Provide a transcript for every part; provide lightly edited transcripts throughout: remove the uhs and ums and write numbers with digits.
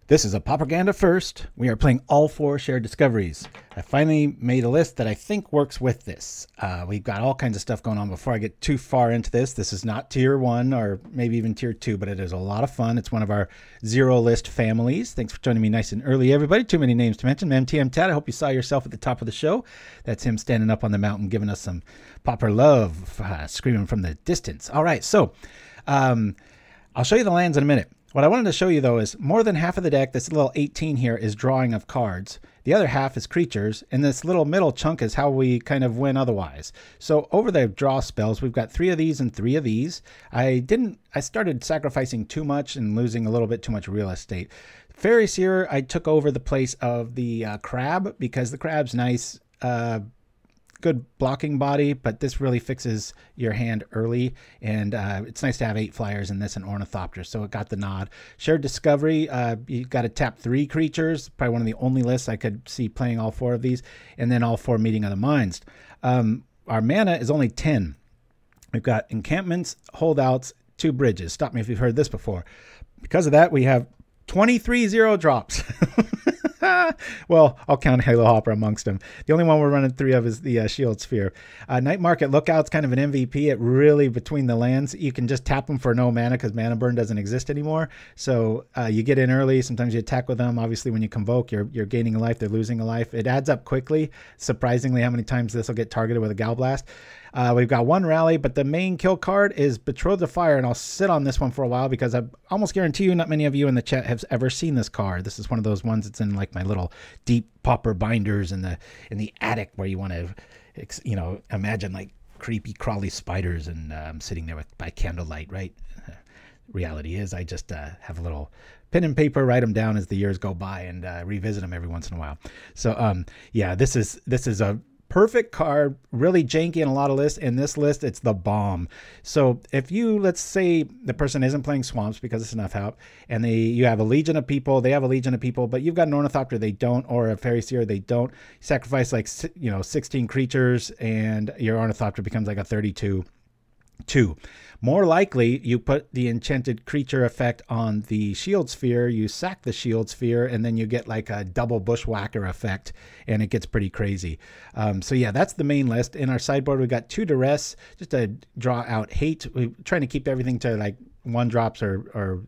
This is a PauperRBust first. We are playing all 4 shared discoveries. I finally made a list that I think works with this. We've got all kinds of stuff going on. Before I get too far into this, this is not tier 1 or maybe even tier 2, but it is a lot of fun. It's one of our 0 list families. Thanks for joining me nice and early, everybody. Too many names to mention. Mtmentat, I hope you saw yourself at the top of the show. That's him standing up on the mountain giving us some Pauper love, screaming from the distance. All right, so I'll show you the lands in a minute. What I wanted to show you, though, is more than half of the deck, this little 18 here, is drawing of cards. The other half is creatures, and this little middle chunk is how we kind of win otherwise. So over the draw spells, we've got 3 of these and 3 of these. I started sacrificing too much and losing a little bit too much real estate. Faerie Seer, I took over the place of the crab because the crab's nice. Good blocking body, but this really fixes your hand early, and it's nice to have 8 flyers in this and Ornithopter, so it got the nod. Shared Discovery, you got to tap 3 creatures, probably one of the only lists I could see playing all 4 of these, and then all 4 Meeting of the Minds. Our mana is only 10. We've got encampments, holdouts, 2 bridges. Stop me if you've heard this before. Because of that, we have 23 0 drops. Well, I'll count Halo Hopper amongst them. The only one we're running 3 of is the Shield Sphere. Night Market Lookout's kind of an MVP. It really, between the lands, you can just tap them for no mana because mana burn doesn't exist anymore. So you get in early. Sometimes you attack with them. Obviously, when you convoke, you're gaining a life. They're losing a life. It adds up quickly. Surprisingly, how many times this will get targeted with a Gal Blast. We've got 1 rally, but the main kill card is Betrothed of Fire, and I'll sit on this one for a while because I almost guarantee you not many of you in the chat have ever seen this card. This is one of those ones that's in like my little deep Pauper binders in the attic where you want to, you know, imagine like creepy crawly spiders, and I'm sitting there by candlelight, right? Reality is I just have a little pen and paper, write them down as the years go by, and revisit them every once in a while. So yeah, this is a perfect card, really janky in a lot of lists. In this list, it's the bomb. So if you, let's say the person isn't playing swamps because it's enough help, and you have a legion of people, they have a legion of people, but you've got an Ornithopter, they don't, or a Faerie Seer, they don't. Sacrifice like 16 creatures, and your Ornithopter becomes like a 32. More likely, you put the enchanted creature effect on the Shield Sphere, you sack the Shield Sphere, and then you get like a double Bushwhacker effect, and it gets pretty crazy. So yeah, that's the main list. In our sideboard, we've got 2 Duress, just to draw out hate. We're trying to keep everything to like 1 drops or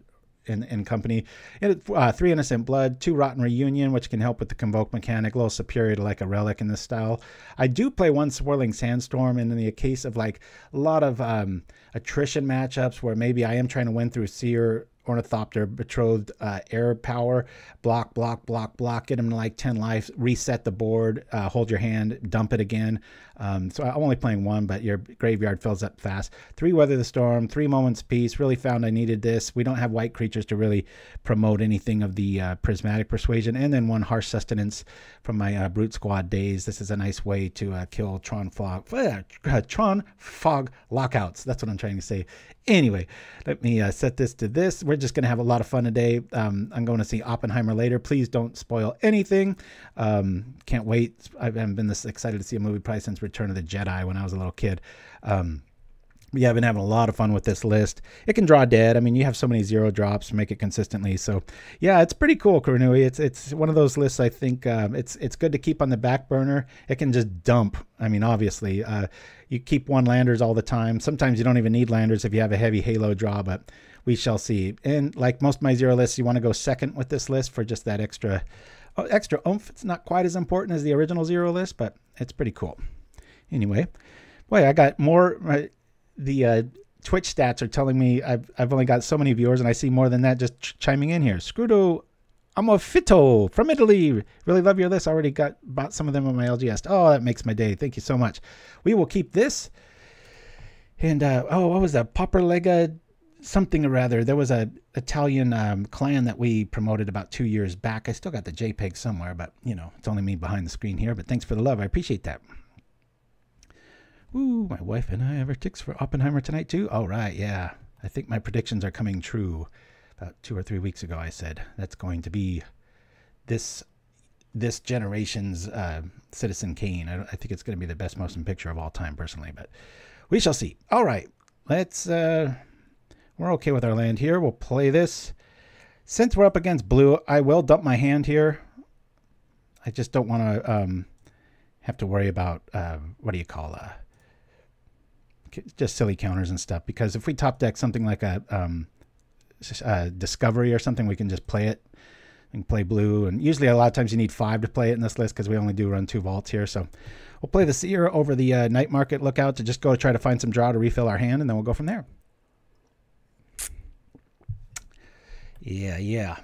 in company. And 3 Innocent Blood, 2 Rotten Reunion, which can help with the Convoke mechanic, a little superior to like a Relic in this style. I do play 1 Swirling Sandstorm, and in the case of like a lot of attrition matchups where maybe I am trying to win through Seer, Ornithopter, Betrothed, air power, block, get them to like 10 life, reset the board, hold your hand, dump it again. So I'm only playing 1, but your graveyard fills up fast. 3 Weather the Storm, 3 Moments Peace, really found I needed this. We don't have white creatures to really promote anything of the Prismatic Persuasion. And then 1 Harsh Sustenance from my Brute Squad days. This is a nice way to kill Tron Fog Lockouts. That's what I'm trying to say. Anyway, let me set this to this. We're just going to have a lot of fun today. I'm going to see Oppenheimer later. Please don't spoil anything. Can't wait. I haven't been this excited to see a movie probably since Return of the Jedi when I was a little kid. Yeah, I've been having a lot of fun with this list. It can draw dead. I mean, you have so many 0 drops, make it consistently. So yeah, it's pretty cool, Kornui. It's one of those lists I think it's good to keep on the back burner. It can just dump. I mean, obviously, you keep 1 landers all the time. Sometimes you don't even need landers if you have a heavy Halo draw, but we shall see. And like most of my 0 lists, you want to go second with this list for just that extra oomph. It's not quite as important as the original 0 list, but it's pretty cool. Anyway, boy, I got more... The Twitch stats are telling me I've only got so many viewers, and I see more than that just chiming in here. Scrudo Amofito from Italy. Really love your list. Already bought some of them on my LGS. Oh, that makes my day. Thank you so much. We will keep this. And, what was that? PauperRBust something or rather. There was a Italian clan that we promoted about 2 years back. I still got the JPEG somewhere, but, you know, it's only me behind the screen here. But thanks for the love. I appreciate that. Ooh, my wife and I have our ticks for Oppenheimer tonight, too. All right, yeah. I think my predictions are coming true. About 2 or 3 weeks ago, I said that's going to be this generation's Citizen Kane. I think it's going to be the best motion picture of all time, personally, but we shall see. All right, let's... we're okay with our land here. We'll play this. Since we're up against blue, I will dump my hand here. I just don't want to have to worry about, what do you call, just silly counters and stuff. Because if we top deck something like a Discovery or something, we can just play it. We can play blue. And usually a lot of times you need 5 to play it in this list because we only do run 2 vaults here. So we'll play the Seer over the Night Market Lookout to just go try to find some draw to refill our hand, and then we'll go from there. Yeah.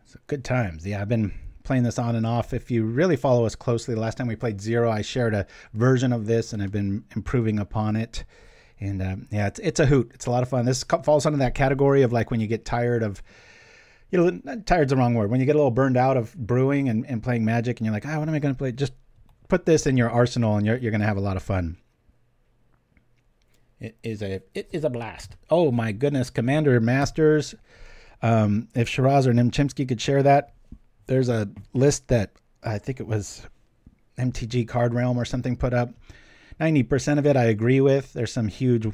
So good times. Yeah, I've been playing this on and off. If you really follow us closely, the last time we played Zero, I shared a version of this, and I've been improving upon it. And yeah, it's a hoot. It's a lot of fun. This falls under that category of like when you get tired of, you know, tired's the wrong word. When you get a little burned out of brewing and playing Magic, and you're like, what am I going to play? Just put this in your arsenal, and you're going to have a lot of fun. It is a blast. Oh my goodness, Commander Masters. If Shiraz or Chimpskey could share that, there's a list that I think it was MTG Card Realm or something put up. 90% of it I agree with. There's some huge,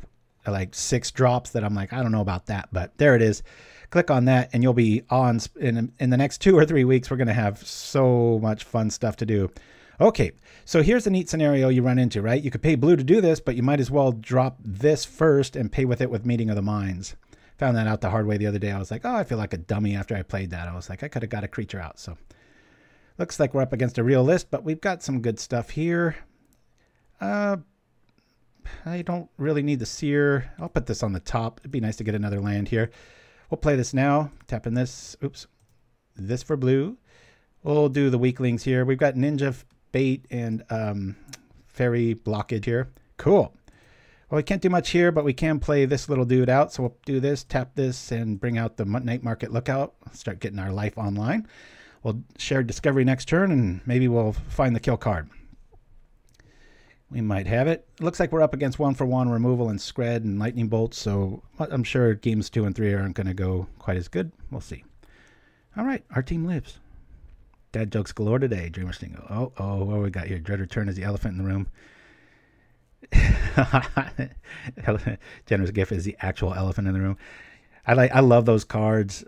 like 6 drops that I'm like, I don't know about that, but there it is. Click on that and you'll be on. In the next 2 or 3 weeks, we're going to have so much fun stuff to do. Okay, so here's a neat scenario you run into, right? You could pay blue to do this, but you might as well drop this first and pay with it with Meeting of the Minds. Found that out the hard way the other day. I was like, I feel like a dummy after I played that. I was like, I could have got a creature out. So looks like we're up against a real list, but we've got some good stuff here. I don't really need the Seer. I'll put this on the top. It'd be nice to get another land here. We'll play this now. Tapping this. Oops. This for blue. We'll do the weaklings here. We've got Ninja Bait and Fairy Blockage here. Cool. Well, we can't do much here, but we can play this little dude out. So we'll do this, tap this, and bring out the Night Market Lookout. Start getting our life online. We'll share Discovery next turn, and maybe we'll find the kill card. We might have it. It looks like we're up against 1-for-1 removal and Scred and Lightning Bolts, so I'm sure games 2 and 3 aren't going to go quite as good. We'll see. All right, our team lives. Dad jokes galore today, Dreamer Stingo. Oh, what we got here? Dread Return is the elephant in the room. Generous gift is the actual elephant in the room. I love those cards.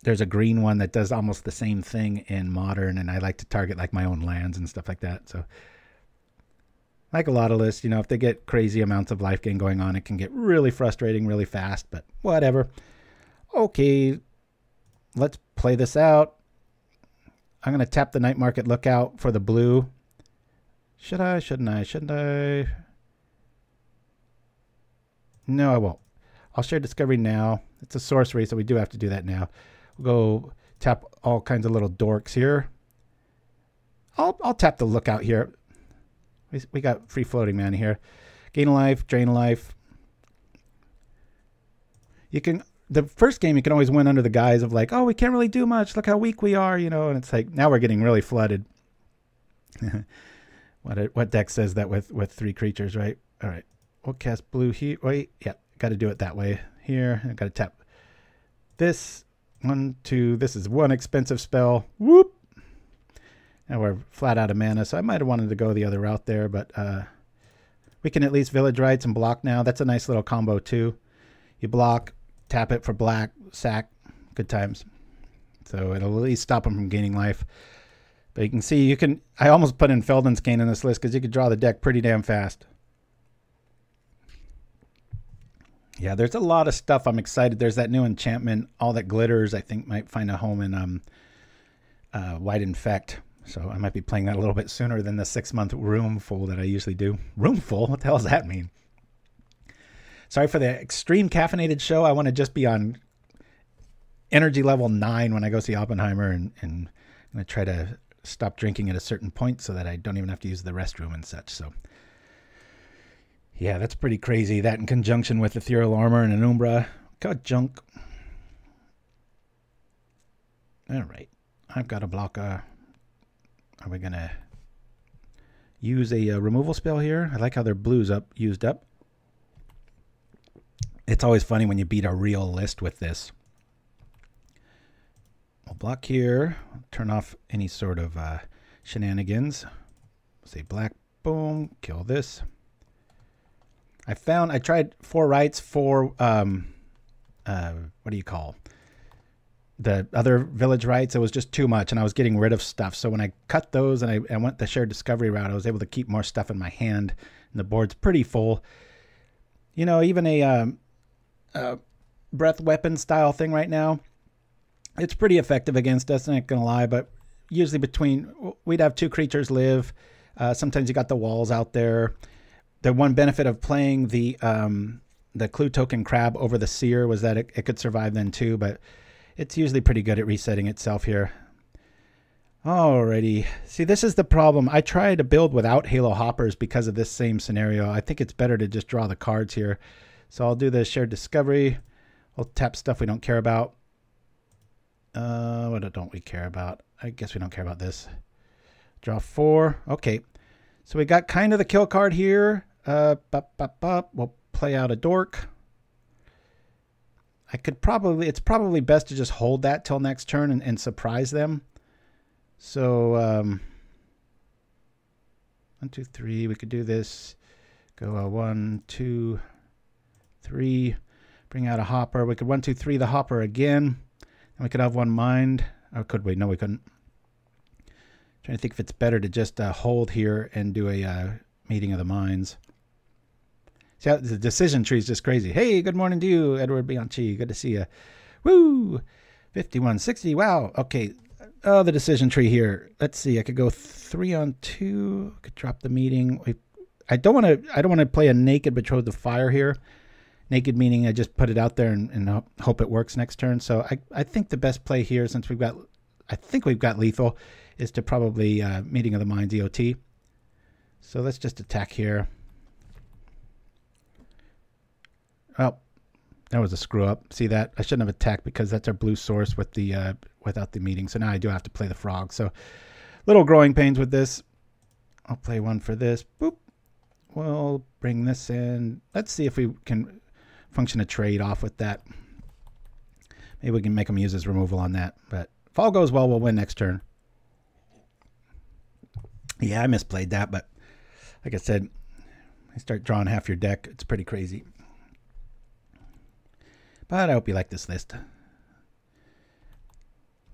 There's a green one that does almost the same thing in Modern, and I like to target like my own lands and stuff like that. So like a lot of lists, you know, if they get crazy amounts of life gain going on, it can get really frustrating really fast, but whatever. Okay, let's play this out. I'm going to tap the Night Market Lookout for the blue. Should I? Shouldn't I? Shouldn't I? No, I won't. I'll share Discovery now. It's a sorcery, so we do have to do that now. We'll go tap all kinds of little dorks here. I'll tap the Lookout here. We got free floating mana here. Gain a life, drain a life. You can... The first game you can always win under the guise of like, oh, we can't really do much. Look how weak we are, you know. And it's like, now we're getting really flooded. What deck says that with 3 creatures, right? All right. We'll cast blue here. Wait, yeah, got to do it that way. Here, I got to tap this. 1, 2. This is 1 expensive spell. Whoop. Now we're flat out of mana, so I might have wanted to go the other route there, but we can at least Village Rites and block now. That's a nice little combo too. You block, tap it for black, sack, good times. So it'll at least stop them from gaining life. But you can see, I almost put in Felden's Cane in this list because you could draw the deck pretty damn fast. Yeah, there's a lot of stuff. I'm excited. There's that new enchantment, All That Glitters, I think might find a home in White Infect. So I might be playing that a little bit sooner than the 6-month room full that I usually do. Room full? What the hell does that mean? Sorry for the extreme caffeinated show. I want to just be on energy level 9 when I go see Oppenheimer, and I'm going to try to stop drinking at a certain point so that I don't even have to use the restroom and such. So yeah, that's pretty crazy. That in conjunction with Ethereal Armor and an Umbra. God, junk. All right. I've got a block. Are we going to use a removal spell here? I like how their blue's used up. It's always funny when you beat a real list with this. We'll block here. Turn off any sort of shenanigans. Say black. Boom. Kill this. I tried 4 rights, 4 what do you call the other Village Rites? It was just too much, and I was getting rid of stuff. So when I cut those and I went the shared discovery route, I was able to keep more stuff in my hand, and the board's pretty full. You know, even a breath weapon style thing right now, it's pretty effective against us, not gonna lie, but usually we'd have 2 creatures live. Sometimes you got the walls out there. The one benefit of playing the Clue Token Crab over the Seer was that it could survive then too, but it's usually pretty good at resetting itself here. Alrighty. See, this is the problem. I try to build without Halo Hoppers because of this same scenario. I think it's better to just draw the cards here. So I'll do the shared discovery. We'll tap stuff we don't care about. What don't we care about? I guess we don't care about this. Draw 4. Okay. So we got kind of the kill card here. We'll play out a dork. It's probably best to just hold that till next turn and surprise them. So 1, 2, 3. We could do this. Go 1, 2, 3. Bring out a hopper. We could 1, 2, 3 the hopper again. And we could have 1 mind. Or could we? No, we couldn't. Trying to think if it's better to just hold here and do a meeting of the minds. See how the decision tree is just crazy. Hey, good morning to you, Edward Bianchi. Good to see you. Woo! 5160. Wow. Okay. Oh, the decision tree here. Let's see. I could go 3 on 2. I could drop the meeting. I don't want to play a naked Betrothed of Fire here. Naked meaning I just put it out there and hope it works next turn. So I think the best play here, since I think we've got lethal, is to probably Meeting of the Minds EOT. So let's just attack here. Oh, that was a screw up. See that? I shouldn't have attacked because that's our blue source with the without the meeting. So now I do have to play the frog. So little growing pains with this. I'll play 1 for this. Boop. We'll bring this in. Let's see if we can function a trade off with that. Maybe we can make him use his removal on that. But if all goes well, we'll win next turn. Yeah, I misplayed that, but like I said, you start drawing half your deck. It's pretty crazy. But I hope you like this list.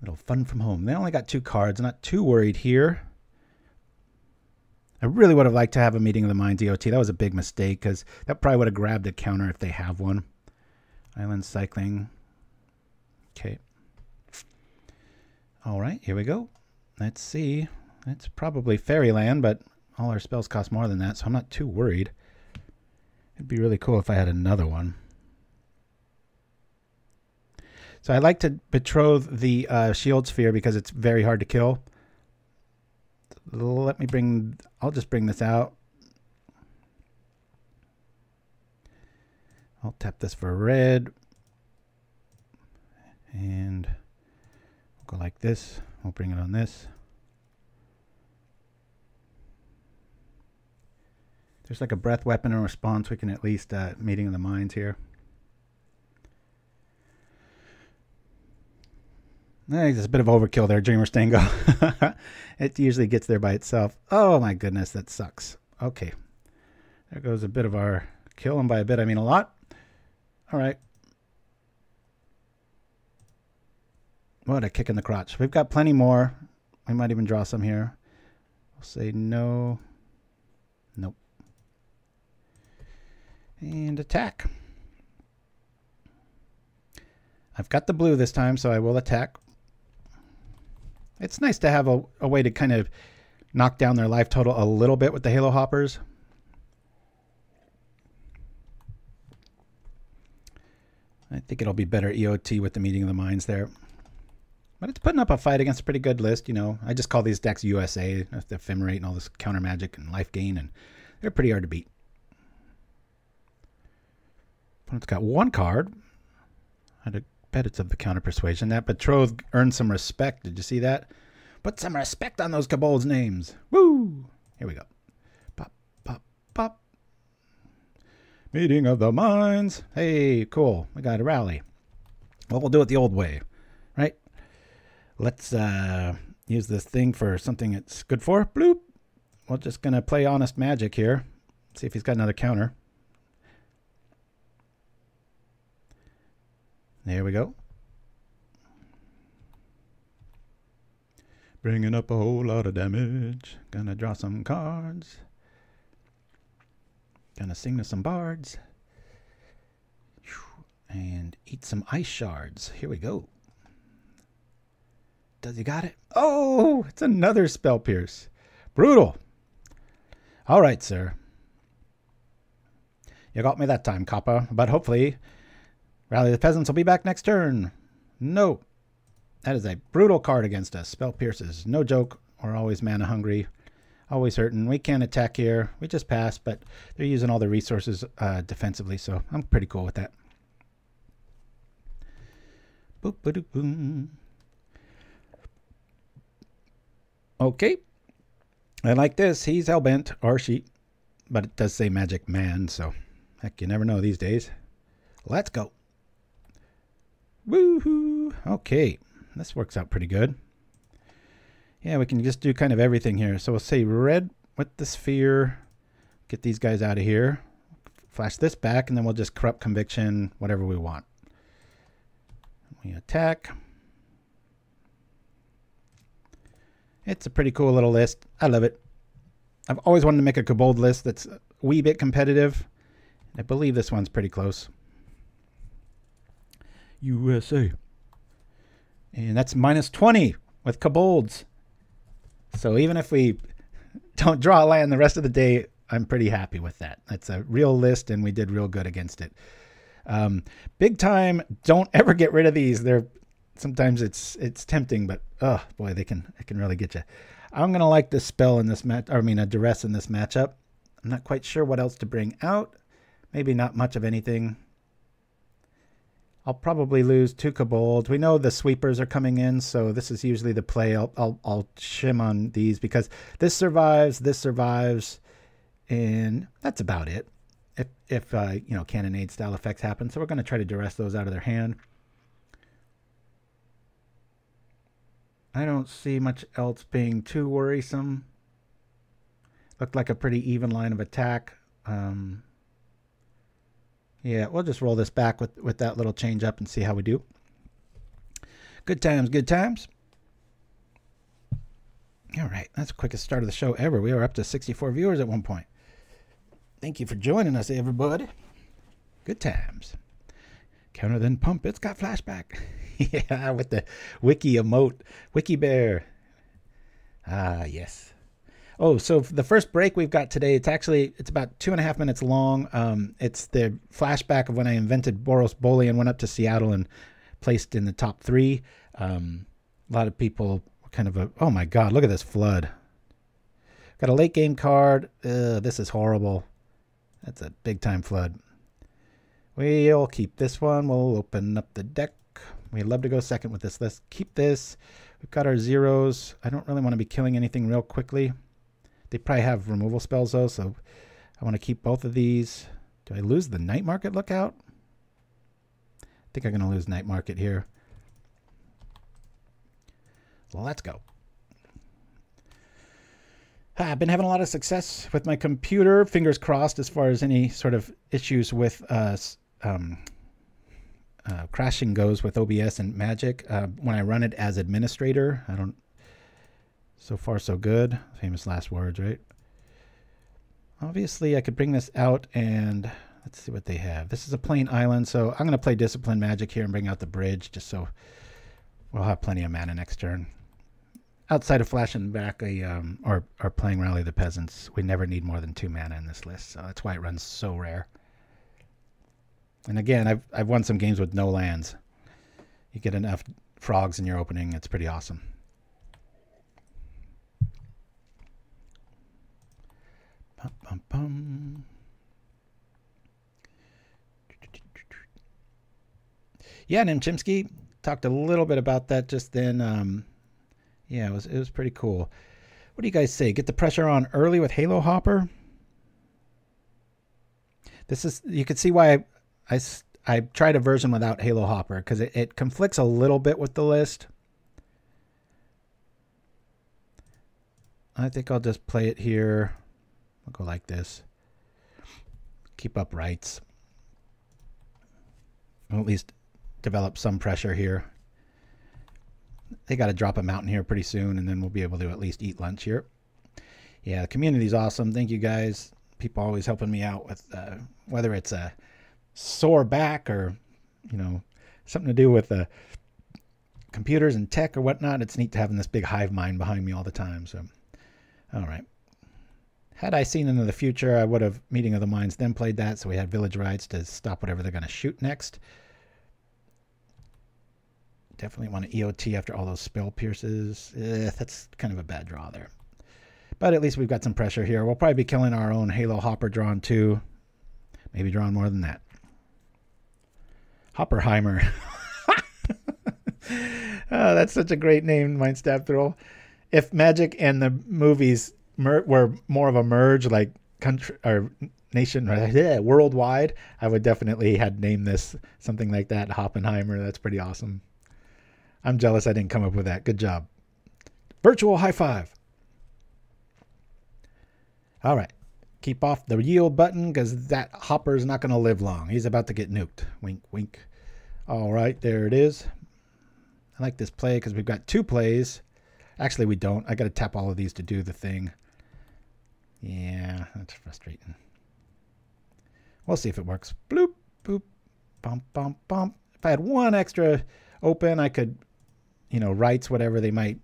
Little fun from home. They only got 2 cards. Not too worried here. I really would have liked to have a Meeting of the Minds EOT. That was a big mistake because that probably would have grabbed a counter if they have one. Island cycling. Okay. All right, here we go. Let's see. It's probably Fairyland, but all our spells cost more than that, so I'm not too worried. It'd be really cool if I had another one. So I like to betroth the Shield Sphere because it's very hard to kill. I'll just bring this out. I'll tap this for red. And we'll go like this. We'll bring it on this. There's like a breath weapon in response. We can at least Meeting of the Minds here. There's a bit of overkill there, Dreamer Stango. It usually gets there by itself. Oh my goodness, that sucks. Okay. There goes a bit of our kill, and by a bit I mean a lot. All right. What a kick in the crotch. We've got plenty more. We might even draw some here. We'll say no. Nope. And attack. I've got the blue this time, so I will attack. It's nice to have a way to kind of knock down their life total a little bit with the Halo Hoppers. I think it'll be better EOT with the Meeting of the Minds there. But it's putting up a fight against a pretty good list, you know. I just call these decks USA, the Ephemerate and all this counter magic and life gain, and they're pretty hard to beat. Opponent's got one card. I'd bet it's of the counter persuasion. That Betrothed earned some respect. Did you see that? Put some respect on those Kobolds' names. Woo! Here we go. Pop, pop, pop. Meeting of the Minds. Hey, cool. We got a rally. Well, we'll do it the old way, right? Let's use this thing for something it's good for. Bloop. We're just going to play Honest Magic here. See if he's got another counter. There we go. Bringing up a whole lot of damage. Gonna draw some cards. Gonna sing to some bards. And eat some ice shards. Here we go. Does he got it? Oh, it's another Spell Pierce. Brutal. All right, sir. You got me that time, Kappa. But hopefully, Rally the Peasants will be back next turn. No. That is a brutal card against us. Spell Pierces. No joke. We're always mana hungry. Always hurting. We can't attack here. We just pass, but they're using all the resources defensively, so I'm pretty cool with that. Boop, ba-doop, boom. Okay. I like this. He's hellbent, or she, but it does say Magic Man, so heck, you never know these days. Let's go. Woohoo! Okay, this works out pretty good. Yeah, we can just do kind of everything here. So we'll say red with the sphere. Get these guys out of here. Flash this back, and then we'll just corrupt conviction, whatever we want. We attack. It's a pretty cool little list. I love it. I've always wanted to make a Kobold list that's a wee bit competitive. I believe this one's pretty close. USA. And that's -20 with Kobolds. So even if we don't draw a land the rest of the day, I'm pretty happy with that. That's a real list, and we did real good against it. Big time, don't ever get rid of these. They're sometimes it's tempting, but oh boy, it can really get you. I'm gonna like this spell in this match. I mean, a Duress in this matchup. I'm not quite sure what else to bring out. Maybe not much of anything. I'll probably lose 2 Kobolds. We know the sweepers are coming in, so this is usually the play. I'll shim on these because this survives, and that's about it. If you know, cannonade style effects happen, so we're going to try to Duress those out of their hand. I don't see much else being too worrisome. Looked like a pretty even line of attack. Yeah, we'll just roll this back with that little change up and see how we do. Good times, good times. All right, that's the quickest start of the show ever. We were up to 64 viewers at one point. Thank you for joining us, everybody. Good times. Counter then pump. It's got flashback. Yeah, with the wiki emote. Wiki bear. Ah, yes. Oh, so the first break we've got today, it's about 2.5 minutes long. It's the flashback of when I invented Boros Bully and went up to Seattle and placed in the top 3. A lot of people were kind of oh my God, look at this flood. Got a late game card. This is horrible. That's a big time flood. We'll keep this one. We'll open up the deck. We'd love to go second with this. Let's keep this. We've got our zeros. I don't really want to be killing anything real quickly. They probably have removal spells though, so I want to keep both of these. Do I lose the Night Market Lookout? I think I'm going to lose Night Market here. Well, let's go. I've been having a lot of success with my computer. Fingers crossed as far as any sort of issues with crashing goes with OBS and Magic. When I run it as administrator, I don't... So far, so good. Famous last words, right? Obviously, I could bring this out and let's see what they have. This is a plain island, so I'm going to play Discipline Magic here and bring out the bridge just so we'll have plenty of mana next turn. Outside of flashing back or playing Rally the Peasants, we never need more than 2 mana in this list, so that's why it runs so rare. And again, I've won some games with no lands. You get enough frogs in your opening, it's pretty awesome. Bum, bum, bum. Yeah, and Chimpskey talked a little bit about that just then. Yeah, it was pretty cool. What do you guys say? Get the pressure on early with Halo Hopper? This is, you can see why I tried a version without Halo Hopper, because it conflicts a little bit with the list. I think I'll just play it here. I'll go like this. Keep up rights. I'll at least develop some pressure here. They got to drop a mountain here pretty soon, and then we'll be able to at least eat lunch here. Yeah, the community's awesome. Thank you guys. People always helping me out with whether it's a sore back or, you know, something to do with computers and tech or whatnot. It's neat to having this big hive mind behind me all the time. So, all right. Had I seen into the future, I would have Meeting of the Minds, then played that. So we had Village Rites to stop whatever they're going to shoot next. Definitely want to EOT after all those spell pierces. That's kind of a bad draw there. But at least we've got some pressure here. We'll probably be killing our own Halo Hopper drawn too. Maybe drawing more than that. Hopperheimer. Oh, that's such a great name, Mindstab Thrill. If Magic and the movies were more of a merge, like country or nation, worldwide, I would definitely had named this something like that. Hoppenheimer. That's pretty awesome. I'm jealous I didn't come up with that. Good job. Virtual high five. All right. Keep off the yield button because that hopper is not going to live long. He's about to get nuked. Wink, wink. All right. There it is. I like this play because we've got 2 plays. Actually, we don't. I got to tap all of these to do the thing. Yeah, that's frustrating. We'll see if it works. Bloop, boop, bump, bump, bump. If I had 1 extra open, I could, you know, rights whatever they might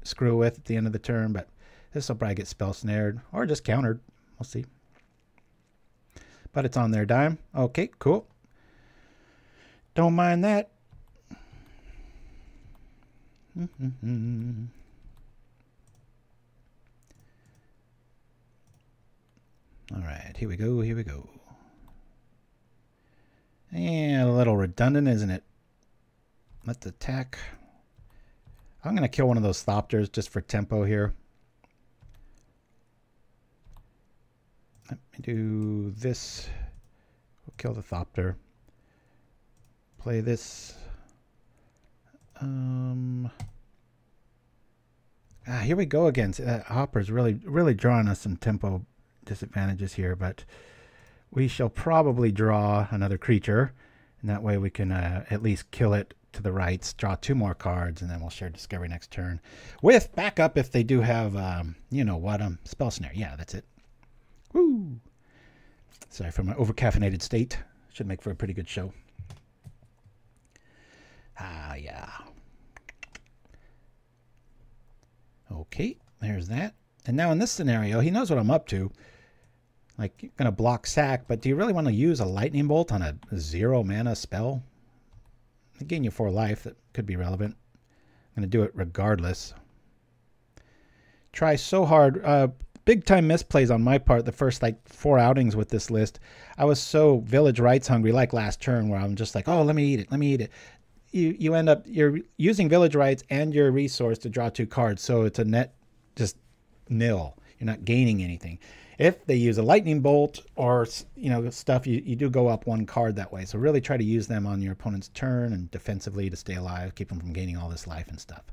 screw with at the end of the turn, but this will probably get spell snared or just countered. We'll see. But it's on their dime. Okay, cool. Don't mind that. All right, here we go, here we go. And a little redundant, isn't it? Let's attack. I'm going to kill one of those Thopters just for tempo here. Let me do this. We'll kill the Thopter. Play this. Here we go again. Hopper's really drawing us some tempo disadvantages here, but we shall probably draw another creature, and that way we can at least kill it to the rights, draw 2 more cards, and then we'll share Discovery next turn with backup if they do have, you know what, Spell Snare. Yeah, that's it. Woo! Sorry for my over-caffeinated state. Should make for a pretty good show. Yeah. Okay, there's that. And now in this scenario, he knows what I'm up to. Like, you're going to block sack, but do you really want to use a lightning bolt on a 0 mana spell? They gain you 4 life. That could be relevant. I'm going to do it regardless. Try so hard. Big time misplays on my part the first like 4 outings with this list. I was so Village Rites hungry like last turn where I'm just like, oh, let me eat it. Let me eat it. You end up, you're using Village Rites and your resource to draw 2 cards. So it's a net just nil. You're not gaining anything. If they use a lightning bolt or, you know, stuff, you do go up 1 card that way. So really try to use them on your opponent's turn and defensively to stay alive, keep them from gaining all this life and stuff.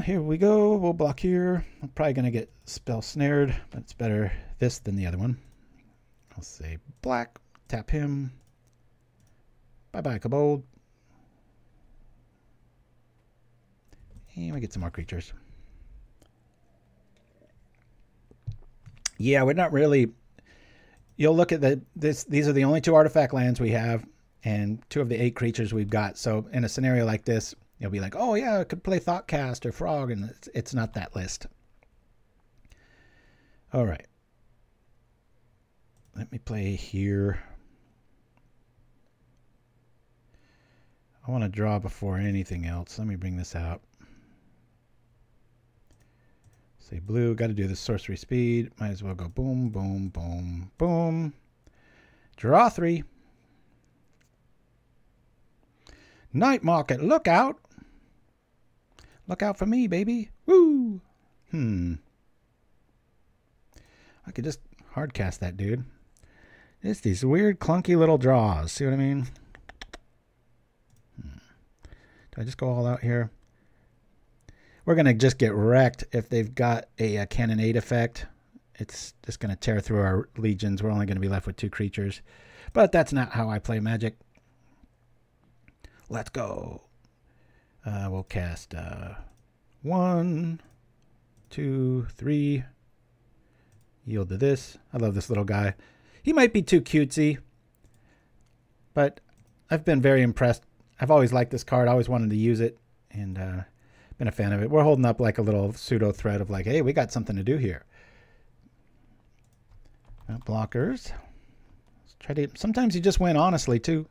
Here we go. We'll block here. I'm probably going to get spell snared, but it's better this than the other one. I'll say black, tap him. Bye-bye, Kobold. And we get some more creatures. Yeah, we're not really... You'll look at these are the only 2 artifact lands we have and 2 of the 8 creatures we've got. So in a scenario like this, you'll be like, oh yeah, I could play Thoughtcast or Frog, and it's not that list. All right. Let me play here. I want to draw before anything else. Let me bring this out. Say blue, got to do the sorcery speed. Might as well go boom, boom, boom, boom. Draw 3. Night Market, look out. Look out for me, baby. Woo! I could just hardcast that dude. It's these weird, clunky little draws. See what I mean? Do I just go all out here? We're going to just get wrecked if they've got a cannonade effect. It's just going to tear through our legions. We're only going to be left with 2 creatures. But that's not how I play Magic. Let's go. We'll cast 1, 2, 3. Yield to this. I love this little guy. He might be too cutesy, but I've been very impressed. I've always liked this card. I always wanted to use it, and been a fan of it. We're holding up like a little pseudo thread of like, hey, we got something to do here. Blockers. Let's try to. Sometimes you just win honestly too.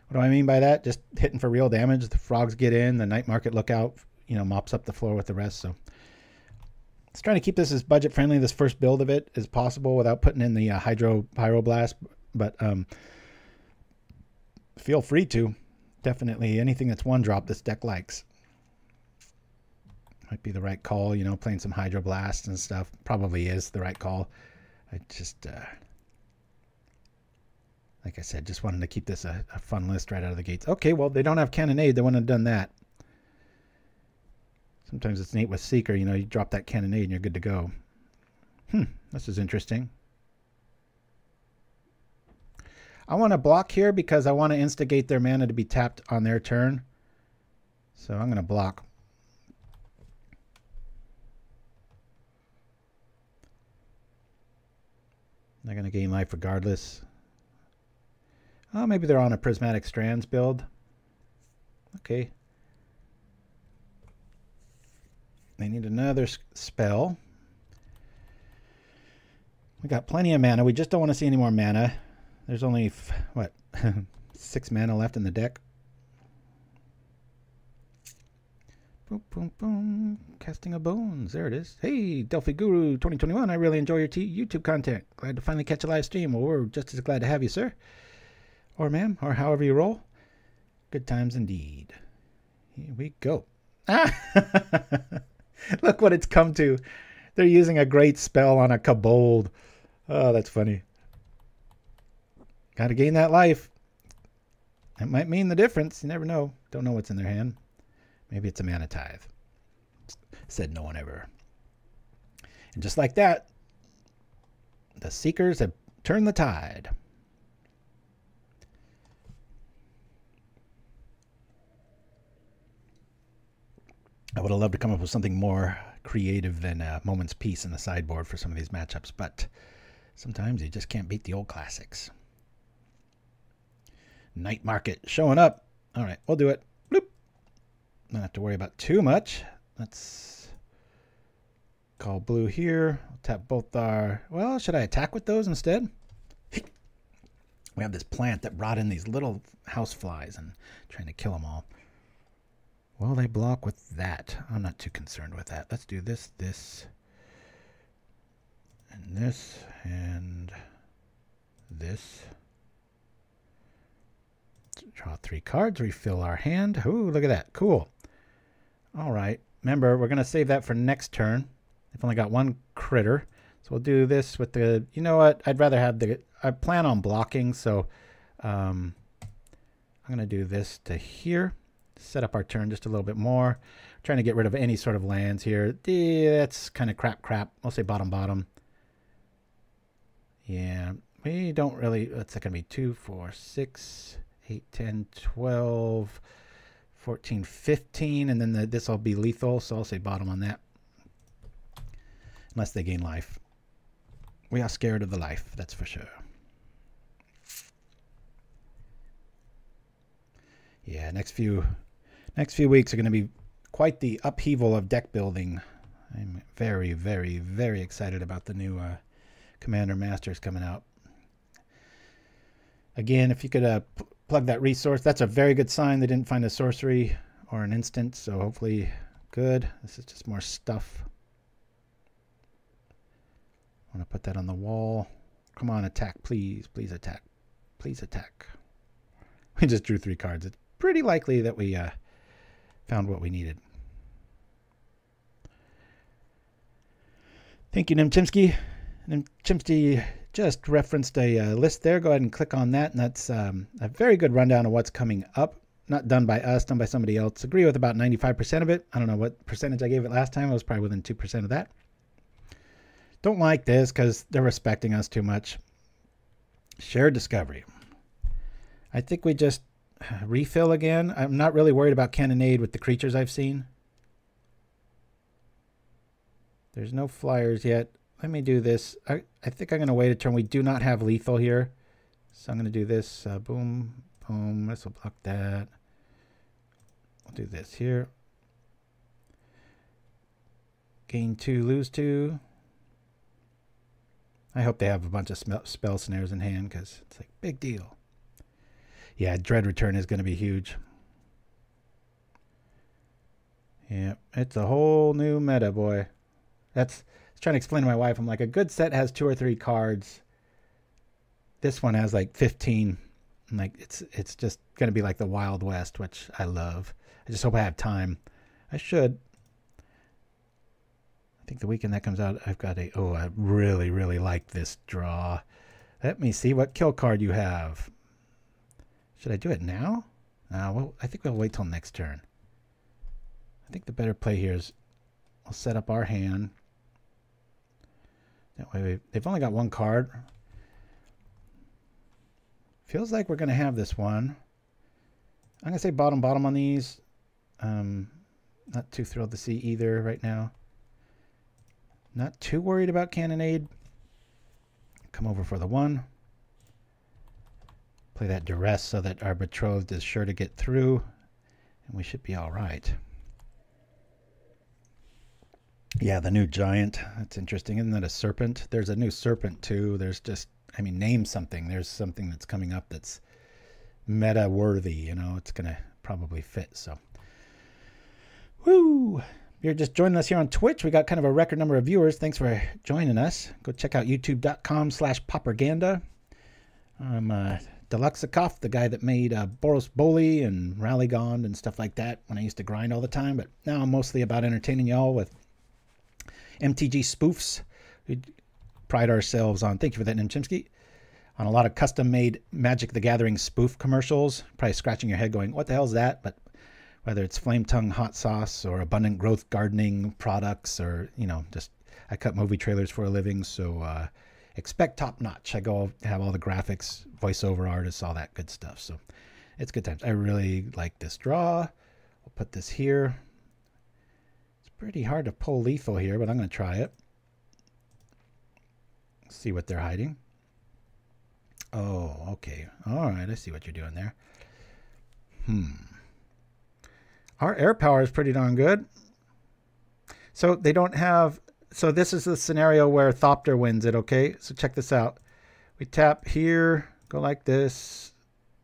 What do I mean by that? Just hitting for real damage. The frogs get in. The Night Market lookout, mops up the floor with the rest. So it's trying to keep this as budget friendly, this first build of it, as possible without putting in the Hydro Pyroblast. But feel free to. Definitely anything that's 1-drop this deck likes. Might be the right call, playing some Hydroblast and stuff. Probably is the right call. I just, like I said, just wanted to keep this a fun list right out of the gates. Okay, well, they don't have Cannonade. They wouldn't have done that. Sometimes it's neat with Seeker. You drop that Cannonade and you're good to go. This is interesting. I want to block here because I want to instigate their mana to be tapped on their turn. So I'm going to block. They're going to gain life regardless. Oh, maybe they're on a Prismatic Strands build. Okay. They need another spell. We got plenty of mana. We just don't want to see any more mana. There's only, what, 6 mana left in the deck. Boom, boom, boom. Casting of Bones. There it is. Hey, Delphi Guru 2021. I really enjoy your YouTube content. Glad to finally catch a live stream. Well, we're just as glad to have you, sir. Or ma'am, or however you roll. Good times indeed. Here we go. Look what it's come to. They're using a great spell on a Kobold. Oh, that's funny. Got to gain that life. That might mean the difference. You never know. Don't know what's in their hand. Maybe it's a mana tithe. Said no one ever. And just like that, the Seekers have turned the tide. I would have loved to come up with something more creative than Moment's Peace in the sideboard for some of these matchups, but sometimes you just can't beat the old classics. Night Market showing up. All right, we'll do it. Bloop. Don't have to worry about too much. Let's call blue here. I'll tap both our... Well, should I attack with those instead? We have this plant that brought in these little house flies and trying to kill them all. Well, they block with that. I'm not too concerned with that. Let's do this, this, and this, and this. Draw 3 cards, refill our hand. Ooh, look at that. Cool. All right. Remember, we're going to save that for next turn. I've only got 1 critter. So we'll do this with the... You know what? I'd rather have the... I plan on blocking, so I'm going to do this to here. Set up our turn just a little bit more. Trying to get rid of any sort of lands here. That's kind of crap. I'll say bottom. Yeah, we don't really... That's going to be 2, 4, 6, 8, 10, 12, 14, 15. And then this will be lethal, so I'll say bottom on that. Unless they gain life. We are scared of the life, that's for sure. Yeah, next few weeks are going to be quite the upheaval of deck building. I'm very, very, very excited about the new Commander Masters coming out. Again, if you could plug that resource, that's a very good sign they didn't find a sorcery or an instant, so hopefully good. This is just more stuff. I want to put that on the wall. Come on, attack, please. Please attack. Please attack. We just drew 3 cards. It's pretty likely that we found what we needed. Thank you, Chimpskey. Chimpskey just referenced a list there. Go ahead and click on that, and that's a very good rundown of what's coming up. Not done by us, done by somebody else. Agree with about 95% of it. I don't know what percentage I gave it last time. It was probably within 2% of that. Don't like this because they're respecting us too much. Shared discovery. I think we just refill again. I'm not really worried about cannonade with the creatures I've seen. There's no flyers yet. Let me do this. I think I'm going to wait a turn. We do not have lethal here. So I'm going to do this. Boom, boom. This will block that. I'll do this here. Gain 2, lose 2. I hope they have a bunch of spell snares in hand because it's like big deal. Yeah, Dread Return is going to be huge. Yeah, it's a whole new meta, boy. I was trying to explain to my wife. I'm like, a good set has 2 or 3 cards. This one has like 15. I'm like, it's just going to be like the Wild West, which I love. I just hope I have time. I should. I think the weekend that comes out, I've got a... Oh, I really, really like this draw. Let me see what kill card you have. Should I do it now? Well, I think we'll wait till next turn. I think the better play here is we'll set up our hand. That way they've only got 1 card. Feels like we're going to have this one. I'm going to say bottom on these. Not too thrilled to see either right now. Not too worried about cannonade. Come over for the 1. Play that Duress so that our Betrothed is sure to get through. And we should be all right. Yeah, the new giant. That's interesting. Isn't that a serpent? There's a new serpent too. There's just, I mean, name something. There's something that's coming up that's meta worthy. You know, it's going to probably fit. So, woo! You're just joining us here on Twitch. We got kind of a record number of viewers. Thanks for joining us. Go check out youtube.com/PauperGanda. I'm deluxeicoff, the guy that made Boros Boli and Ralligond and stuff like that when I used to grind all the time. But now I'm mostly about entertaining y'all with MTG spoofs. We pride ourselves on, thank you for that, Chimpskey, on a lot of custom-made Magic the Gathering spoof commercials. Probably scratching your head going, what the hell is that? But whether it's Flame Tongue Hot Sauce or Abundant Growth Gardening products or, you know, just I cut movie trailers for a living, so expect top notch. I go have all the graphics, voiceover artists, all that good stuff. So it's good times. I really like this draw. We'll put this here. It's pretty hard to pull lethal here, but I'm going to try it. See what they're hiding. Oh, okay. All right, I see what you're doing there. Our air power is pretty darn good. So they don't have... So this is the scenario where Thopter wins it, okay? So check this out. We tap here, go like this.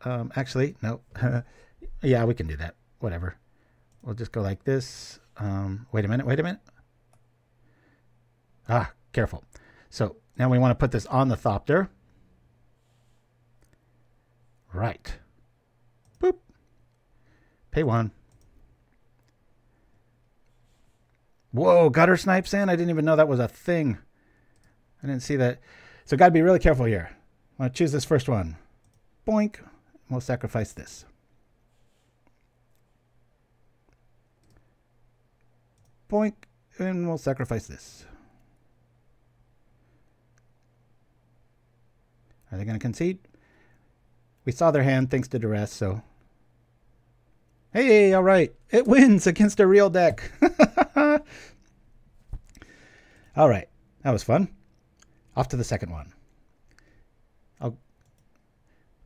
Actually, no. Yeah, we can do that. Whatever. We'll just go like this. Wait a minute. Ah, careful. So now we want to put this on the Thopter. Right. Boop. Pay 1. Whoa, gutter snipes in? I didn't even know that was a thing. I didn't see that. So got to be really careful here. I'm going to choose this first one. Boink. We'll sacrifice this. Boink. And we'll sacrifice this. Are they going to concede? We saw their hand thanks to Duress, so... Hey, all right. It wins against a real deck. All right. That was fun. Off to the second one. I'll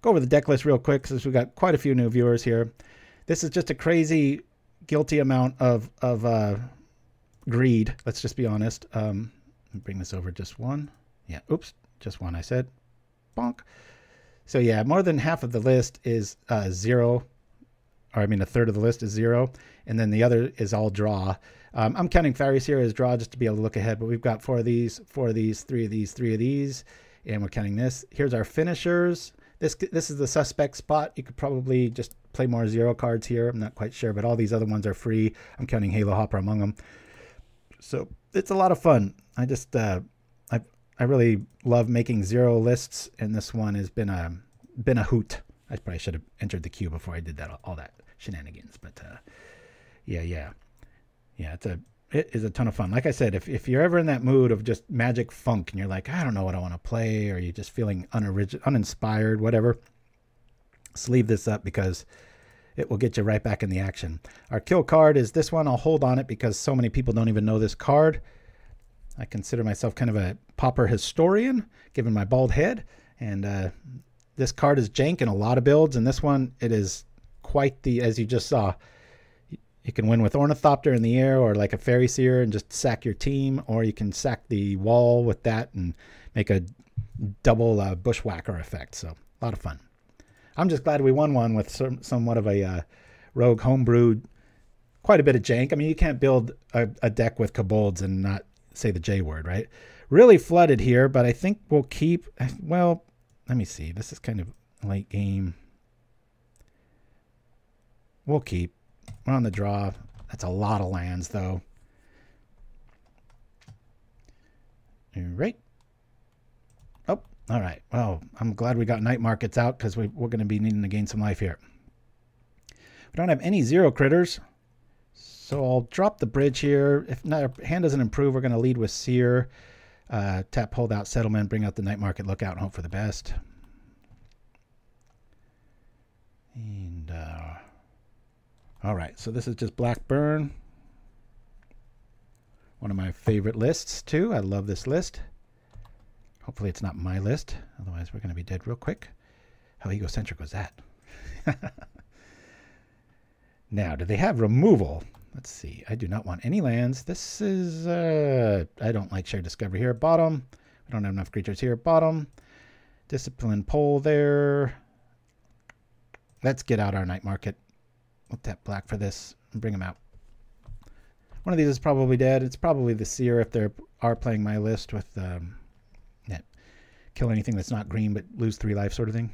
go over the deck list real quick since we've got quite a few new viewers here. This is just a crazy, guilty amount of greed. Let's just be honest. Let me bring this over just one. Yeah, oops. Just one, I said. Bonk. So yeah, more than half of the list is 0, or I mean a third of the list is 0, and then the other is all draw. I'm counting Faerie Seer as draw just to be able to look ahead, but we've got 4 of these, 4 of these, 3 of these, 3 of these, and we're counting this. Here's our finishers. This is the suspect spot. You could probably just play more 0 cards here. I'm not quite sure, but all these other ones are free. I'm counting Halo Hopper among them. So it's a lot of fun. I just I really love making 0 lists, and this one has been a hoot. I probably should have entered the queue before I did that, all that shenanigans. But yeah, it is a ton of fun. Like I said, if you're ever in that mood of just magic funk and you're like, I don't know what I want to play, or you're just feeling uninspired, whatever, sleeve this up because it will get you right back in the action. Our kill card is this one. I'll hold on it because so many people don't even know this card. I consider myself kind of a Pauper historian, given my bald head. And this card is jank in a lot of builds. And this one, it is quite the, as you just saw, you can win with Ornithopter in the air or like a Faerie Seer and just sack your team. Or you can sack the wall with that and make a double bushwhacker effect. So a lot of fun. I'm just glad we won one with somewhat of a rogue homebrewed, quite a bit of jank. I mean, you can't build a deck with Kobolds and not say the J word, right? Really flooded here, but I think we'll keep, well, let me see. This is kind of late game. We'll keep. We're on the draw. That's a lot of lands, though. All right. Oh, all right. Well, I'm glad we got night markets out because we're going to be needing to gain some life here. We don't have any 0 critters. So I'll drop the bridge here. If not, our hand doesn't improve, we're going to lead with Seer. Tap Holdout Settlement, bring out the Night Market Lookout, and hope for the best. And all right, so this is just Black Burn. One of my favorite lists, too. I love this list. Hopefully it's not my list. Otherwise, we're going to be dead real quick. How egocentric was that? Now, do they have removal? Let's see. I do not want any lands. This is, I don't like shared discovery here. Bottom. We don't have enough creatures here. Bottom. Discipline pole there. Let's get out our night market. We'll tap black for this and bring them out. One of these is probably dead. It's probably the Seer if they are playing my list with kill anything that's not green but lose 3 life sort of thing.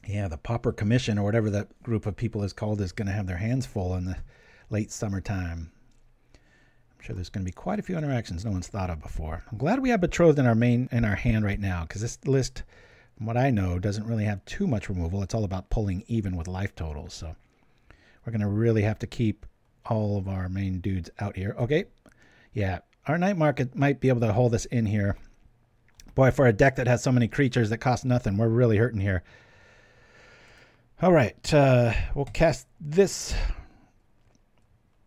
Yeah, the Pauper Commission, or whatever that group of people is called, is going to have their hands full in the late summertime. I'm sure there's going to be quite a few interactions no one's thought of before. I'm glad we have Betrothed in our hand right now, because this list, from what I know, doesn't really have too much removal. It's all about pulling even with life totals. So we're going to really have to keep all of our main dudes out here. Okay, yeah, our night market might be able to hold us in here. Boy, for a deck that has so many creatures that cost nothing, we're really hurting here. All right, we'll cast this.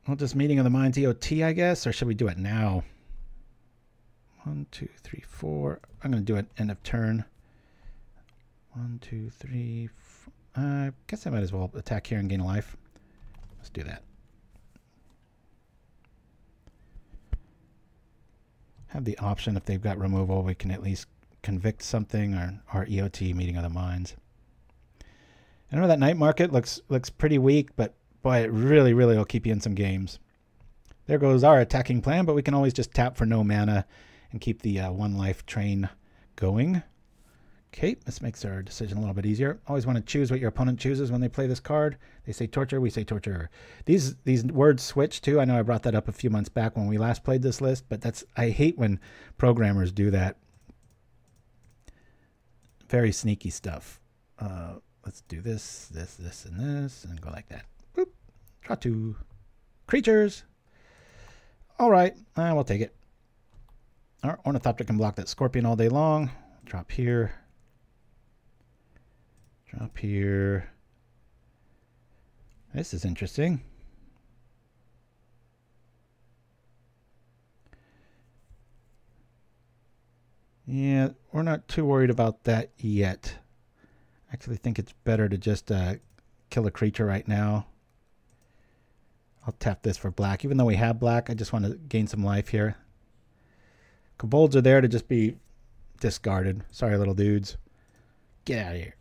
Well, just Meeting of the Minds EOT, I guess, or should we do it now? 1, 2, 3, 4. I'm going to do it end of turn. 1, 2, 3, 4. I guess I might as well attack here and gain a life. Let's do that. Have the option if they've got removal, we can at least convict something or EOT Meeting of the Minds. I know that night market looks pretty weak, but boy, it really will keep you in some games. There goes our attacking plan, but we can always just tap for no mana and keep the 1 life train going. Okay, this makes our decision a little bit easier. Always want to choose what your opponent chooses when they play this card. They say torture, we say torture. These words switch too. I know I brought that up a few months back when we last played this list, but I hate when programmers do that. Very sneaky stuff. Let's do this, and go like that. Boop. Draw 2 creatures. All right, we'll take it. Our Ornithopter can block that Scorpion all day long. Drop here. Drop here. This is interesting. Yeah, we're not too worried about that yet. I actually think it's better to just kill a creature right now. I'll tap this for black. Even though we have black, I just want to gain some life here. Kobolds are there to just be discarded. Sorry, little dudes. Get out of here.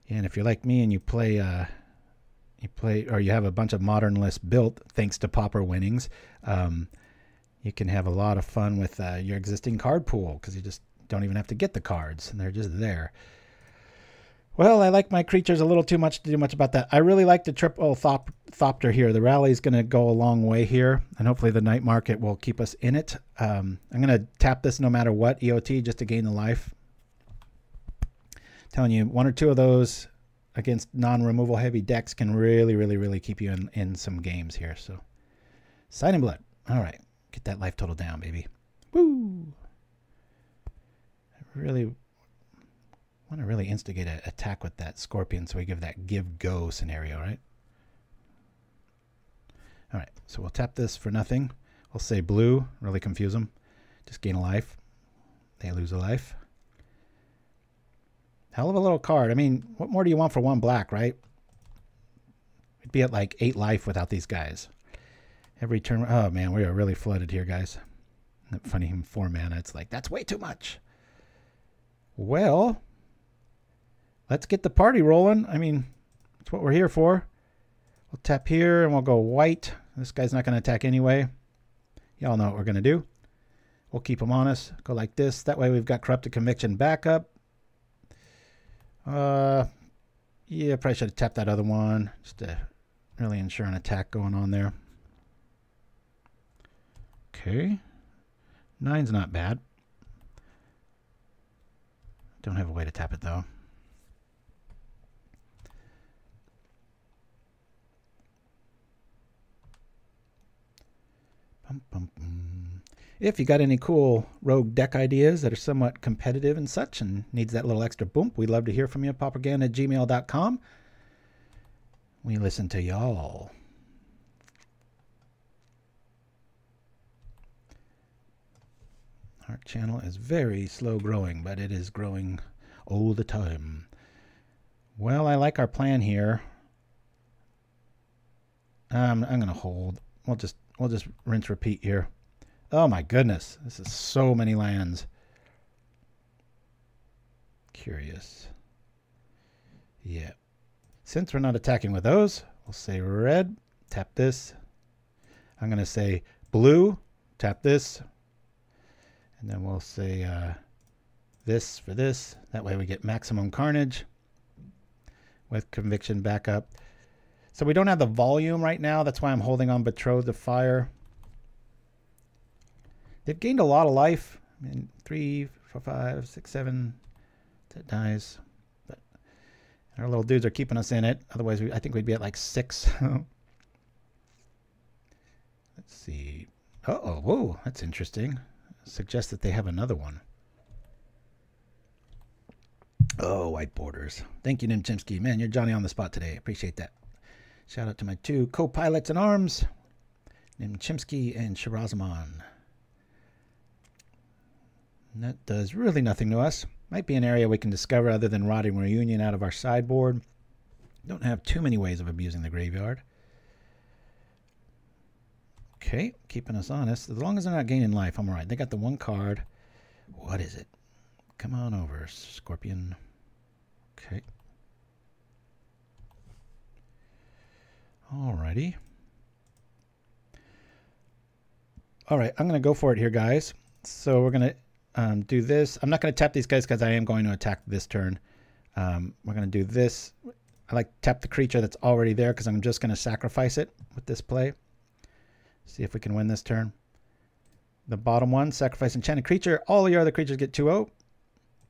And if you're like me and you play or you have a bunch of modern lists built thanks to Pauper winnings, you can have a lot of fun with your existing card pool because you just don't even have to get the cards and they're just there. Well, I like my creatures a little too much to do much about that. I really like the triple Thopter here. The rally is going to go a long way here, and hopefully the night market will keep us in it. I'm going to tap this no matter what, EOT, just to gain the life. Telling you, one or two of those against non-removal heavy decks can really keep you in some games here. So, Sign in Blood. All right, get that life total down, baby. Woo! I really want to really instigate an attack with that Scorpion so we give that give-go scenario, right? All right, so we'll tap this for nothing. We'll say blue, really confuse them. Just gain a life. They lose a life. Hell of a little card. I mean, what more do you want for one black, right? We'd be at like 8 life without these guys. Every turn. Oh, man, we are really flooded here, guys. Isn't it funny, him 4 mana. It's like, that's way too much. Well, let's get the party rolling. I mean, that's what we're here for. We'll tap here and we'll go white. This guy's not going to attack anyway. Y'all know what we're going to do. We'll keep him on us. Go like this. That way we've got Corrupted Conviction backup. Yeah, probably should have tapped that other one. Just to really ensure an attack going on there. Okay. 9's not bad. Don't have a way to tap it though. If you got any cool rogue deck ideas that are somewhat competitive and such and needs that little extra boomph, we'd love to hear from you. pauperganda@gmail.com. We listen to y'all. Our channel is very slow growing, but it is growing all the time. Well, I like our plan here. I'm going to hold. We'll just rinse repeat here. Oh my goodness, this is so many lands. Curious. Yeah. Since we're not attacking with those, we'll say red, tap this. I'm going to say blue, tap this. And then we'll say this for this. That way we get maximum carnage with conviction backup. So we don't have the volume right now. That's why I'm holding on Betrothed of Fire. They've gained a lot of life. I mean, 3, 4, 5, 6, 7. That dies. But our little dudes are keeping us in it. Otherwise, I think we'd be at like 6. Let's see. Uh-oh. Whoa, that's interesting. Suggests that they have another one. Oh, white borders. Thank you, Chimpskey. Man, you're Johnny on the spot today. Appreciate that. Shout out to my 2 co-pilots in arms, Chimpskey and Shirazaman. That does really nothing to us. Might be an area we can discover other than Rotting Reunion out of our sideboard. Don't have too many ways of abusing the graveyard. Okay, keeping us honest. As long as they're not gaining life, I'm all right. They got the 1 card. What is it? Come on over, Scorpion. Okay. Alrighty. All right, I'm going to go for it here, guys. So we're going to do this. I'm not going to tap these guys because I am going to attack this turn. We're going to do this. I like to tap the creature that's already there because I'm just going to sacrifice it with this play. See if we can win this turn. The bottom one, sacrifice enchanted creature. All your other creatures get 2-0.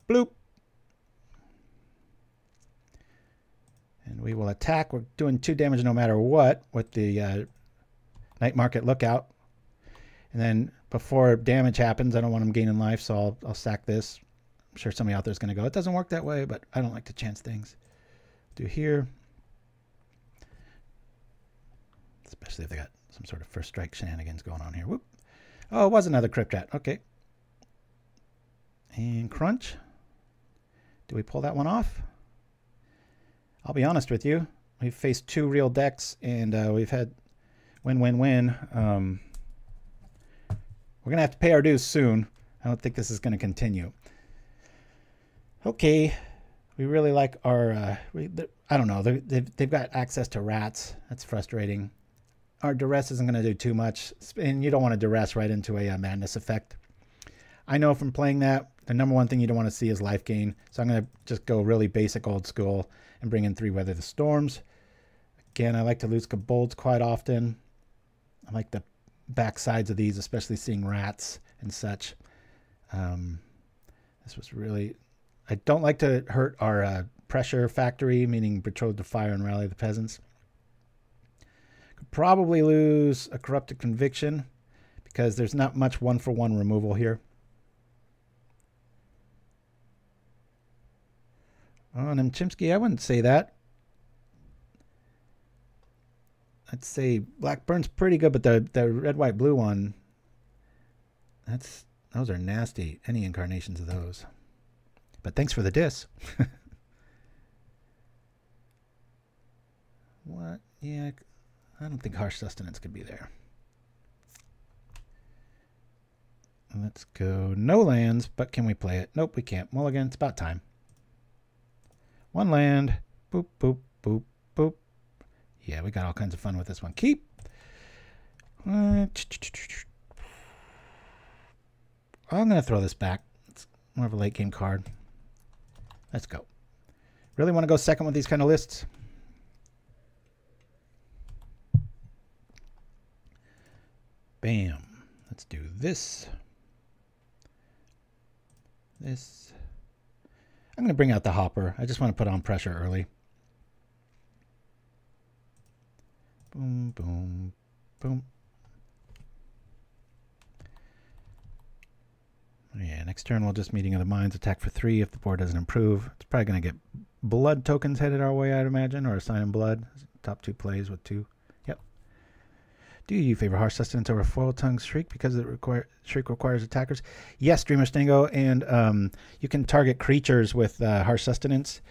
Bloop. And we will attack. We're doing 2 damage no matter what with the Night Market Lookout. And then before damage happens, I don't want them gaining life, so I'll sack this. I'm sure somebody out there is going to go, it doesn't work that way, but I don't like to chance things. Do here. Especially if they got some sort of first strike shenanigans going on here. Whoop. Oh, it was another Crypt Rat. Okay. And crunch. Do we pull that one off? I'll be honest with you. We've faced 2 real decks, and we've had win-win-win. We're going to have to pay our dues soon. I don't think this is going to continue. Okay. We really like our... I don't know. They've got access to rats. That's frustrating. Our Duress isn't going to do too much. And you don't want to Duress right into a madness effect. I know from playing that, the number one thing you don't want to see is life gain. So I'm going to just go really basic old school and bring in 3 Weather the Storms. Again, I like to lose Kobolds quite often. I like the back sides of these, especially seeing rats and such. This was really... I don't like to hurt our pressure factory, meaning Betrothed of Fire and Rally the Peasants. Could probably lose a Corrupted Conviction because there's not much 1-for-1 removal here. On Chimpskey, I wouldn't say that. I'd say Blackburn's pretty good, but the red, white, blue one, those are nasty. Any incarnations of those. But thanks for the diss. What? Yeah, I don't think Harsh Sustenance could be there. Let's go. No lands, but can we play it? Nope, we can't. Mulligan, it's about time. 1 land. Boop, boop, boop, boop. Yeah, we got all kinds of fun with this one. Keep. I'm going to throw this back. It's more of a late game card. Let's go. Really want to go second with these kind of lists? Bam. Let's do this. This. I'm going to bring out the hopper. I just want to put on pressure early. Boom, boom, boom. Yeah, next turn we'll just Meeting of the Minds, attack for 3 if the board doesn't improve. It's probably going to get blood tokens headed our way, I'd imagine, or a Sign in Blood. Top 2 plays with 2. Yep. Do you favor Harsh Sustenance over Foil Tongue Shriek because Shriek requires attackers? Yes, Dreamer Stingo, and you can target creatures with Harsh Sustenance.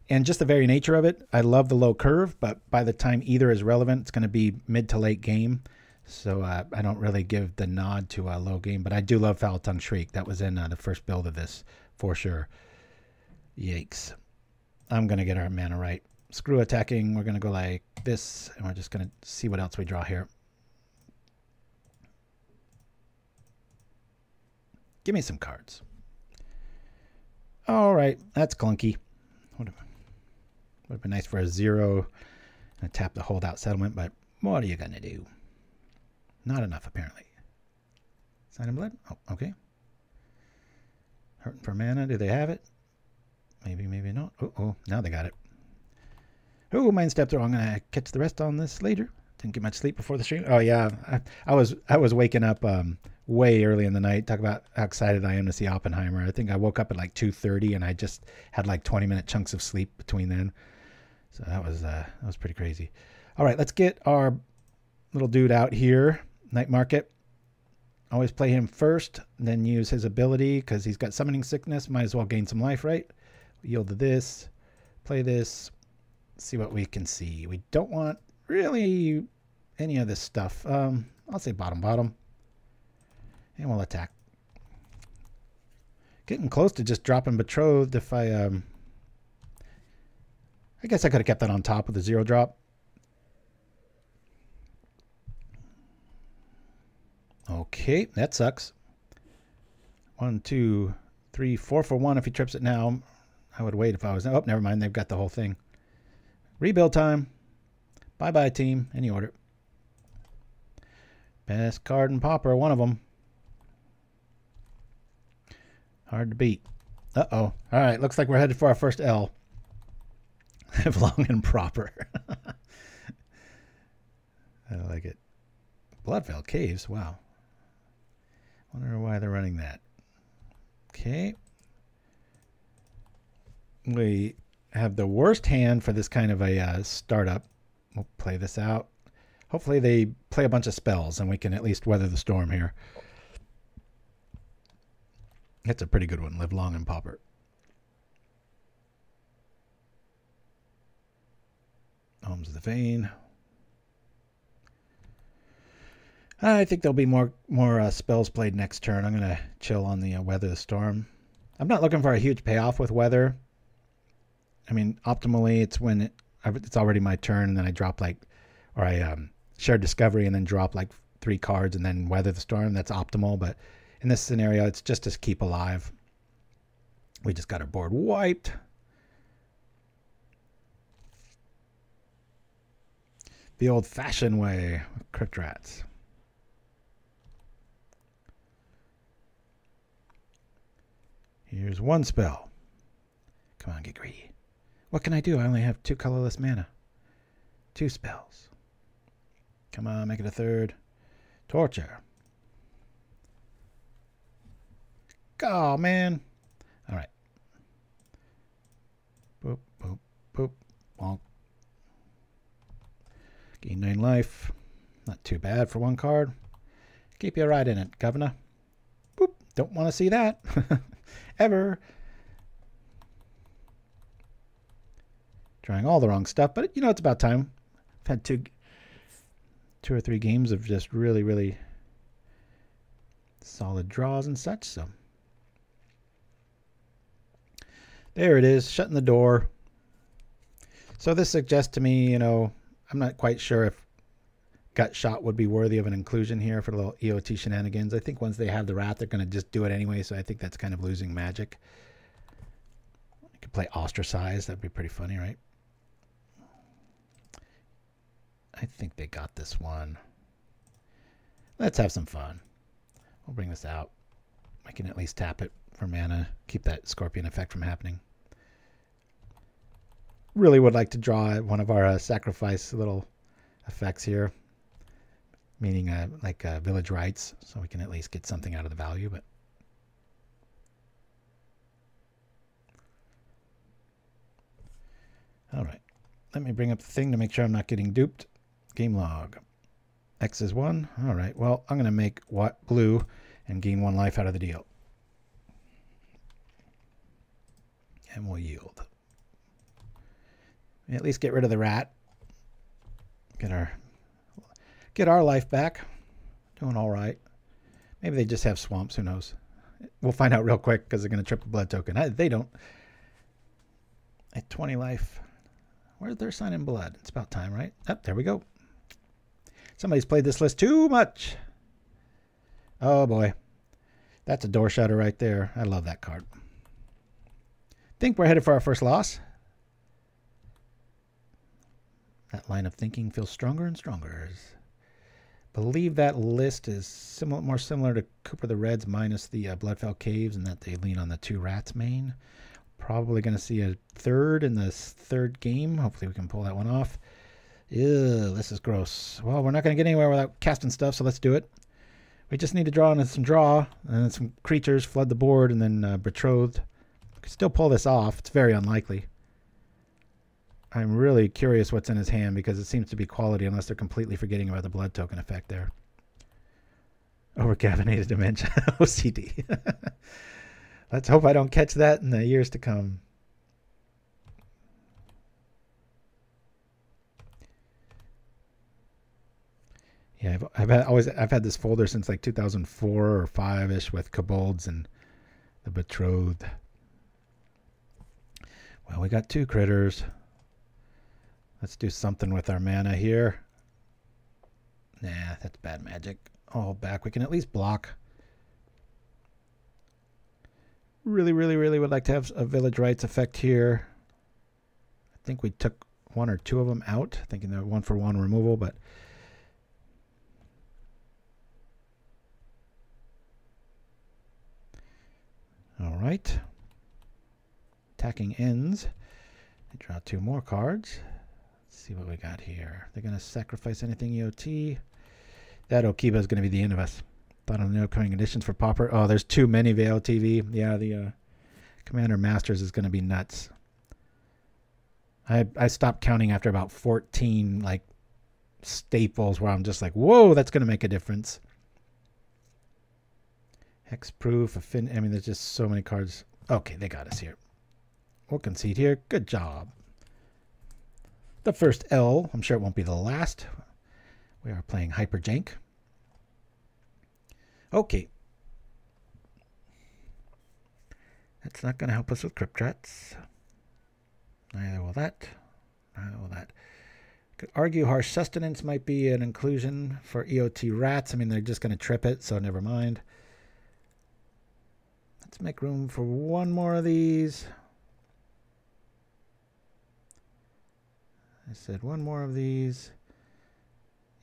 And just the very nature of it, I love the low curve, but by the time either is relevant, it's going to be mid to late game. So I don't really give the nod to a low game, but I do love Foul Tongue Shriek. That was in the first build of this, for sure. Yikes. I'm going to get our mana right. Screw attacking. We're going to go like this, and we're just going to see what else we draw here. Give me some cards. All right, that's clunky. Would have been nice for a 0 and tap the Holdout Settlement, but what are you going to do? Not enough, apparently. Sign in Blood? Oh, okay. Hurting for mana. Do they have it? Maybe, maybe not. Oh, now they got it. Oh, Mind Step Throw. I'm going to catch the rest on this later. Didn't get much sleep before the stream. Oh, yeah. I was waking up way early in the night. Talk about how excited I am to see Oppenheimer. I think I woke up at like 2:30, and I just had like 20-minute chunks of sleep between then. So that was pretty crazy. All right, let's get our little dude out here. Night Market. Always play him first, then use his ability because he's got Summoning Sickness. Might as well gain some life, right? Yield to this. Play this. See what we can see. We don't want really any of this stuff. I'll say bottom. And we'll attack. Getting close to just dropping Betrothed if I guess I could have kept that on top with a 0 drop. Okay, that sucks. 1, 2, 3, 4 for 1 if he trips it now. I would wait if I was... Oh, never mind. They've got the whole thing. Rebuild time. Bye-bye, team. Any order. Best card in Pauper, one of them. Hard to beat. Uh-oh. All right, looks like we're headed for our first L. Live long and proper. I like it. Bloodfell Caves, wow. Wonder why they're running that. Okay. We have the worst hand for this kind of a startup. We'll play this out. Hopefully they play a bunch of spells and we can at least weather the storm here. That's a pretty good one. Live long and pauper. Homes of the Vein. I think there'll be more spells played next turn. I'm going to chill on the Weather the Storm. I'm not looking for a huge payoff with Weather. I mean, optimally, it's when it's already my turn, and then I drop like, or I share Discovery and then drop like 3 cards and then Weather the Storm. That's optimal, but in this scenario, it's just to keep alive. We just got our board wiped. The old-fashioned way with Crypt Rats. Here's one spell. Come on, get greedy. What can I do? I only have 2 colorless mana. 2 spells. Come on, make it a 3rd. Torture. Oh, man. All right. Boop, boop, boop. Bonk. Gain 9 life. Not too bad for 1 card. Keep you right in it, Governor. Boop. Don't want to see that. Ever. Trying all the wrong stuff, but you know, it's about time. I've had two or three games of just really, really solid draws and such, so. There it is, shutting the door. So this suggests to me, you know, I'm not quite sure if Gut Shot would be worthy of an inclusion here for the little EOT shenanigans. I think once they have the Wrath, they're going to just do it anyway, so I think that's kind of losing magic. I could play Ostracize. That'd be pretty funny, right? I think they got this one. Let's have some fun. We'll bring this out. I can at least tap it for mana, keep that Scorpion effect from happening. Really would like to draw one of our sacrifice little effects here, meaning like Village Rites, so we can at least get something out of the value. But all right, let me bring up the thing to make sure I'm not getting duped. Game log. X is 1. All right, well, I'm going to make blue and gain 1 life out of the deal. And we'll yield. At least get rid of the rat. Get our life back. Doing all right. Maybe they just have swamps. Who knows? We'll find out real quick because they're going to trip a blood token. They don't. At 20 life. Where's their sign in blood? It's about time, right? Oh, there we go. Somebody's played this list too much. Oh, boy. That's a door shutter right there. I love that card. Think we're headed for our first loss. That line of thinking feels stronger and stronger. Believe that list is more similar to Cooper the Reds minus the Bloodfell Caves, and that they lean on the 2 rats main. Probably going to see a 3rd in the 3rd game. Hopefully we can pull that one off. Ew, this is gross. Well, we're not going to get anywhere without casting stuff, so let's do it. We just need to draw in some draw, and then some creatures, flood the board, and then Betrothed. We can still pull this off. It's very unlikely. I'm really curious what's in his hand because it seems to be quality unless they're completely forgetting about the blood token effect there. Overcaffeinated dementia. OCD. Let's hope I don't catch that in the years to come. Yeah, I've had this folder since like 2004 or 5-ish with Kobolds and the Betrothed. Well, we got 2 critters. Let's do something with our mana here. Nah, that's bad magic. All back. We can at least block. Really, really, really would like to have a Village Rites effect here. I think we took 1 or 2 of them out, thinking they're 1-for-1 removal, but all right. Attacking ends. I draw 2 more cards. Let's see what we got here. They're going to sacrifice anything EOT. That Okiba is going to be the end of us. Thought on the upcoming editions for Pauper. Oh, there's too many Veil TV. Yeah, the Commander Masters is going to be nuts. I stopped counting after about 14 like staples where I'm just like, whoa, that's going to make a difference. Hexproof, I mean, there's just so many cards. Okay, they got us here. We'll concede here. Good job. The first L. I'm sure it won't be the last. We are playing Hyperjank. Okay. That's not going to help us with crypt rats. Neither will that. Neither will that. Could argue Harsh Sustenance might be an inclusion for EOT rats. I mean, they're just going to trip it, so never mind. Let's make room for one more of these. I said one more of these.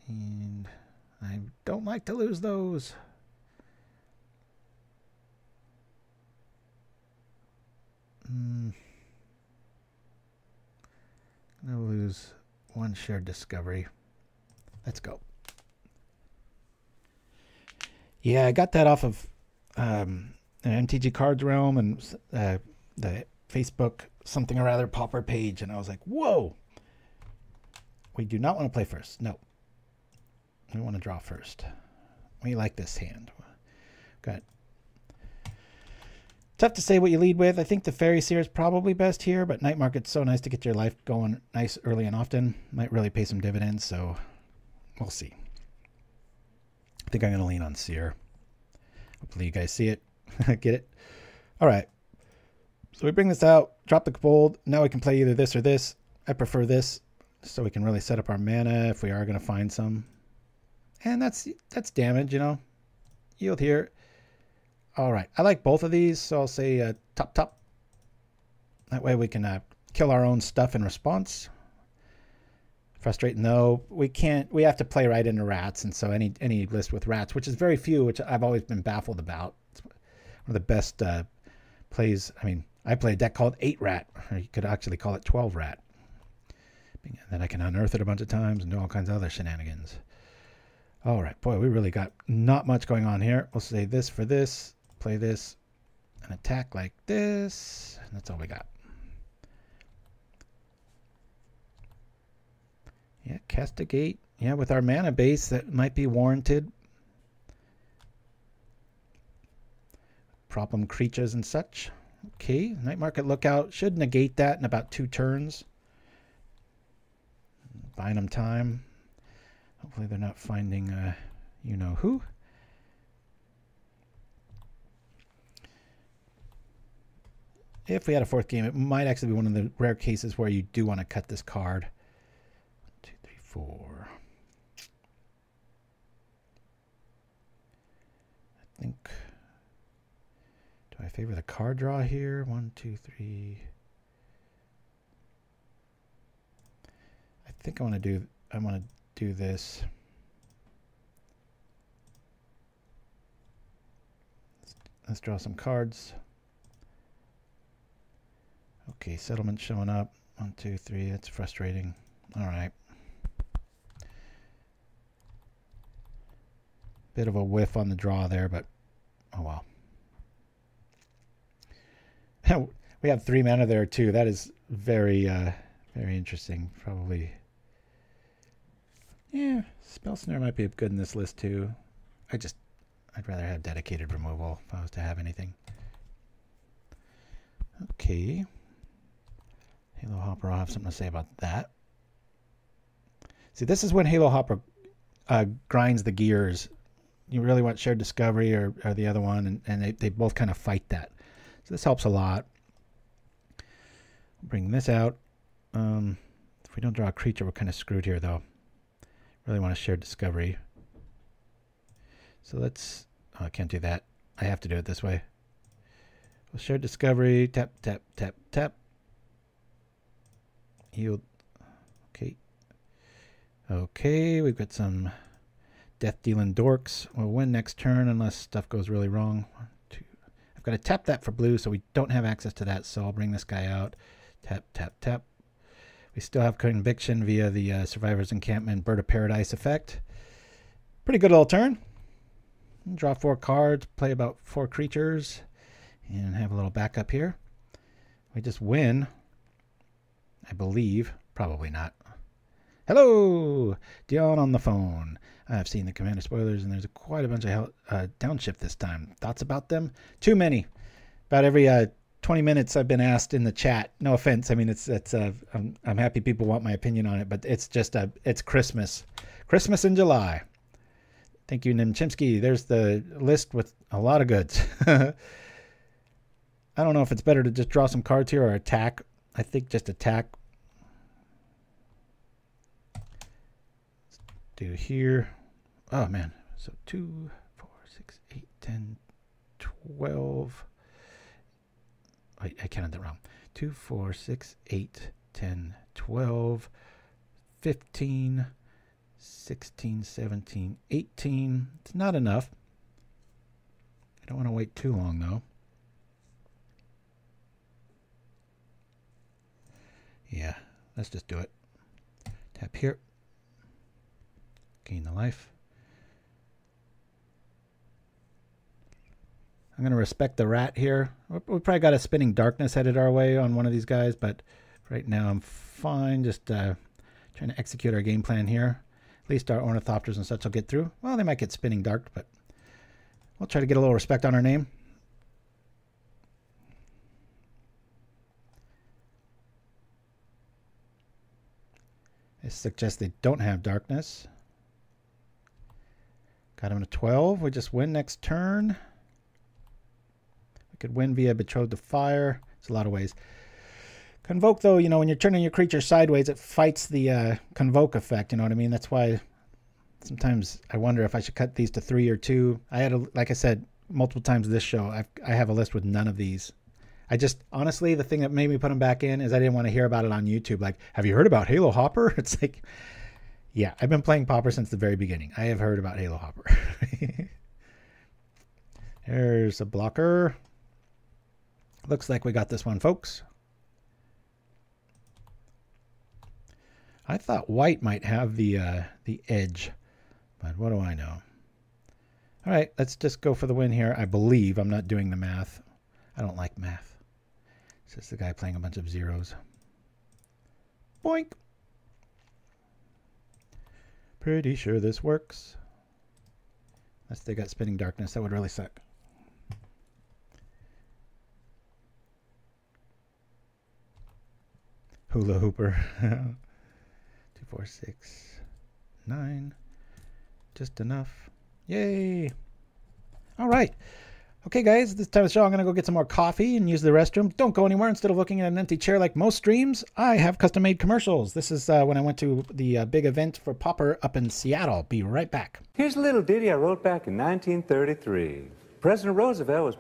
And I don't like to lose those. I'm going to lose one shared discovery. Let's go. Yeah, I got that off of an MTG Cards Realm and the Facebook something or other Pauper page, and I was like, whoa. We do not want to play first. No. We want to draw first. We like this hand. Got tough to say what you lead with. I think the Faerie Seer is probably best here, but Night Market's so nice to get your life going nice early and often. Might really pay some dividends, so we'll see. I think I'm going to lean on Seer. Hopefully you guys see it. Get it? All right. So we bring this out, drop the Kobold. Now we can play either this or this. I prefer this, so we can really set up our mana if we are going to find some. And that's damage, you know. Yield here. All right. I like both of these, so I'll say top, top. That way we can kill our own stuff in response. Frustrating though, we can't. We have to play right into rats, and so any list with rats, which is very few, which I've always been baffled about. It's one of the best plays. I mean, I play a deck called 8 Rat, or you could actually call it 12 Rat. And then I can unearth it a bunch of times and do all kinds of other shenanigans. All right, boy, we really got not much going on here. We'll say this for this, play this, and attack like this, and that's all we got. Yeah, castigate. Yeah, with our mana base, that might be warranted. Problem creatures and such. Okay, Night Market Lookout should negate that in about 2 turns. Buying them time. Hopefully they're not finding you-know-who. If we had a 4th game, it might actually be one of the rare cases where you do want to cut this card. 2, 3, 4. I think... Do I favor the card draw here? 1, 2, 3... I think I want to do this. Let's draw some cards. Okay, settlement showing up. 1, 2, 3. That's frustrating. All right. Bit of a whiff on the draw there, but oh well. We have 3 mana there too. That is very interesting. Probably. Yeah, Spell Snare might be good in this list too. I'd rather have dedicated removal if I was to have anything. Okay. Halo Hopper, I'll have something to say about that. See, this is when Halo Hopper grinds the gears. You really want Shared Discovery or the other one, and they both kind of fight that. So this helps a lot. Bring this out. If we don't draw a creature, we're kind of screwed here, though. Really want to share Discovery. So let's... Oh, I can't do that. I have to do it this way. We'll share Discovery. Tap, tap, tap, tap. Yield. Okay. Okay, we've got some death-dealing dorks. We'll win next turn unless stuff goes really wrong. 1, 2. I've got to tap that for blue, so we don't have access to that, so I'll bring this guy out. Tap, tap, tap. We still have Conviction via the Survivors Encampment Bird of Paradise effect. Pretty good little turn. Draw 4 cards, play about 4 creatures, and have a little backup here. We just win, I believe. Probably not. Hello! Dion on the phone. I've seen the Commander spoilers, and there's quite a bunch of downshift this time. Thoughts about them? Too many. About every 20 minutes I've been asked in the chat. No offense. I mean, I'm happy people want my opinion on it, but it's just it's Christmas. Christmas in July. Thank you, Chimpskey. There's the list with a lot of goods. I don't know if it's better to just draw some cards here or attack. I think just attack. Let's do here. Oh, man. So 2, 4, 6, 8, 10, 12. Wait, I counted that wrong. 2, 4, 6, 8, 10, 12, 15, 16, 17, 18. It's not enough. I don't want to wait too long, though. Yeah, let's just do it. Tap here. Gain the life. I'm going to respect the rat here. We probably got a Spinning Darkness headed our way on one of these guys, but right now I'm fine. Just trying to execute our game plan here. At least our Ornithopters and such will get through. Well, they might get Spinning Dark, but we'll try to get a little respect on our name. This suggests they don't have Darkness. Got them to 12. We just win next turn. We could win via Betrothed of Fire. There's a lot of ways. Convoke, though, you know, when you're turning your creature sideways, it fights the Convoke effect, you know what I mean? That's why sometimes I wonder if I should cut these to 3 or 2. I had, like I said, multiple times this show, I have a list with none of these. I just, honestly, the thing that made me put them back in is I didn't want to hear about it on YouTube. Like, have you heard about Halo Hopper? It's like, yeah, I've been playing Pauper since the very beginning. I have heard about Halo Hopper. There's a blocker. Looks like we got this one, folks. I thought white might have the edge, but what do I know? All right, let's just go for the win here. I believe. I'm not doing the math. I don't like math. It's just the guy playing a bunch of zeros. Boink. Pretty sure this works. Unless they got Spinning Darkness, that would really suck. Hula Hooper. 2, 4, 6, 9. Just enough. Yay. All right. Okay, guys, this time of the show, I'm going to go get some more coffee and use the restroom. Don't go anywhere. Instead of looking at an empty chair like most streams, I have custom-made commercials. This is when I went to the big event for Pauper up in Seattle. Be right back. Here's a little ditty I wrote back in 1933. President Roosevelt was...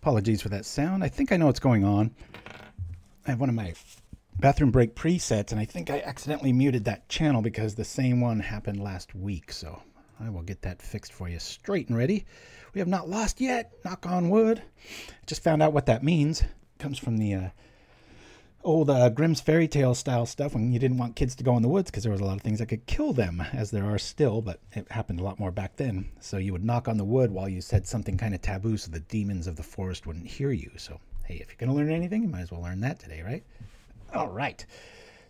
Apologies for that sound. I think I know what's going on. I have one of my bathroom break presets, and I think I accidentally muted that channel because the same one happened last week. So I will get that fixed for you straight and ready. We have not lost yet. Knock on wood. Just found out what that means. It comes from the old Grimm's fairy tale style stuff when you didn't want kids to go in the woods because there was a lot of things that could kill them, as there are still, but it happened a lot more back then. So you would knock on the wood while you said something kind of taboo so the demons of the forest wouldn't hear you. So, hey, if you're going to learn anything, you might as well learn that today, right? All right.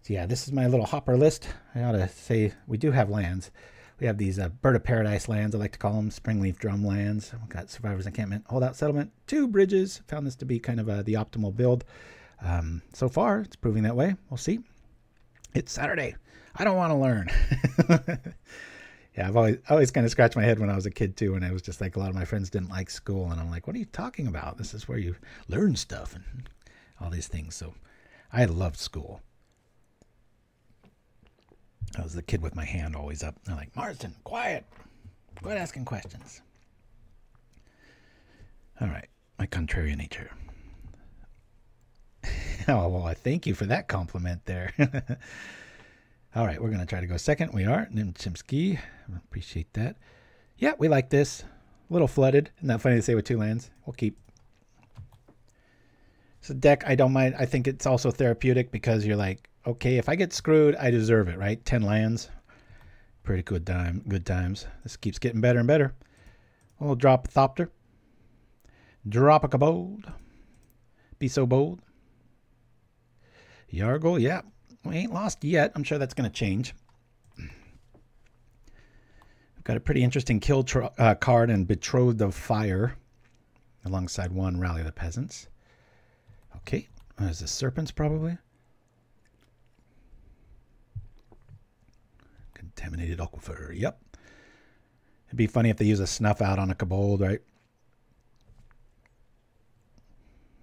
So, yeah, this is my little hopper list. I ought to say we do have lands. We have these Bird of Paradise lands, I like to call them, Springleaf Drum lands. We've got Survivors Encampment, Holdout Settlement, 2 bridges. Found this to be kind of the optimal build. So far, it's proving that way. We'll see. It's Saturday. I don't want to learn. Yeah, I've always kind of scratched my head when I was a kid, too, and I was just like, a lot of my friends didn't like school, and I'm like, what are you talking about? This is where you learn stuff and all these things. So I loved school. I was the kid with my hand always up. They're like, Marston, quiet. Quit asking questions. All right. My contrarian nature. Oh, well, I thank you for that compliment there. All right. We're going to try to go second. We are. Chimpskey. I appreciate that. Yeah, we like this. A little flooded. Isn't that funny to say with 2 lands? We'll keep. It's a deck I don't mind. I think it's also therapeutic because you're like, okay, if I get screwed, I deserve it, right? 10 lands. Pretty good times. This keeps getting better and better. We'll drop a Thopter. Drop a Kobold. Be so bold. Jaredgel, yeah. We ain't lost yet. I'm sure that's going to change. We've got a pretty interesting kill card in Betrothed of Fire. Alongside 1 Rally the Peasants. Okay. Is this Serpents probably? Contaminated Aquifer. Yep. It'd be funny if they use a snuff out on a Kobold, right?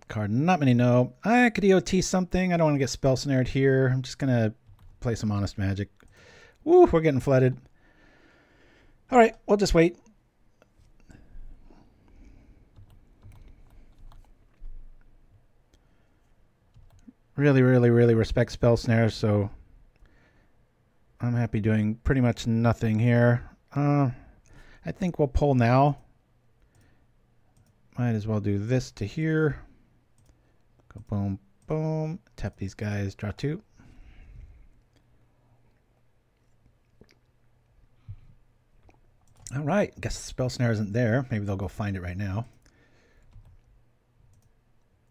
Card not many know. I could EOT something. I don't want to get spell snared here. I'm just going to play some Honest Magic. Woo, we're getting flooded. All right, we'll just wait. Really, really, really respect spell snares, so I'm happy doing pretty much nothing here. I think we'll pull now. Might as well do this to here. Go boom, boom. Tap these guys, draw 2. All right, guess the spell snare isn't there. Maybe they'll go find it right now.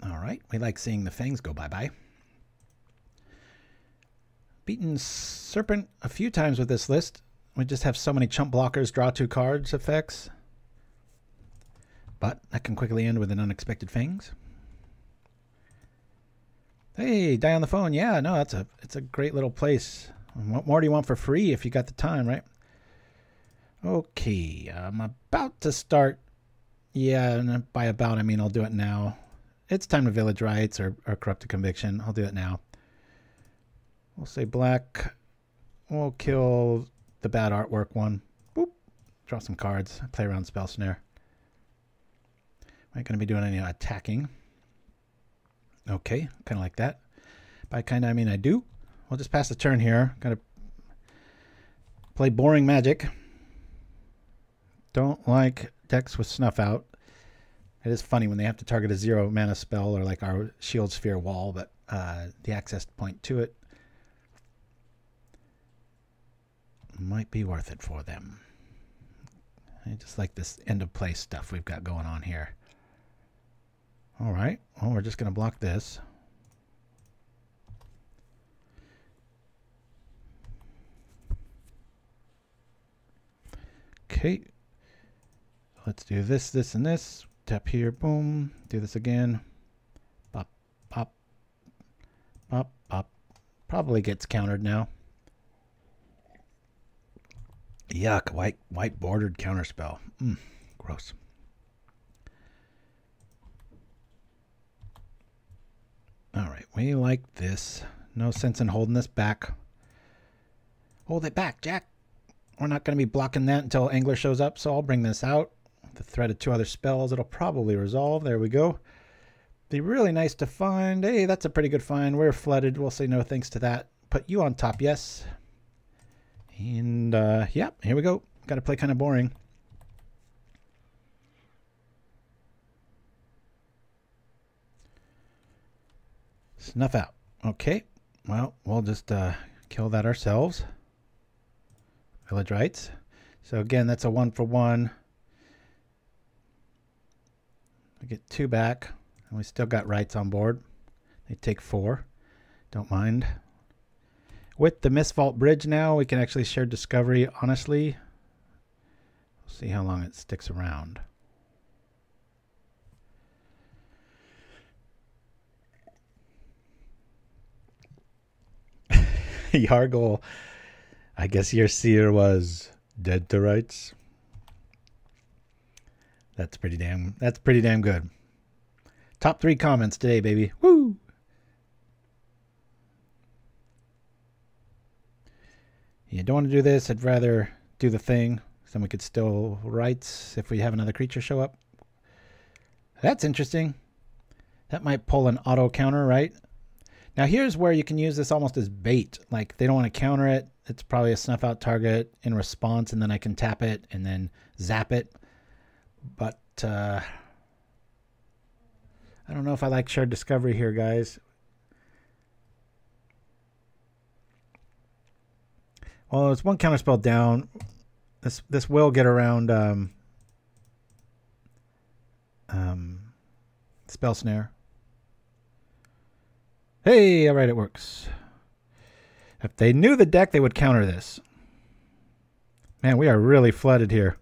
All right, we like seeing the fangs go bye-bye. Beaten Serpent a few times with this list. We just have so many chump blockers, draw 2 cards effects. But that can quickly end with an unexpected fangs. Hey, die on the phone. Yeah, no, it's a great little place. What more do you want for free if you got the time, right? Okay, I'm about to start. Yeah, and by about I mean I'll do it now. It's time to Village Rites or Corrupted Conviction. I'll do it now. We'll say black. We'll kill the bad artwork one. Boop. Draw some cards. Play around Spell Snare. I ain't going to be doing any attacking. Okay, kind of like that. By kind of I mean I do. We'll just pass the turn here. Got to play boring magic. Don't like decks with snuff out. It is funny when they have to target a 0 mana spell or like our Shield Sphere wall, but the access point to it might be worth it for them. I just like this end of play stuff we've got going on here. All right, well, we're just going to block this. Okay, let's do this, this, and this. Tap here, boom. Do this again. Pop, pop, pop, pop. Probably gets countered now. Yuck, white bordered counterspell. Gross. All right, we like this. No sense in holding this back. Hold it back, Jack. We're not going to be blocking that until Angler shows up, so I'll bring this out. The threat of 2 other spells, it'll probably resolve. There we go. Be really nice to find. Hey, that's a pretty good find. We're flooded. We'll say no thanks to that. Put you on top, yes. And, yeah, here we go. Got to play kind of boring. Snuff out. Okay. Well, we'll just kill that ourselves. Village Rites. So again, that's a 1-for-1. We get 2 back, and we still got Rites on board. They take 4. Don't mind. With the Mistvault Bridge now, we can actually share Discovery, honestly. We'll see how long it sticks around. Jaredgel, I guess your seer was dead to rights. That's pretty damn good. Top 3 comments today, baby. Woo! You don't want to do this. I'd rather do the thing. Then we could still rights if we have another creature show up. That's interesting. That might pull an auto counter, right? Now here's where you can use this almost as bait. Like they don't want to counter it. It's probably a snuff out target in response, and then I can tap it and then zap it. But I don't know if I like shared discovery here, guys. Well, it's 1 counterspell down. This will get around spell snare. Hey, all right, it works. If they knew the deck, they would counter this. Man, we are really flooded here.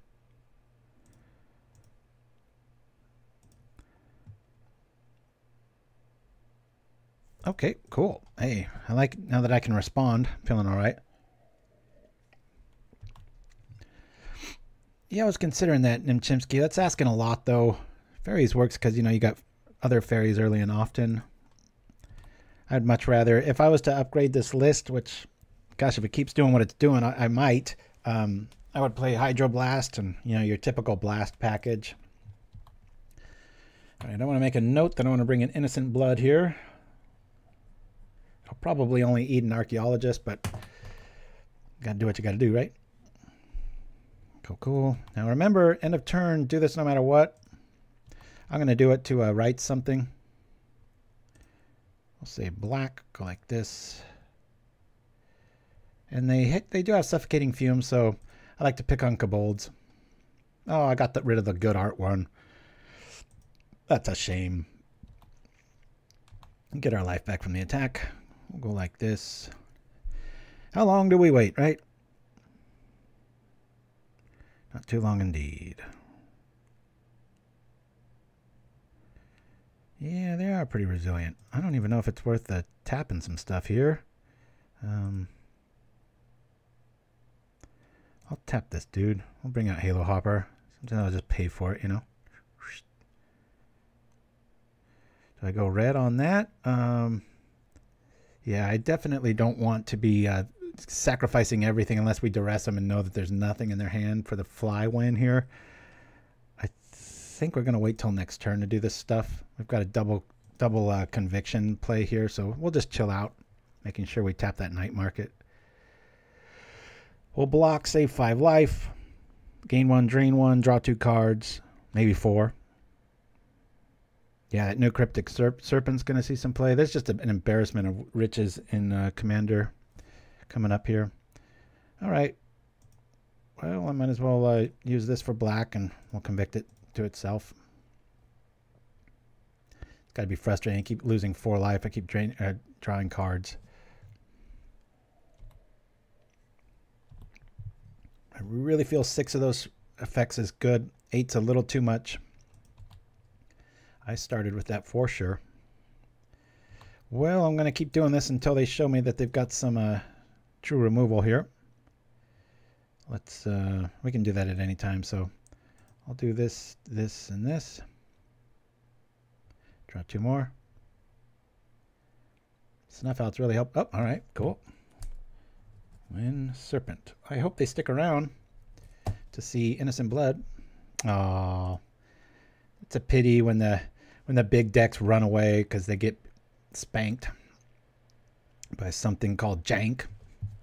Okay, cool. Hey, I like now that I can respond. Feeling all right. Yeah, I was considering that, Chimpskey. That's asking a lot, though. Fairies works because, you know, you got other fairies early and often. I'd much rather, if I was to upgrade this list, which, gosh, if it keeps doing what it's doing, I might. I would play Hydroblast and, you know, your typical blast package. All right, I want to make a note that I want to bring in Innocent Blood here. I'll probably only eat an Archaeologist, but got to do what you got to do, right? Cool, cool. Now remember, end of turn, do this no matter what. I'm going to do it to write something. We'll say black, go like this. And they do have Suffocating Fume, so I like to pick on Kobolds. Oh, I got rid of the good art one. That's a shame. Get our life back from the attack. We'll go like this. How long do we wait, right? Not too long indeed. Yeah, they are pretty resilient. I don't even know if it's worth tapping some stuff here. I'll tap this dude. I'll bring out Halo Hopper. Sometimes I'll just pay for it, you know. Do I go red on that? Yeah, I definitely don't want to be sacrificing everything unless we duress them and know that there's nothing in their hand for the fly win here. I think we're going to wait till next turn to do this stuff. We've got a double conviction play here, so we'll just chill out, making sure we tap that night market. We'll block, save 5 life, gain 1, drain 1, draw 2 cards, maybe 4. Yeah, that new Cryptic Serpent's going to see some play. There's just an embarrassment of riches in Commander coming up here. All right. Well, I might as well use this for black, and we'll convict it to itself. It's got to be frustrating. I keep losing 4 life. I keep drawing cards. I really feel 6 of those effects is good. 8's a little too much. I started with that for sure. Well, I'm going to keep doing this until they show me that they've got some true removal here. Let's we can do that at any time, so I'll do this, this, and this. Draw 2 more. Snuff outs really help. Oh, all right, cool. Win Serpent. I hope they stick around to see Innocent Blood. Oh, it's a pity when the big decks run away because they get spanked by something called jank.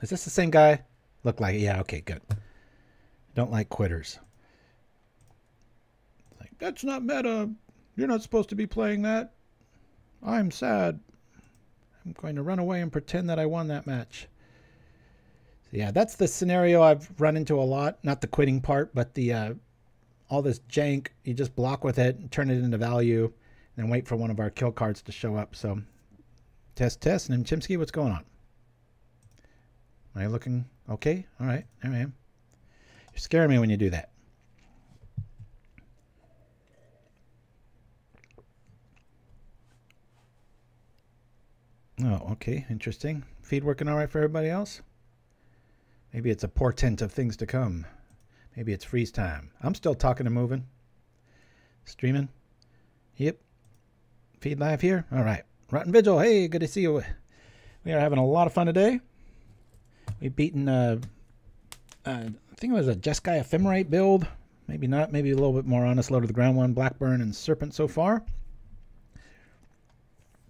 Is this the same guy? Look like it. Yeah, okay, good. Don't like quitters. Like, that's not meta. You're not supposed to be playing that. I'm sad. I'm going to run away and pretend that I won that match. So yeah, that's the scenario I've run into a lot. Not the quitting part, but the all this jank. You just block with it and turn it into value, and then wait for one of our kill cards to show up. So test, and Chimpskey, what's going on? Am I looking okay? All right, there I am. You're scaring me when you do that. Oh, okay, interesting. Feed working all right for everybody else? Maybe it's a portent of things to come. Maybe it's freeze time. I'm still talking and moving. Streaming. Yep. Feed live here. All right. Rotten Vigil. Hey, good to see you. We are having a lot of fun today. We've beaten, I think it was a Jeskai Ephemerate build. Maybe not. Maybe a little bit more honest. Low to the ground one. Blackburn and Serpent so far.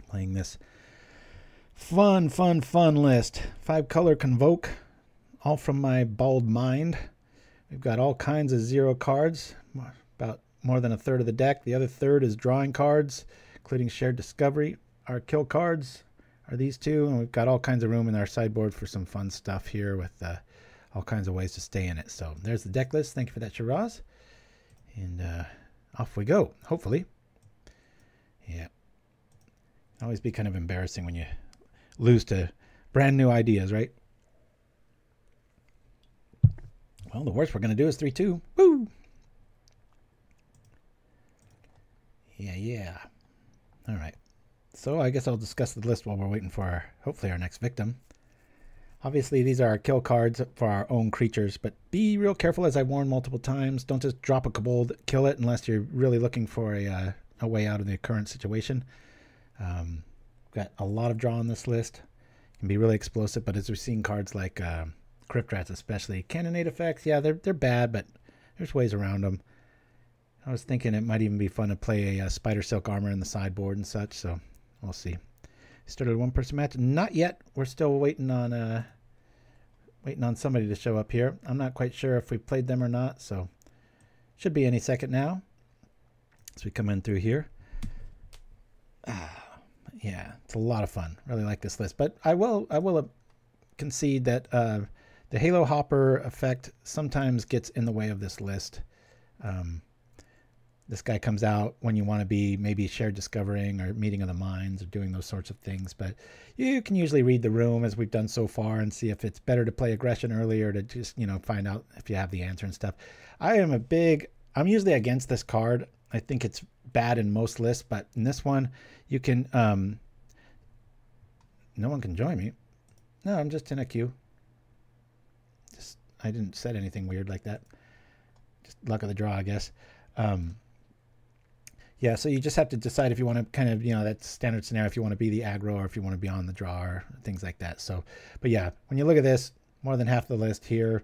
Playing this fun list. 5-color Convoke. All from my bald mind. We've got all kinds of 0 cards. About more than a third of the deck. The other third is drawing cards, including Shared Discovery. Our kill cards are these two, and we've got all kinds of room in our sideboard for some fun stuff here with all kinds of ways to stay in it. So there's the deck list. Thank you for that, Shiraz. And off we go, hopefully. Yeah. Always be kind of embarrassing when you lose to brand new ideas, right? Well, the worst we're going to do is 3-2. Woo! Yeah. All right. So I guess I'll discuss the list while we're waiting for hopefully our next victim. Obviously, these are our kill cards for our own creatures, but be real careful, as I've warned multiple times. Don't just drop a kobold, kill it, unless you're really looking for a way out of the current situation. Got a lot of draw on this list. Can be really explosive, but as we're seeing cards like Crypt Rats especially. Cannonade effects, yeah, they're bad, but there's ways around them. I was thinking it might even be fun to play a Spider Silk Armor in the sideboard and such, so we'll see. Started a one-person match? Not yet. We're still waiting on somebody to show up here. I'm not quite sure if we played them or not, so should be any second now as we come in through here. Yeah, it's a lot of fun. Really like this list, but I will concede that the Halo Hopper effect sometimes gets in the way of this list. This guy comes out when you want to be maybe shared discovering or meeting of the minds or doing those sorts of things, but you can usually read the room as we've done so far and see if it's better to play aggression early or to just, find out if you have the answer and stuff. I'm usually against this card. I think it's bad in most lists, but in this one you can, no one can join me. No, I'm just in a queue. I didn't set anything weird like that. Just luck of the draw, I guess. Yeah, so you just have to decide if you want to kind of, that standard scenario, if you want to be the aggro or if you want to be on the draw or things like that. So, but yeah, when you look at this, more than half the list here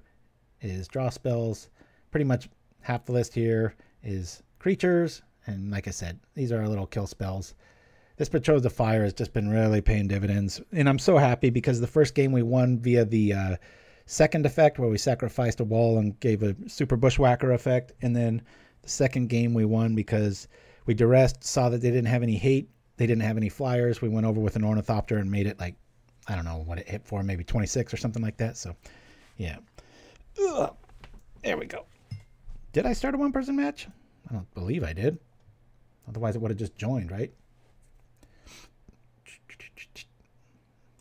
is draw spells. Pretty much half the list here is creatures. And like I said, these are our little kill spells. This Betrothed of Fire has just been really paying dividends. And I'm so happy because the first game we won via the second effect where we sacrificed a wall and gave a super bushwhacker effect. And then the second game we won because we duressed, saw that they didn't have any hate. They didn't have any flyers. We went over with an Ornithopter and made it like, I don't know what it hit for, maybe 26 or something like that. So, yeah. Ugh. There we go. Did I start a one-person match? I don't believe I did. Otherwise, it would have just joined, right?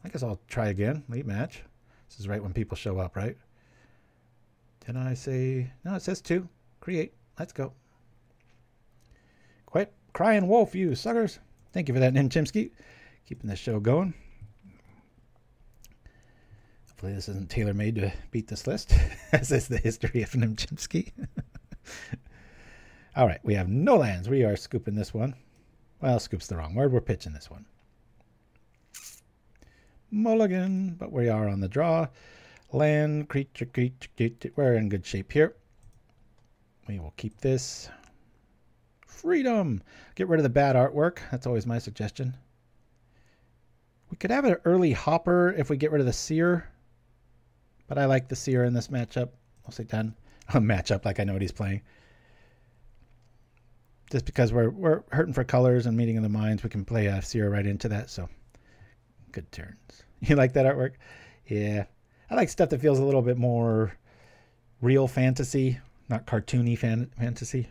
I guess I'll try again. Lead match. This is right when people show up, right? Did I say... No, it says 2. Create. Let's go. Quit crying wolf, you suckers. Thank you for that, Chimpskey. Keeping the show going. Hopefully this isn't tailor-made to beat this list, as is the history of Chimpskey. All right, we have no lands. We are scooping this one. Well, scoop's the wrong word. We're pitching this one. Mulligan, but we are on the draw. Land, creature. We're in good shape here. We will keep this. Freedom. Get rid of the bad artwork. That's always my suggestion. We could have an early hopper if we get rid of the Seer. But I like the Seer in this matchup. I'll say done. a matchup like I know what he's playing. Just because we're hurting for colors and meeting of the minds, we can play a Seer right into that. So good turns. You like that artwork? Yeah. I like stuff that feels a little bit more real fantasy, not cartoony fantasy.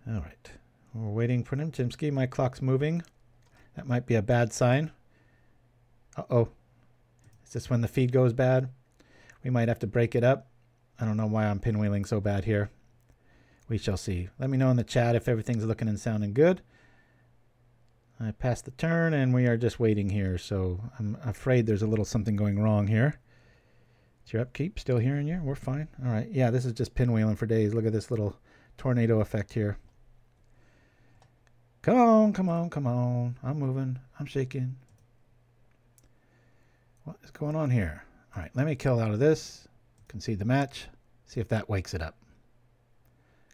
All right. We're waiting for him. Chimpskey, my clock's moving. That might be a bad sign. Uh-oh. Is this when the feed goes bad? We might have to break it up. I don't know why I'm pinwheeling so bad here. We shall see. Let me know in the chat if everything's looking and sounding good. I passed the turn and we are just waiting here. So I'm afraid there's a little something going wrong here. Is your upkeep still here in here? We're fine. All right. Yeah, this is just pinwheeling for days. Look at this little tornado effect here. Come on, come on, come on. I'm moving. I'm shaking. What is going on here? All right, let me kill out of this. Concede the match. See if that wakes it up.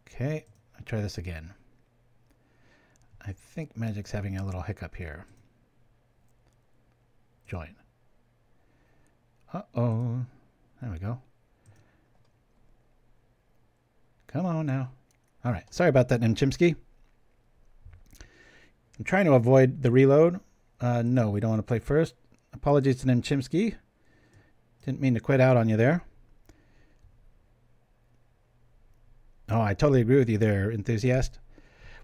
Okay, I'll try this again. I think Magic's having a little hiccup here. Join. Uh-oh. There we go. Come on now. All right, sorry about that, Chimpskey. I'm trying to avoid the reload. No, we don't want to play first. Apologies to Chimpskey. Didn't mean to quit out on you there. Oh, I totally agree with you there, Enthusiast.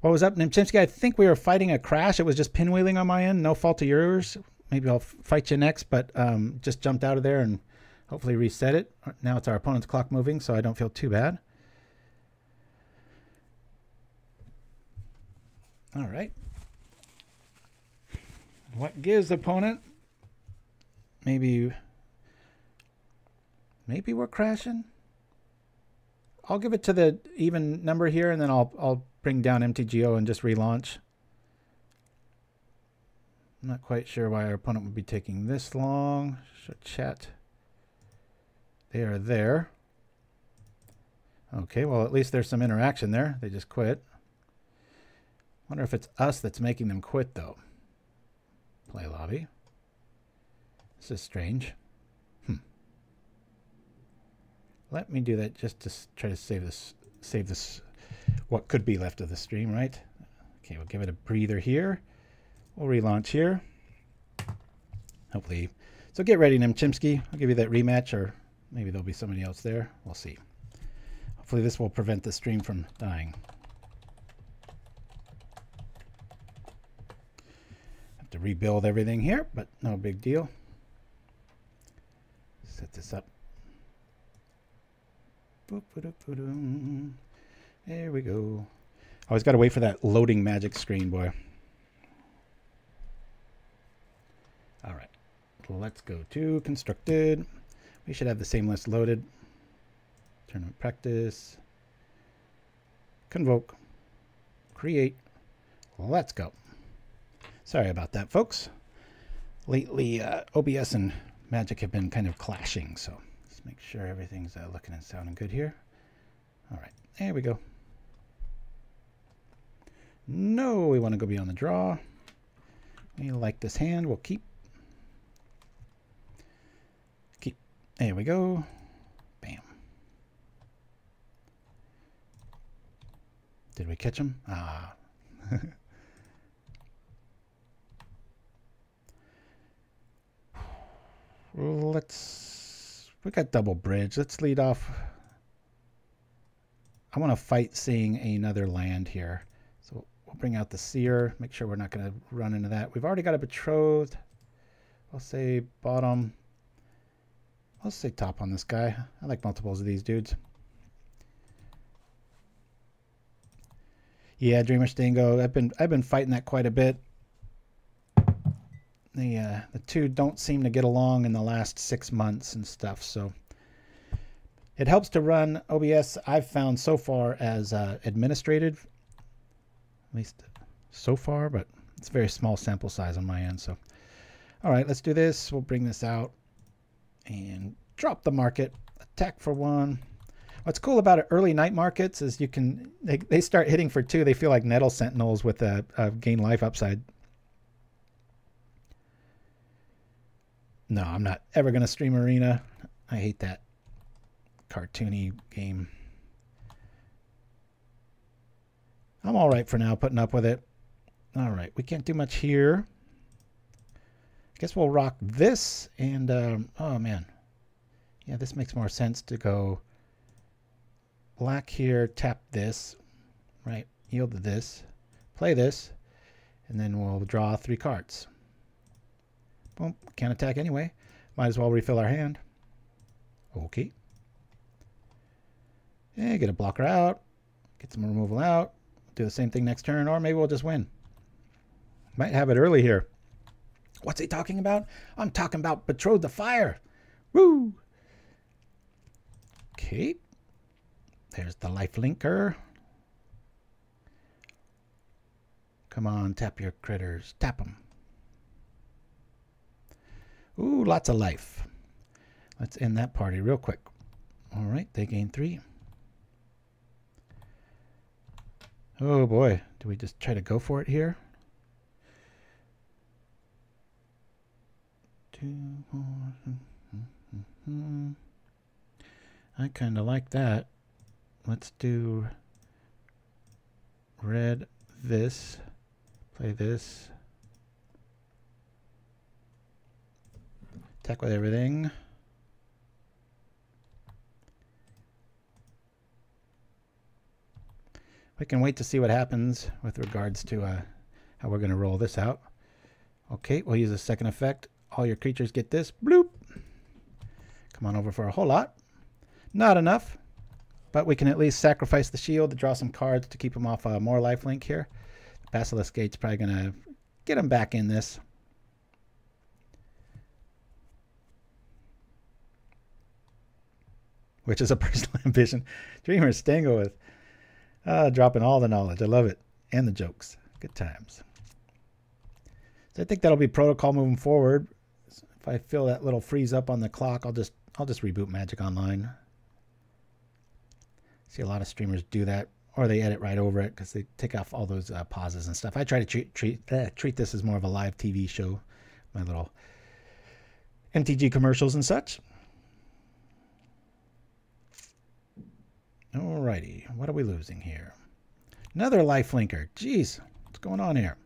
What was up, Chimpskey? I think we were fighting a crash. It was just pinwheeling on my end. No fault of yours. Maybe I'll fight you next, but just jumped out of there and hopefully reset it. Now it's our opponent's clock moving, so I don't feel too bad. All right. What gives the opponent? Maybe we're crashing. I'll give it to the even number here, and then I'll bring down MTGO and just relaunch. I'm not quite sure why our opponent would be taking this long. Should chat. They are there. Okay, well, at least there's some interaction there. They just quit. Wonder if it's us that's making them quit, though. Play lobby. This is strange. Let me do that just to try to save this what could be left of the stream, right? Okay, we'll give it a breather here. We'll relaunch here. Hopefully. So get ready, Chimpskey. I'll give you that rematch, or maybe there'll be somebody else there. We'll see. Hopefully this will prevent the stream from dying. Have to rebuild everything here, but no big deal. Set this up. There we go. Always got to wait for that loading Magic screen, boy. All right. Let's go to constructed. We should have the same list loaded. Tournament practice. Convoke. Create. Let's go. Sorry about that, folks. Lately, OBS and Magic have been kind of clashing, so let's make sure everything's looking and sounding good here. All right, there we go. No, we want to go beyond the draw. We like this hand. We'll keep. There we go. Bam. Did we catch him? Ah. We got double bridge. Let's lead off. I want to fight seeing another land here. So we'll bring out the Seer. Make sure we're not going to run into that. We've already got a Betrothed. I'll say bottom. I'll say top on this guy. I like multiples of these dudes. Yeah, Dreamer Stingo. I've been fighting that quite a bit. The two don't seem to get along in the last 6 months and stuff, so it helps to run OBS. I've found so far as administrative, at least so far, but it's a very small sample size on my end. So, all right, let's do this. We'll bring this out and drop the market. Attack for 1. What's cool about early night markets is you can they start hitting for 2. They feel like Nettle Sentinels with a gain life upside. No, I'm not ever going to stream Arena. I hate that cartoony game. I'm all right for now, putting up with it. All right, we can't do much here. I guess we'll rock this and, oh man. Yeah, this makes more sense to go black here, tap this, right? Yield to this, play this, and then we'll draw 3 cards. Boom, can't attack anyway. Might as well refill our hand. Okay. Yeah, get a blocker out, get some removal out, do the same thing next turn, or maybe we'll just win. Might have it early here. What's he talking about? I'm talking about Betrothed of Fire. Woo! Okay. There's the life linker. Come on, tap your critters. Tap them. Ooh, lots of life. Let's end that party real quick. All right, they gain 3. Oh boy, do we just try to go for it here? 2 more. I kind of like that. Let's do red this, play this, attack with everything. We can wait to see what happens with regards to how we're going to roll this out. Okay, we'll use a second effect. All your creatures get this. Bloop. Come on over for a whole lot. Not enough, but we can at least sacrifice the shield to draw some cards to keep him off more lifelink here. The Basilisk Gate's probably going to get him back in this. Which is a personal ambition. Dreamer Stango with dropping all the knowledge. I love it. And the jokes. Good times. So I think that'll be protocol moving forward. If I feel that little freeze up on the clock, I'll just reboot Magic Online. See a lot of streamers do that, or they edit right over it because they take off all those pauses and stuff. I try to treat this as more of a live TV show. My little MTG commercials and such. Alrighty, what are we losing here? Another lifelinker. Jeez, what's going on here?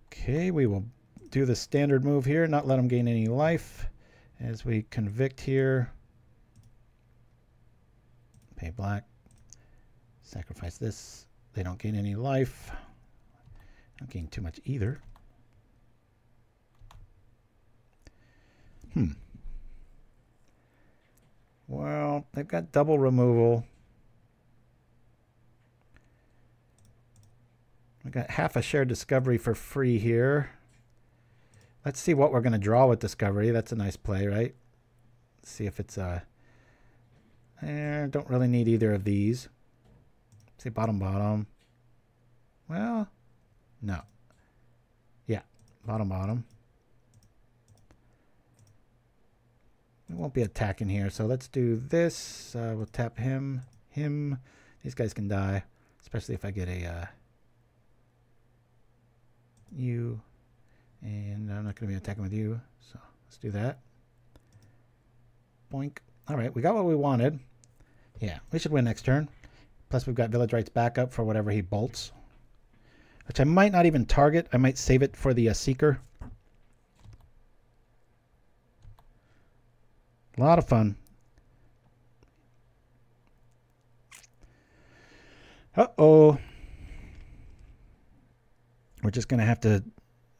Okay, we will do the standard move here, not let them gain any life. As we convict here. Pay black. Sacrifice this. They don't gain any life. Don't gain too much either. Well, they've got double removal. We got half a shared discovery for free here. Let's see what we're going to draw with discovery. That's a nice play, right? Let's see if it's don't really need either of these. Say bottom. Well, no. Yeah, bottom. We won't be attacking here, so let's do this. We'll tap him. These guys can die, especially if I get a you. And I'm not going to be attacking with you, so let's do that. Boink. All right, we got what we wanted. Yeah, we should win next turn. Plus, we've got Village Rites backup for whatever he bolts, which I might not even target. I might save it for the Seeker. A lot of fun. Uh-oh. We're just going to have to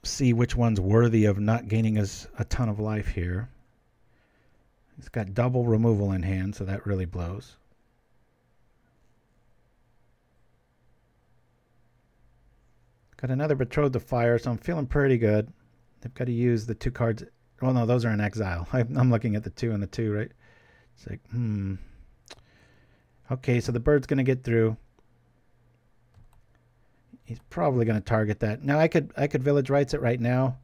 see which one's worthy of not gaining us a ton of life here. He's got double removal in hand, so that really blows. Got another Betrothed of Fire, so I'm feeling pretty good. They've got to use the 2 cards. Well, no, those are in exile. I'm looking at the 2 and the 2, right? It's like, Okay, so the bird's going to get through. He's probably going to target that. Now, I could Village Rites it right now.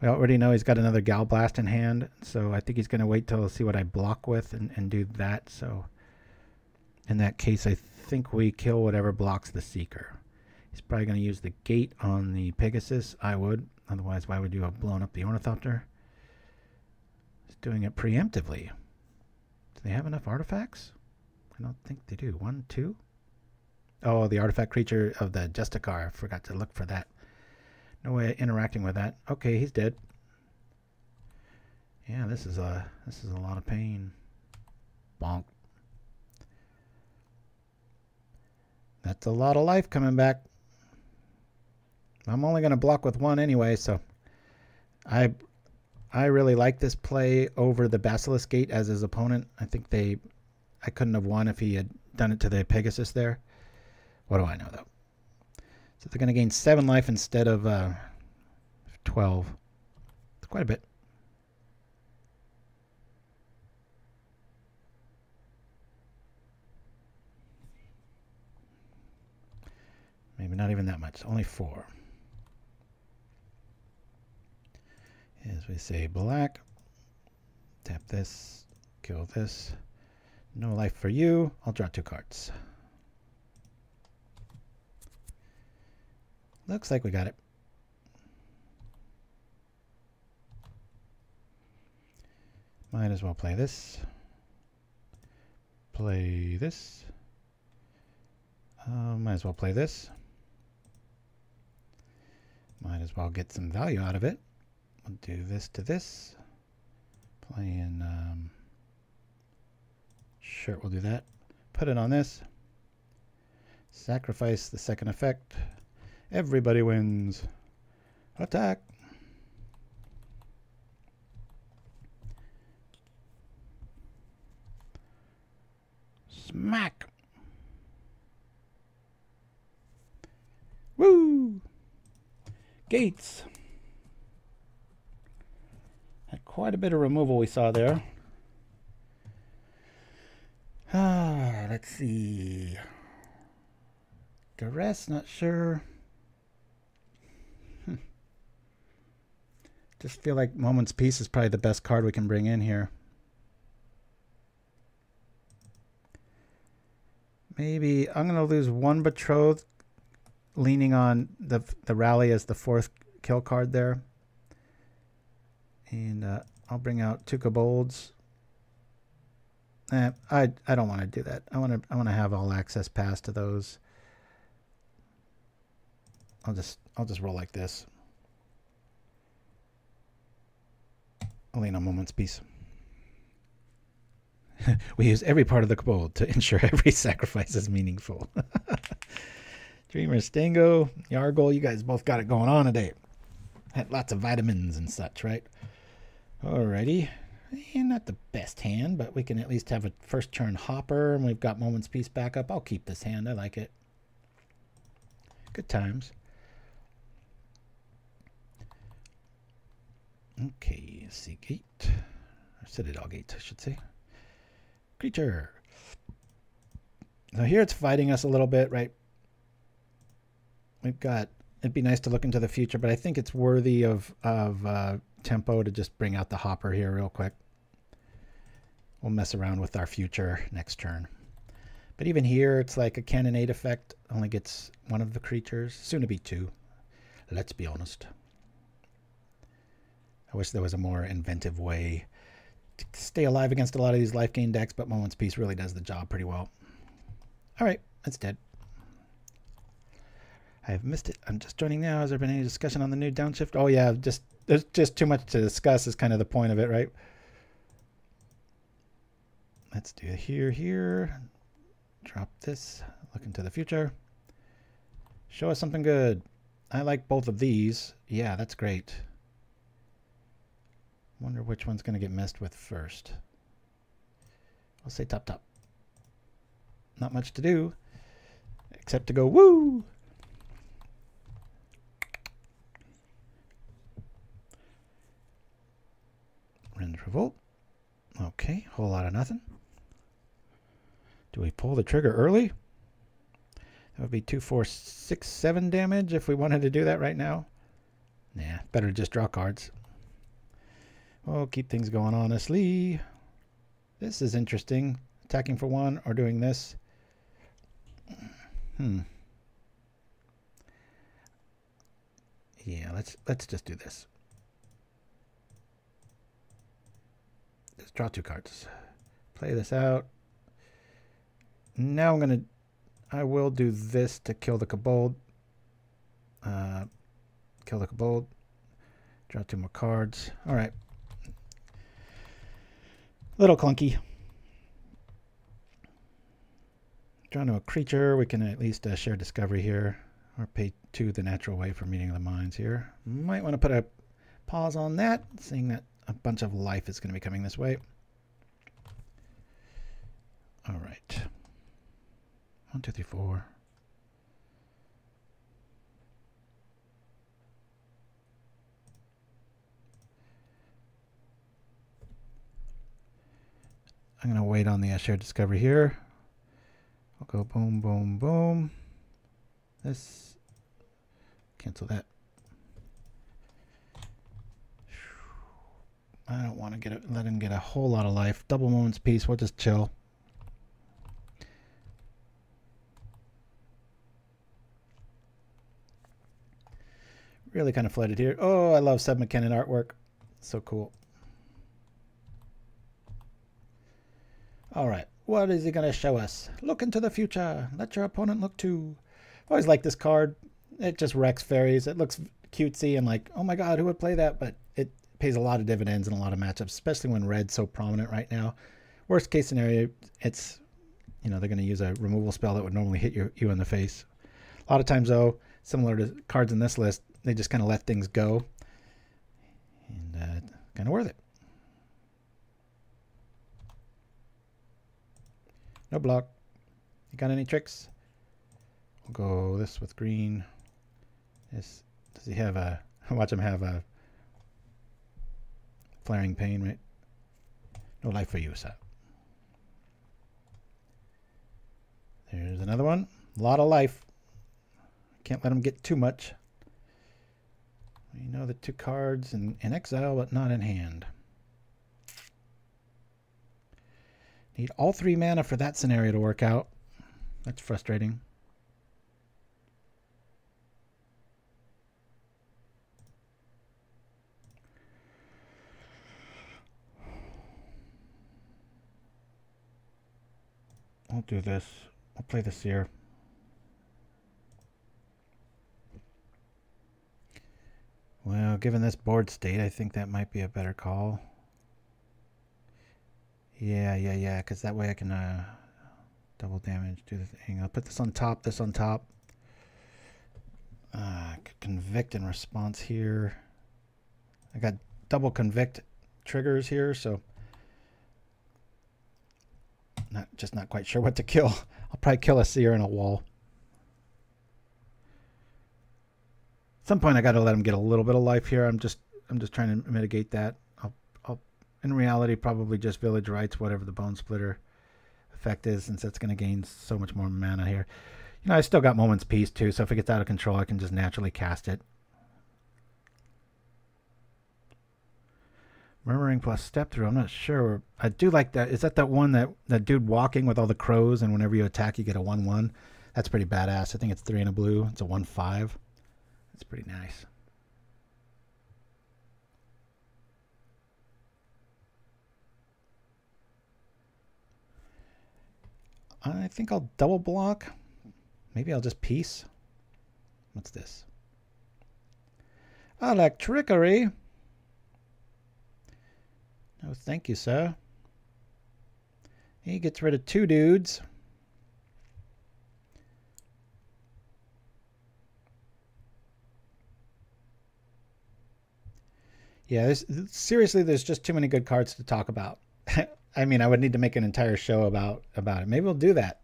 We already know he's got another Gal Blast in hand, so I think he's going to wait till see what I block with and do that. So in that case, I think we kill whatever blocks the Seeker. He's probably going to use the gate on the Pegasus. I would. Otherwise, why would you have blown up the Ornithopter? It's doing it preemptively. Do they have enough artifacts? I don't think they do. 1, 2? Oh, the artifact creature of the Justicar. I forgot to look for that. No way of interacting with that. Okay, he's dead. Yeah, this is a lot of pain. Bonk. That's a lot of life coming back. I'm only going to block with 1 anyway, so I really like this play over the Basilisk Gate as his opponent. I think I couldn't have won if he had done it to the Pegasus there. What do I know, though? So they're going to gain 7 life instead of 12. It's quite a bit. Maybe not even that much. Only 4. As we say, black. Tap this. Kill this. No life for you. I'll draw 2 cards. Looks like we got it. Might as well play this. Play this. Might as well play this. Might as well get some value out of it. We'll do this to this. Playing sure, we'll do that. Put it on this. Sacrifice the second effect. Everybody wins. Attack. Smack. Woo! Gates. Had quite a bit of removal we saw there. Let's see. Duress, not sure. Just feel like Moment's Peace is probably the best card we can bring in here. Maybe I'm going to lose 1 Betrothed, leaning on the Rally as the 4th kill card there. And I'll bring out 2 Kobolds. I don't want to do that. I want to have all access pass to those. I'll just roll like this. I'll lean on Moment's Peace. We use every part of the Kobold to ensure every sacrifice is meaningful. Dreamer, Stingo, Jaredgel, you guys both got it going on today. Had lots of vitamins and such, right? Alrighty. Not the best hand, but we can at least have a first turn hopper, and we've got Moment's Peace back up. I'll keep this hand. I like it. Good times. Okay, see gate. Or Citadel Gate, I should say. Creature. So here it's fighting us a little bit, right? We've got, it'd be nice to look into the future, but I think it's worthy of tempo to just bring out the hopper here real quick. We'll mess around with our future next turn. But even here, it's like a cannonade effect. Only gets 1 of the creatures. Soon to be 2. Let's be honest. I wish there was a more inventive way to stay alive against a lot of these life gain decks, but Moment's Peace really does the job pretty well. All right, that's dead. I've missed it. I'm just joining now. Has there been any discussion on the new downshift? Oh yeah, there's just too much to discuss is kind of the point of it, right? Let's do it here. Drop this. Look into the future. Show us something good. I like both of these. Yeah, that's great. Wonder which one's going to get messed with first. I'll say top. Not much to do, except to go woo! Rend Revolt. Okay, whole lot of nothing. Do we pull the trigger early? That would be 2, 4, 6, 7 damage if we wanted to do that right now. Nah, better to just draw cards. We'll keep things going honestly. This is interesting. Attacking for 1 or doing this. Yeah, let's just do this. Just draw 2 cards. Play this out. Now I will do this to kill the Kobold. Kill the Kobold. Draw 2 more cards. All right. Little clunky. Draw to a creature. We can at least share discovery here, or pay 2 the natural way for meeting of the minds here. Might want to put a pause on that, seeing that a bunch of life is going to be coming this way. All right. 1, 2, 3, 4. I'm going to wait on the shared discovery here. I'll go boom, boom, boom. This. Cancel that. I don't want to let him get a whole lot of life. Double Moment's Peace. We'll just chill. Really kind of flooded here. Oh, I love Seb McKinnon artwork. So cool. All right. What is he going to show us? Look into the future. Let your opponent look too. I always like this card. It just wrecks fairies. It looks cutesy and like, oh my god, who would play that? But it pays a lot of dividends in a lot of matchups, especially when red's so prominent right now. Worst case scenario, it's, you know, they're going to use a removal spell that would normally hit you in the face. A lot of times, though, similar to cards in this list, they just kind of let things go. And kind of worth it. No block. You got any tricks? We'll go this with green. This, does he have a... Watch him have a Flaring Pain, right? No life for you, sir. There's another one. A lot of life. Can't let him get too much. We know the 2 cards in exile, but not in hand. Need all 3 mana for that scenario to work out. That's frustrating. I'll do this. I'll play the Seer. Well, given this board state, I think that might be a better call. Yeah, because that way I can double damage, do the thing. I'll put this on top, this on top. Convict in response here. I got double convict triggers here, so not quite sure what to kill. I'll probably kill a Seer in a wall. At some point I got to let him get a little bit of life here. I'm just trying to mitigate that. I'll in reality probably just Village Rites, whatever the Bone Splitter effect is, since that's going to gain so much more mana here. You know, I still got Moment's Peace too, so if it gets out of control, I can just naturally cast it. Murmuring plus Step Through, I'm not sure. I do like that. Is that one that dude walking with all the crows, and whenever you attack, you get a 1/1? That's pretty badass. I think it's 3 and a blue. It's a 1/5. That's pretty nice. I think I'll double block. Maybe I'll just peace. What's this? Electrickery. No, thank you, sir. He gets rid of 2 dudes. Yeah, seriously, there's just too many good cards to talk about. I mean, I would need to make an entire show about it. Maybe we'll do that.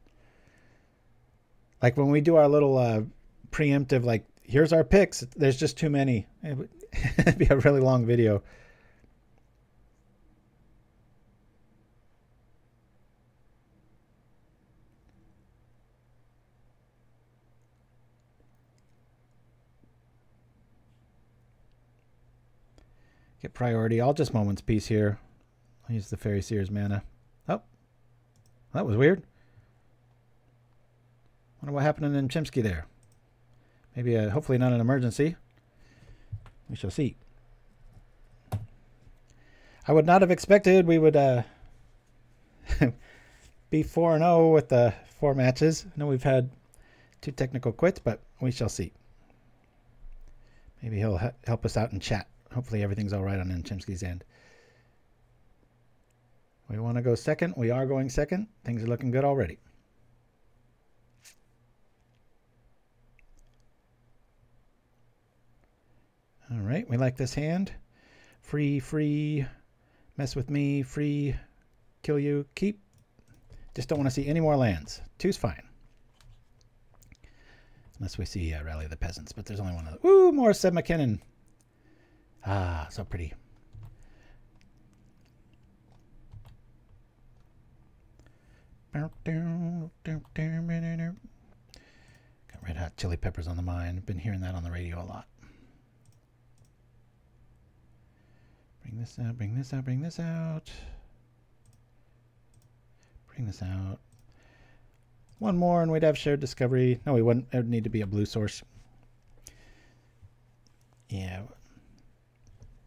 Like when we do our little preemptive, like, here's our picks. There's just too many. It'd be a really long video. Get priority. I'll just Moment's Peace here. I'll use the Faerie Seer's mana. Oh, that was weird. Wonder what happened in Chimpskey there. Maybe hopefully not an emergency. We shall see. I would not have expected we would be 4-0 with the 4 matches. I know we've had 2 technical quits, but we shall see. Maybe he'll help us out in chat. Hopefully everything's all right on Chimpskey's end. We want to go second. We are going second. Things are looking good already. All right, we like this hand. Free, free, mess with me, free, kill you, keep. Just don't want to see any more lands. 2's fine. Unless we see Rally the Peasants, but there's only one of them. Ooh, more Seb McKinnon. Ah, so pretty. Got Red Hot Chili Peppers on the mind. Been hearing that on the radio a lot. Bring this out, bring this out, bring this out. Bring this out. One more and we'd have shared discovery. No, we wouldn't. It would need to be a blue source. Yeah.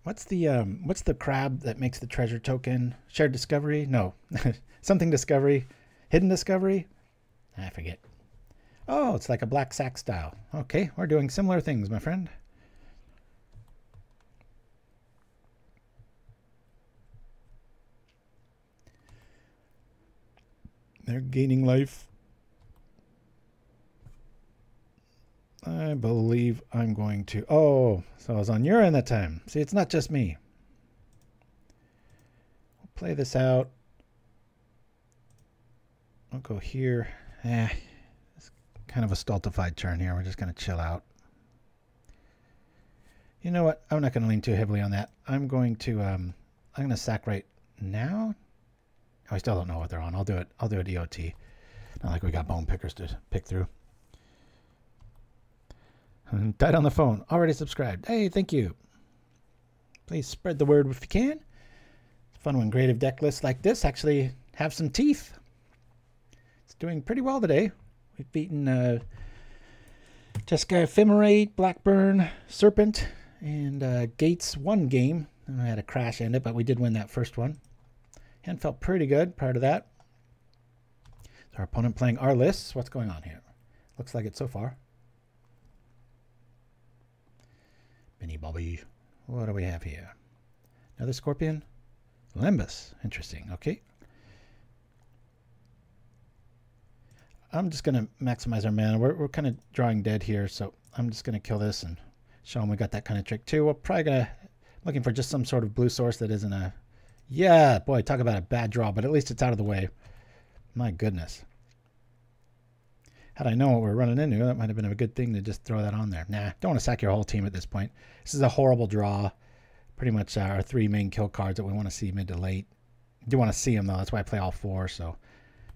What's the crab that makes the treasure token? Shared discovery? No. Something discovery. Hidden discovery? I forget. Oh, it's like a black sack style. Okay, we're doing similar things, my friend. They're gaining life. I believe I'm going to... Oh, so I was on your end that time. See, it's not just me. We'll play this out. I'll go here. It's kind of a stultified turn here. We're just going to chill out. You know what? I'm not going to lean too heavily on that. I'm going to sack right now. Oh, I still don't know what they're on. I'll do it. I'll do a DOT. Not like we got bone pickers to pick through. Died on the phone. Already subscribed. Hey, thank you. Please spread the word if you can. It's fun when creative deck lists like this actually have some teeth. It's doing pretty well today. We've beaten Jessica Ephemerate, Blackburn, Serpent, and Gates one game. I had a crash end it, but we did win that first one. And felt pretty good prior to that. So our opponent playing our lists. What's going on here? Looks like it so far. Benny Bobby. What do we have here? Another Scorpion? Limbus. Interesting. Okay. I'm just going to maximize our mana. We're kind of drawing dead here, so I'm just going to kill this and show them we got that kind of trick too. We're probably going to... Looking for just some sort of blue source that isn't a... Yeah, boy, talk about a bad draw, but at least it's out of the way. My goodness. Had I known what we're running into, that might have been a good thing to just throw that on there. Nah, don't want to sack your whole team at this point. This is a horrible draw. Pretty much our 3 main kill cards that we want to see mid to late. I do want to see them, though. That's why I play all 4, so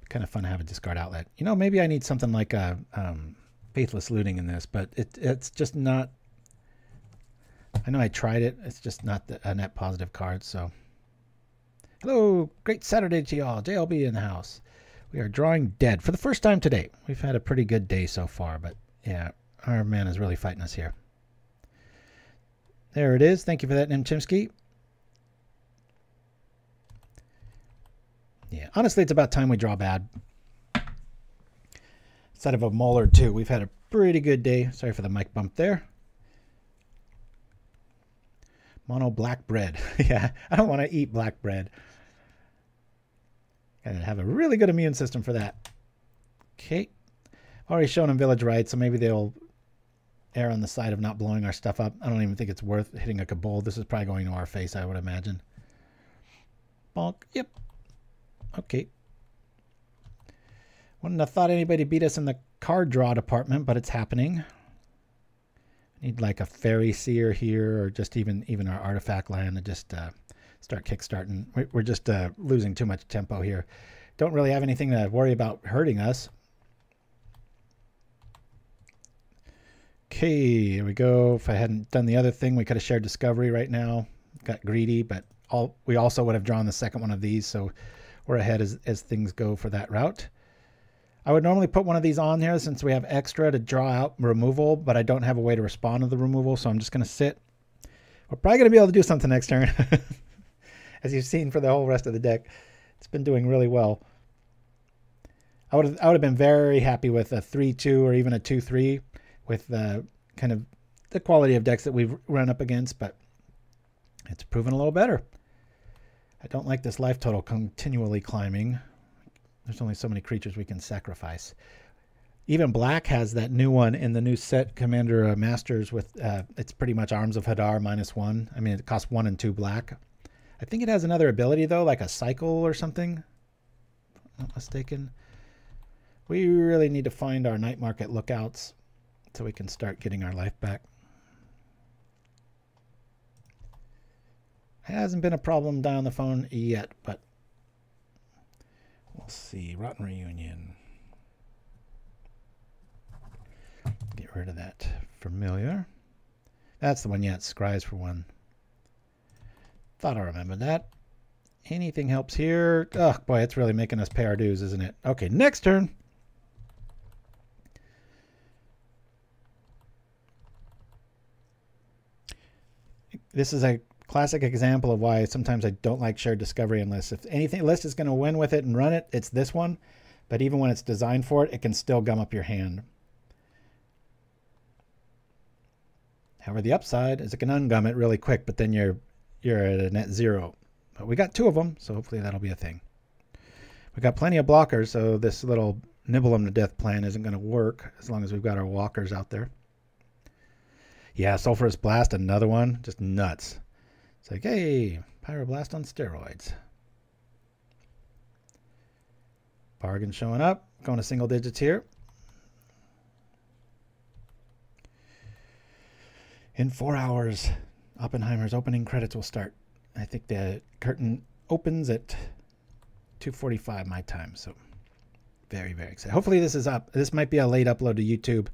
kind of fun to have a discard outlet. You know, maybe I need something like a Faithless Looting in this, but it's just not... I know I tried it. It's just not a net positive card, so... Hello, great Saturday to y'all. JLB in the house. We are drawing dead for the first time today. We've had a pretty good day so far, but yeah, our man is really fighting us here. There it is. Thank you for that, Chimpskey. Yeah, honestly, it's about time we draw bad. Instead of a mull or 2, we've had a pretty good day. Sorry for the mic bump there. Mono black bread. Yeah, I don't want to eat black bread. Gotta have a really good immune system for that. Okay. Already shown them Village Rites, so maybe they'll err on the side of not blowing our stuff up. I don't even think it's worth hitting a Kobold. This is probably going to our face, I would imagine. Bonk. Yep. Okay. Wouldn't have thought anybody beat us in the card draw department, but it's happening. Need like a Faerie Seer here, or just even our artifact land to just start kickstarting. We're just losing too much tempo here. Don't really have anything to worry about hurting us. Okay, here we go. If I hadn't done the other thing, we could have shared discovery right now. Got greedy, but we also would have drawn the second one of these, so we're ahead as things go for that route. I would normally put one of these on here since we have extra to draw out removal, but I don't have a way to respond to the removal, so I'm just going to sit. We're probably going to be able to do something next turn. As you've seen for the whole rest of the deck, it's been doing really well. I would have been very happy with a 3-2 or even a 2-3 with the kind of the quality of decks that we've run up against, but it's proven a little better. I don't like this life total continually climbing. There's only so many creatures we can sacrifice. Even black has that new one in the new set, Commander Masters, with it's pretty much Arms of Hadar -1. I mean, it costs 1 and 2 black. I think it has another ability, though, like a cycle or something. If I'm not mistaken. We really need to find our night market lookouts so we can start getting our life back. It hasn't been a problem down the phone yet, but we'll see. Rotten Reunion. Get rid of that familiar. That's the one, yeah, it's Scries for 1. Thought I remembered that. Anything helps here. Oh, boy, it's really making us pay our dues, isn't it? Okay, next turn. This is a classic example of why sometimes I don't like shared discovery unless if anything list is going to win with it and run it, it's this one. But even when it's designed for it, it can still gum up your hand. However, the upside is it can ungum it really quick, but then you're at a net 0. But we got 2 of them, so hopefully that'll be a thing. We got plenty of blockers, so this little nibble them to death plan isn't going to work as long as we've got our walkers out there. Yeah, Sulphurous Blast, another one. Just nuts. It's like, hey, PauperRBust on steroids. Bargain showing up. Going to single digits here. In 4 hours, Oppenheimer's opening credits will start. I think the curtain opens at 2:45 my time, so very, very excited. Hopefully this is up. This might be a late upload to YouTube.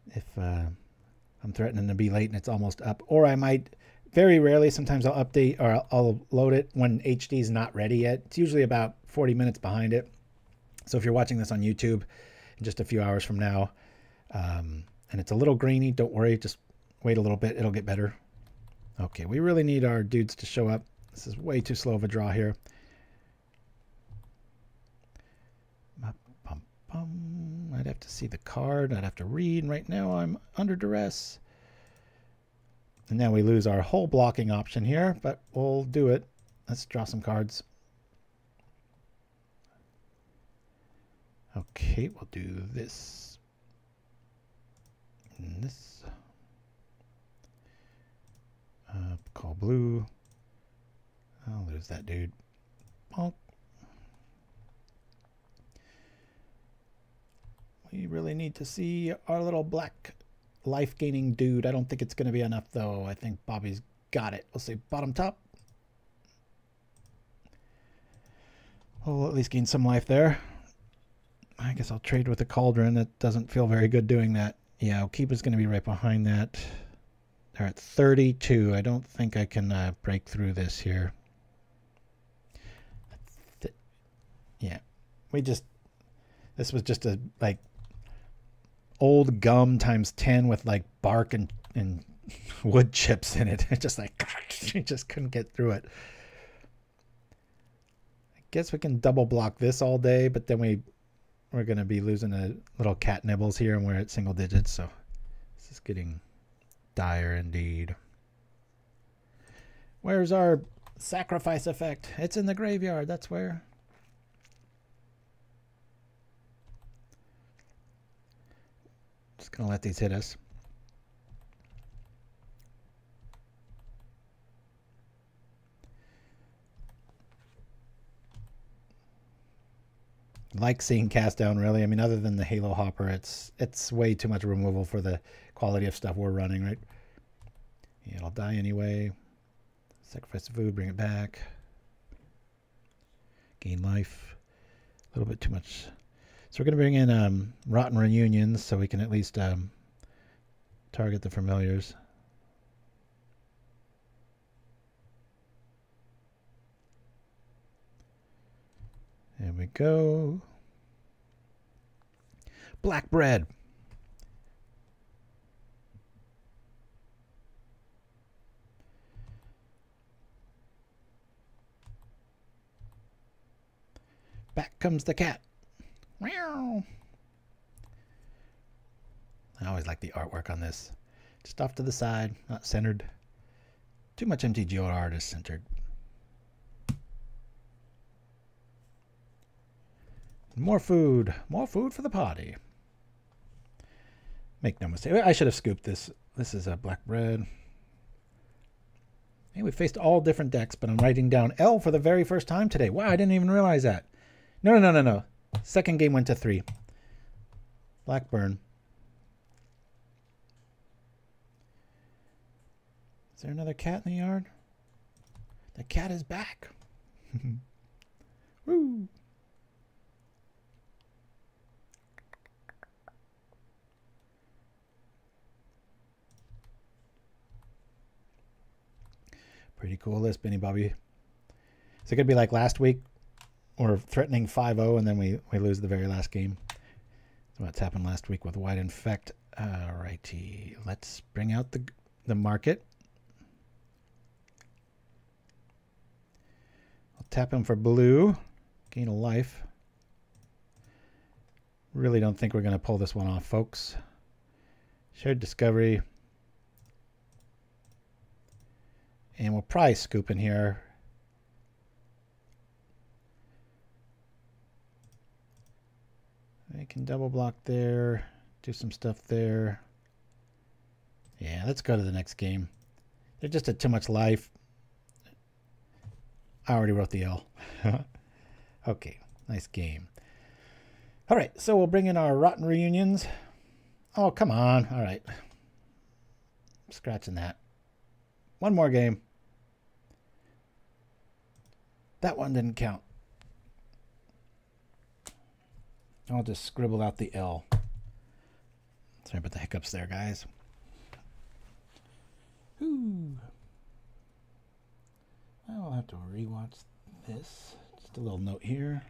If I'm threatening to be late and it's almost up. Or I might, very rarely, sometimes I'll update or I'll load it when HD is not ready yet. It's usually about 40 minutes behind it. So if you're watching this on YouTube in just a few hours from now, and it's a little grainy, don't worry, just wait a little bit, it'll get better. Okay, we really need our dudes to show up. This is way too slow of a draw here. I'd have to see the card. I'd have to read. Right now I'm under duress. And now we lose our whole blocking option here, but we'll do it. Let's draw some cards. Okay, we'll do this. And this. Call blue. I'll lose that dude. Bonk. We really need to see our little black life-gaining dude. I don't think it's going to be enough, though. I think Bobby's got it. We'll say bottom top. We'll at least gain some life there. I guess I'll trade with the Cauldron. That doesn't feel very good doing that. Yeah, Okiba's going to be right behind that. They're at 32. I don't think I can break through this here. Yeah. This was just a, like, old gum times 10 with, like, bark and wood chips in it. It's just like, you just couldn't get through it. I guess we can double block this all day, but then we're going to be losing a little cat nibbles here, and we're at single digits, so this is getting dire indeed. Where's our sacrifice effect? It's in the graveyard, that's where. Just going to let these hit us. Like seeing cast down, really. I mean, other than the Halo Hopper, it's way too much removal for the quality of stuff we're running, right? Yeah, it'll die anyway. Sacrifice the food, bring it back. Gain life. A little bit too much. So we're going to bring in Rotten Reunions so we can at least target the familiars. There we go. Black bread. Back comes the cat. Meow. I always like the artwork on this. Just off to the side, not centered. Too much MTG art is centered. More food for the party. Make no mistake. I should have scooped this. This is a black bread. Hey, we faced all different decks, but I'm writing down L for the very first time today. Wow, I didn't even realize that. No. Second game went to 3. Blackburn. Is there another cat in the yard? The cat is back. Woo! Pretty cool list, Benny Bobby. Is it going to be like last week? Or threatening 5-0 and then we lose the very last game? That's what's happened last week with White Infect. Alrighty. Let's bring out the market. I'll tap him for blue. Gain a life. Really don't think we're going to pull this one off, folks. Shared Discovery. And we'll probably scoop in here. I can double block there. Do some stuff there. Yeah, let's go to the next game. They're just at too much life. I already wrote the L. Okay, nice game. All right, so we'll bring in our Rotten Reunions. Oh, come on. All right. I'm scratching that. One more game. That one didn't count. I'll just scribble out the L. Sorry about the hiccups there, guys. Ooh. I'll have to rewatch this. Just a little note here.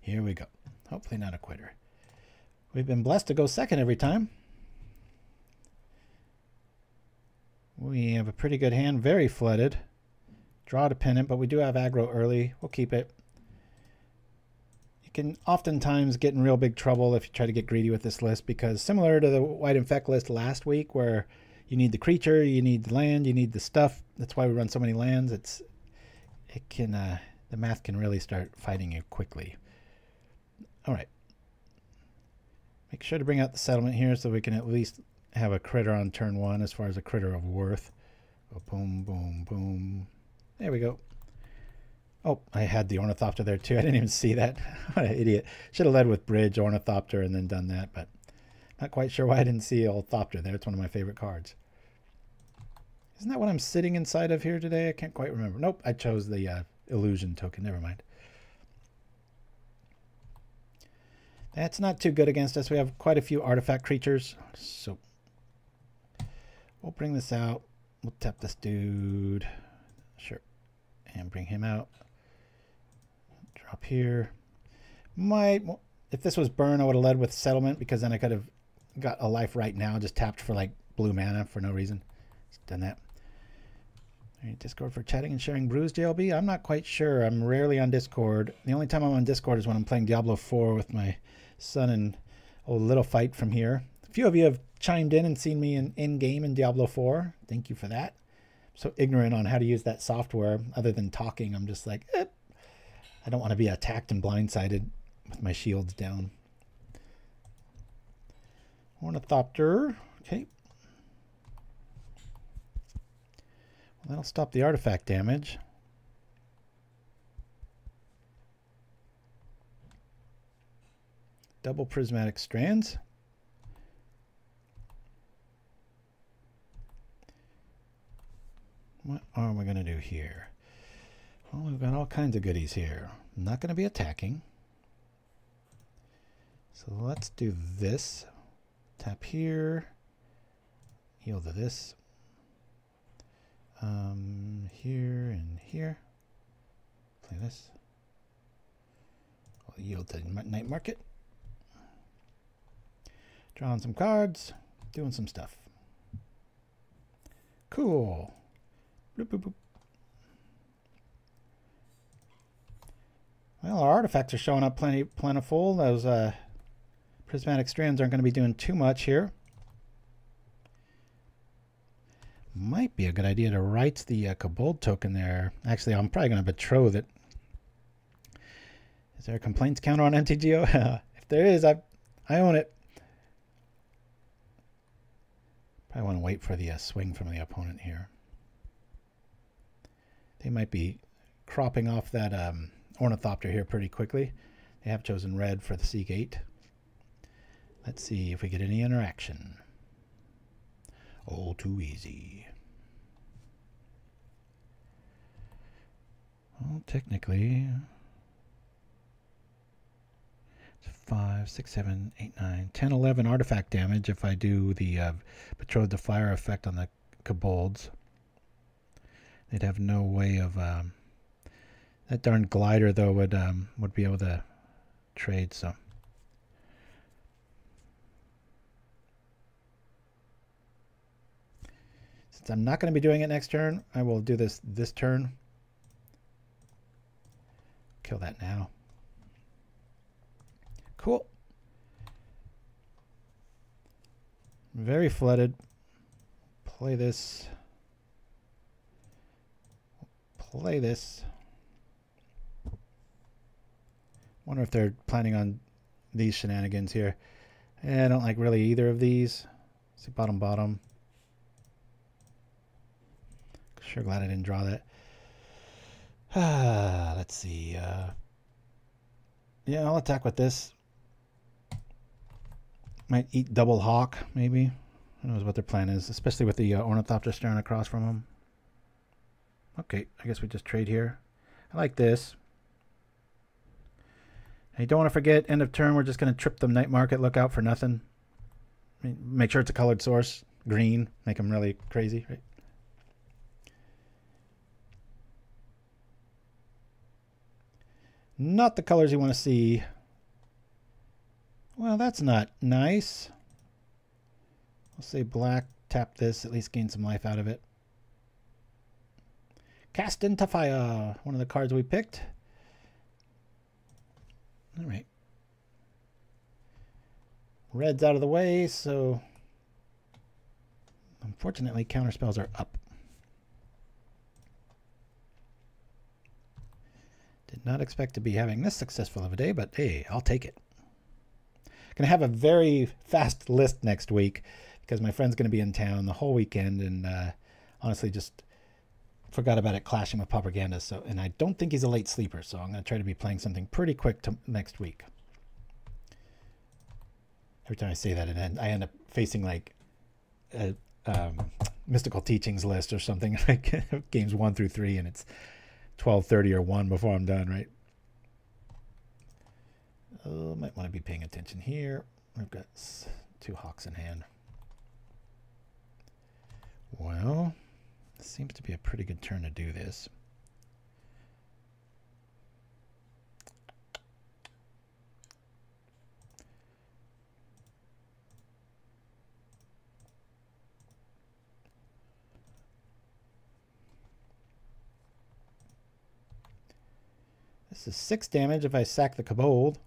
Here we go. Hopefully not a quitter. We've been blessed to go second every time. We have a pretty good hand, very flooded. Draw dependent, but we do have aggro early. We'll keep it. You can oftentimes get in real big trouble if you try to get greedy with this list, because similar to the White Infect list last week, where you need the creature, you need the land, you need the stuff. That's why we run so many lands. The math can really start fighting you quickly. All right. Make sure to bring out the settlement here so we can at least have a critter on turn 1 as far as a critter of worth. Go boom, boom, boom. There we go. Oh, I had the Ornithopter there too. I didn't even see that. What an idiot. Should have led with Bridge, Ornithopter, and then done that, but not quite sure why I didn't see Ornithopter there. It's one of my favorite cards. Isn't that what I'm sitting inside of here today? I can't quite remember. Nope, I chose the illusion token. Never mind. That's not too good against us. We have quite a few artifact creatures. So we'll bring this out. We'll tap this dude. Sure. And bring him out. Drop here. If this was burn, I would have led with settlement, because then I could have got a life right now. Just tapped for like blue mana for no reason. Just done that. All right, Discord for chatting and sharing brews, JLB. I'm not quite sure. I'm rarely on Discord. The only time I'm on Discord is when I'm playing Diablo 4 with my son and a little fight from here. A few of you have chimed in and seen me in-game in Diablo 4. Thank you for that. I'm so ignorant on how to use that software. Other than talking, I'm just like, I don't want to be attacked and blindsided with my shields down. Ornithopter. Okay. Well, that'll stop the artifact damage. Double prismatic strands. What are we going to do here? Well, we've got all kinds of goodies here. I'm not going to be attacking. So let's do this. Tap here. Heal to this. Here and here. Play this. I'll yield to Night Market. Drawing some cards. Doing some stuff. Cool. Boop, boop, boop. Well, our artifacts are showing up plentiful. Those prismatic strands aren't going to be doing too much here. Might be a good idea to write the Kobold token there. Actually, I'm probably going to betroth it. Is there a complaints counter on MTGO? If there is, I own it. Probably want to wait for the swing from the opponent here. They might be cropping off that Ornithopter here pretty quickly. They have chosen red for the Seagate. Let's see if we get any interaction. Oh, too easy. Well, technically, it's 5, 6, 7, 8, 9, 10, 11 artifact damage if I do the Betrothed of Fire effect on the Kobolds. They'd have no way of... that darn glider, though, would be able to trade, so... Since I'm not going to be doing it next turn, I will do this turn. Kill that now. Cool. Very flooded. Play this. Play this. Wonder if they're planning on these shenanigans here. I don't like really either of these. See bottom. Sure glad I didn't draw that. Let's see. Yeah, I'll attack with this. Might eat double hawk, maybe. Who knows what their plan is, especially with the Ornithopter staring across from them. Okay, I guess we just trade here. I like this. And you don't want to forget, end of turn, we're just going to trip them night market. Look out for nothing. Make sure it's a colored source. Green. Make them really crazy, right? Not the colors you want to see. Well, that's not nice. I'll say black, tap this, at least gain some life out of it. Cast into Fire, one of the cards we picked. All right. Red's out of the way, so unfortunately counter spells are up. Did not expect to be having this successful of a day, but hey, I'll take it. Going to have a very fast list next week because my friend's going to be in town the whole weekend, and honestly just forgot about it clashing with PauperRBust. So, and I don't think he's a late sleeper, so I'm going to try to be playing something pretty quick next week. Every time I say that, I end up facing like a Mystical Teachings list or something, like games 1 through 3, and it's 12:30 or 1 before I'm done, right? Oh, might want to be paying attention here. I've got 2 hawks in hand. Well, this seems to be a pretty good turn to do this. This is 6 damage if I sack the Kobold.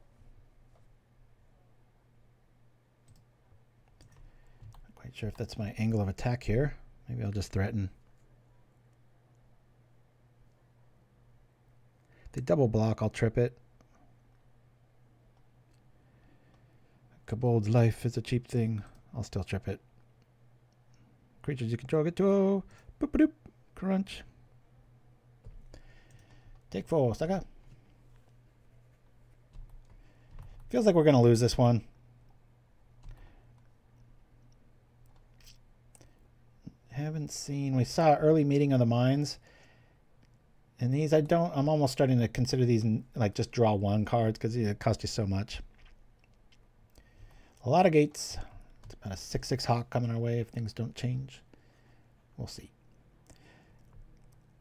Not quite sure if that's my angle of attack here. Maybe I'll just threaten. If they double block, I'll trip it. Kobold's life is a cheap thing. I'll still trip it. Creatures you control get to boop doop crunch. Take 4, Saga. Feels like we're going to lose this one. Haven't seen... We saw early meeting of the minds. And these, I'm almost starting to consider these like just draw 1 cards because it costs you so much. A lot of gates. It's about a 6/6 hawk coming our way if things don't change. We'll see.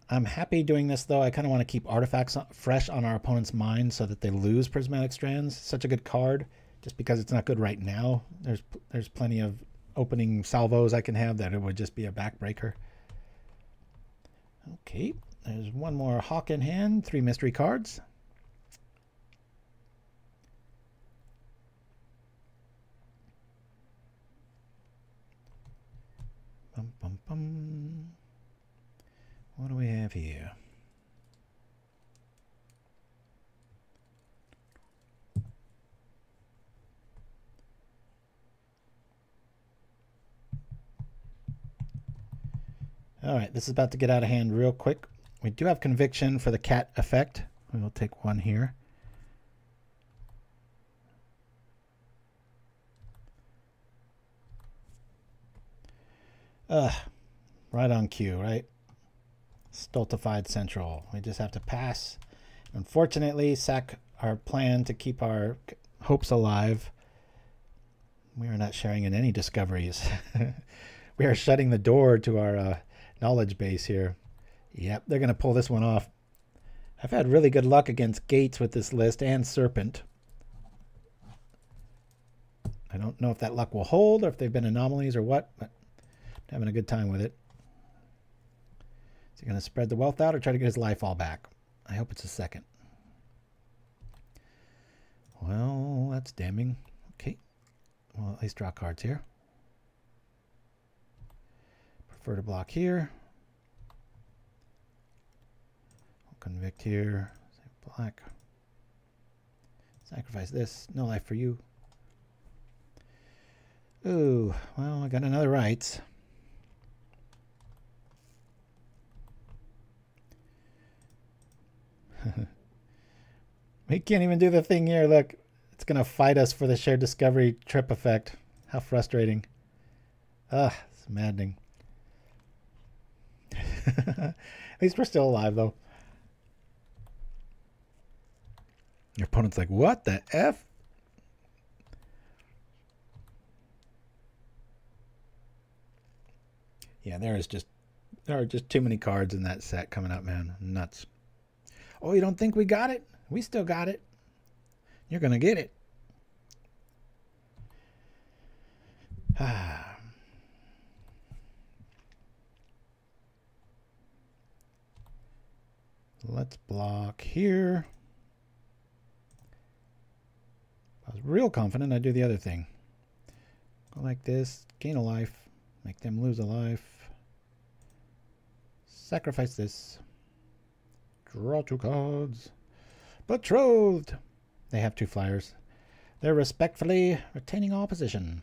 I'm happy doing this, though. I kind of want to keep artifacts fresh on our opponent's mind so that they lose Prismatic Strands. Such a good card. Just because it's not good right now, there's plenty of opening salvos I can have that it would just be a backbreaker. Okay, there's one more hawk in hand, 3 mystery cards. Bum, bum, bum. What do we have here? All right, this is about to get out of hand real quick. We do have Conviction for the cat effect. We will take one here. Right on cue, right? Stultified Central. We just have to pass. Unfortunately, sack our plan to keep our hopes alive. We are not sharing in any discoveries. We are shutting the door to our knowledge base here. Yep, they're going to pull this one off. I've had really good luck against Gates with this list and Serpent. I don't know if that luck will hold or if they've been anomalies or what, but I'm having a good time with it. Is he going to spread the wealth out or try to get his life all back? I hope it's a second. Well, that's damning. Okay. Well, at least draw cards here. Prefer to block here. I'll convict here. Black. Sacrifice this. No life for you. Ooh, well, I got another rights. We can't even do the thing here. Look, it's going to fight us for the shared discovery trip effect. How frustrating. Ugh, it's maddening. At least we're still alive, though. Your opponent's like, what the F? Yeah, there are just too many cards in that set coming up, man. Nuts. Oh, you don't think we got it? We still got it. You're going to get it. Let's block here. I was real confident I'd do the other thing. Go like this, gain a life, make them lose a life. Sacrifice this. Draw 2 cards. Betrothed. They have 2 flyers. They're respectfully retaining all position.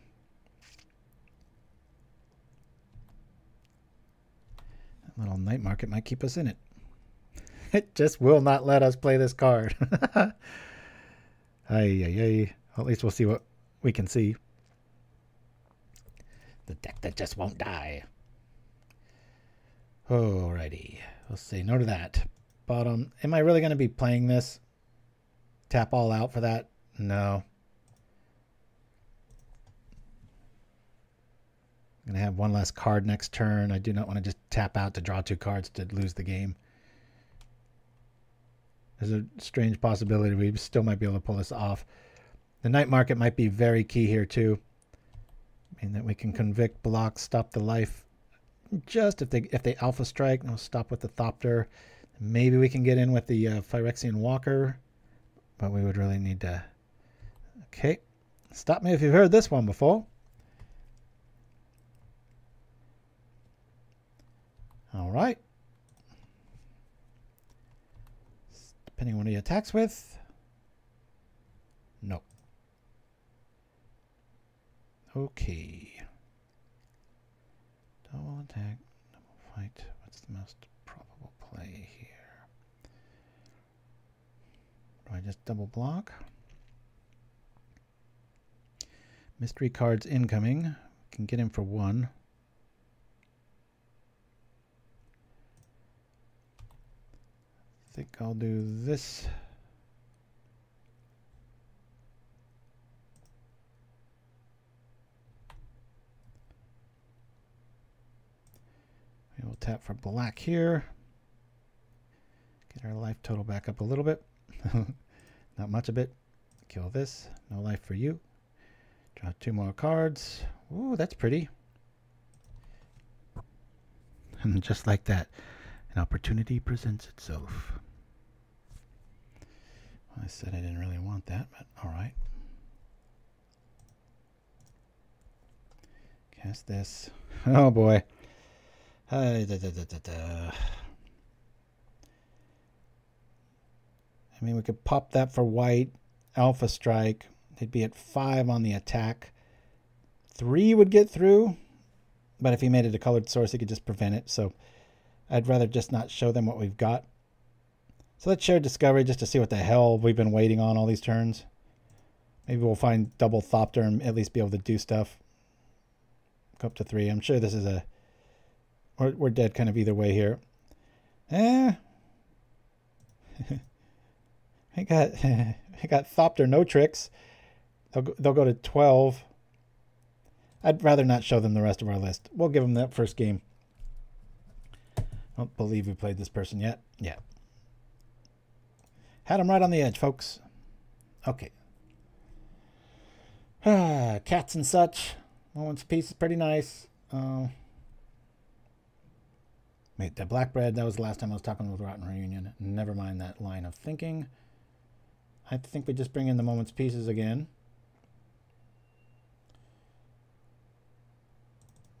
That little night market might keep us in it. It just will not let us play this card. Ay. At least we'll see what we can see. The deck that just won't die. Alrighty. We'll see. No to that. Bottom. Am I really going to be playing this? Tap all out for that? No. I'm going to have one less card next turn. I do not want to just tap out to draw 2 cards to lose the game. There's a strange possibility we still might be able to pull this off. The night market might be very key here too. I mean that we can convict, block, stop the life. Just if they alpha strike, no, stop with the Thopter. Maybe we can get in with the Phyrexian Walker, but we would really need to. Okay, stop me if you've heard this one before. All right. Depending on what he attacks with. Nope. Okay. Double attack, double fight. What's the most probable play here? Do I just double block? Mystery cards incoming. Can get him for 1. I think I'll do this. We will tap for black here. Get our life total back up a little bit. Not much of it. Kill this. No life for you. Draw 2 more cards. Ooh, that's pretty. And just like that. An opportunity presents itself. Well, I said I didn't really want that, but all right. Cast this. Oh boy. I mean, we could pop that for white. Alpha Strike. They'd be at 5 on the attack. 3 would get through. But if he made it a colored source, he could just prevent it. So I'd rather just not show them what we've got. So let's share Discovery just to see what the hell we've been waiting on all these turns. Maybe we'll find double Thopter and at least be able to do stuff. Go up to 3. I'm sure this is a... We're dead kind of either way here. I got Thopter, no tricks. They'll go to 12. I'd rather not show them the rest of our list. We'll give them that first game. I don't believe we played this person yet. Yeah. Had them right on the edge, folks. Okay. Cats and such. Moment's Peace is pretty nice. Wait, the Black Bread, that was the last time I was talking with Rotten Reunion. Never mind that line of thinking. I think we just bring in the Moment's Pieces again.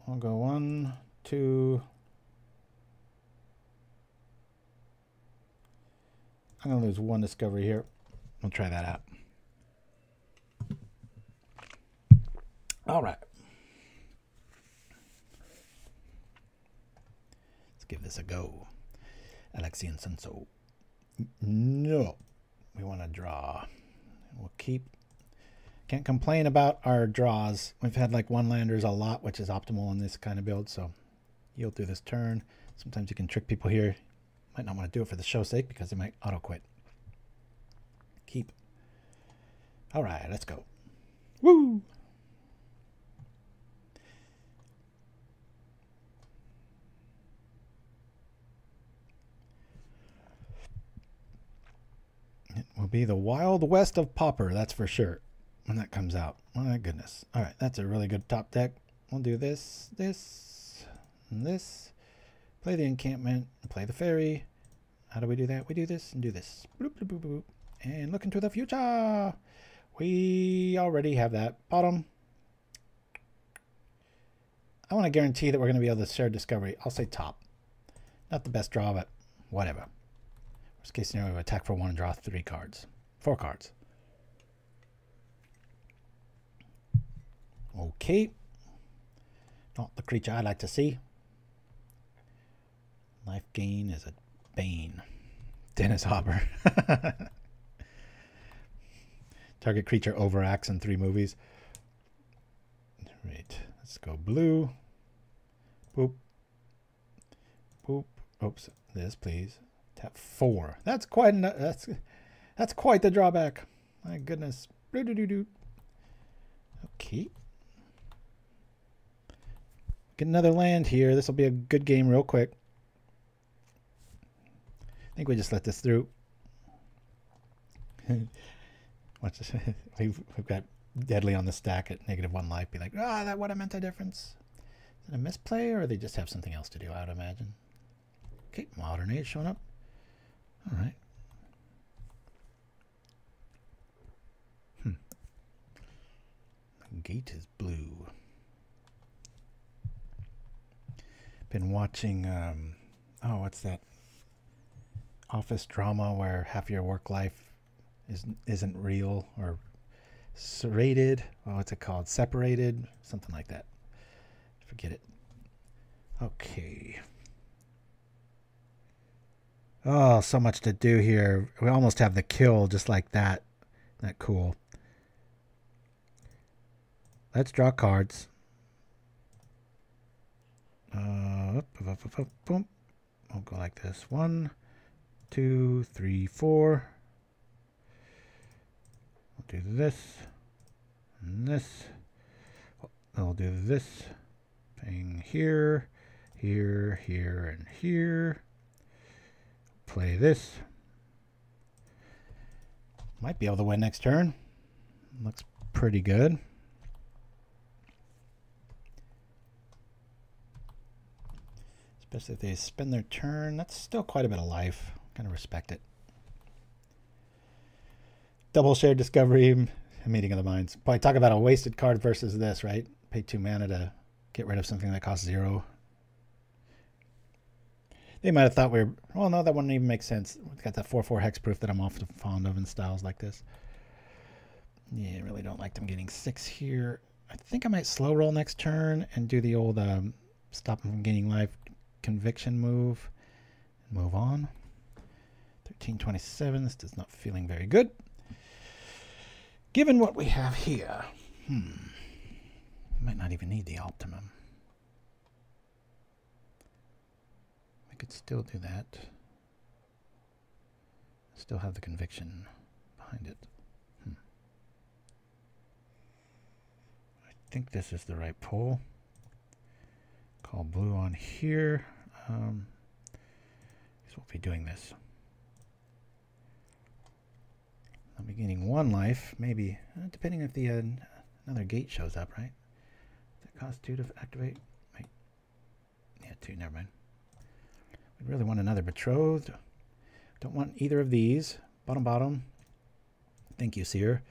I'll go 1, 2. I'm going to lose 1 discovery here. We'll try that out. All right. Let's give this a go. Alexian Senso. No. We want to draw. We'll keep... Can't complain about our draws. We've had like 1-landers a lot, which is optimal in this kind of build. So yield through this turn. Sometimes you can trick people here. Might not want to do it for the show's sake because they might auto-quit. Keep. All right, let's go. Woo! It will be the Wild West of Pauper, that's for sure, when that comes out. My goodness. All right, that's a really good top deck. We'll do this, this, and this. Play the encampment, play the fairy. How do we do that? We do this and do this. Bloop, bloop, bloop, bloop. And look into the future. We already have that. Bottom. I want to guarantee that we're going to be able to share Discovery. I'll say top. Not the best draw, but whatever. Worst case scenario, we attack for 1 and draw 3 cards. 4 cards. Okay. Not the creature I like to see. Life gain is a bane. Dennis Hopper. Target creature overacts in 3 movies. Right. Let's go blue. Boop. Boop. Oops. This, please. Tap 4. That's quite that's quite the drawback. My goodness. Okay. Get another land here. This will be a good game real quick. I think we just let this through. Watch this. We've got Deadly on the stack at -1 life. Be like, that would have meant a difference. Is it a misplay or they just have something else to do, I would imagine. Okay, Modern Age showing up. All right. Gate is blue. Been watching, what's that? Office drama where half your work life isn't real or serrated. What's it called? Separated? Something like that. Forget it. Okay. Oh, so much to do here. We almost have the kill just like that. Isn't that cool? Let's draw cards. Boom. We'll go like this. 1, 2, 3, 4. We'll do this and this. I'll do this thing here, here, here, and here. Play this. Might be able to win next turn. Looks pretty good. It's Especially if they spend their turn. That's still quite a bit of life. Kind of respect it. Double Shared Discovery, Meeting of the Minds. Probably talk about a wasted card versus this, right? Pay 2 mana to get rid of something that costs 0. They might have thought we were... Well, no, that wouldn't even make sense. We've got that 4/4 hexproof that I'm often fond of in styles like this. Yeah, I really don't like them getting 6 here. I think I might slow roll next turn and do the old stop them from gaining life conviction move. And move on. 1327. This is not feeling very good. Given what we have here, we might not even need the optimum. We could still do that. Still have the conviction behind it. I think this is the right pull. Call blue on here. So we'll be doing this. I'll be gaining 1 life, maybe, depending if the another gate shows up, right? Does it cost 2 to activate? Wait. Yeah, 2, never mind. We really want another Betrothed. Don't want either of these. Bottom. Thank you, Seer.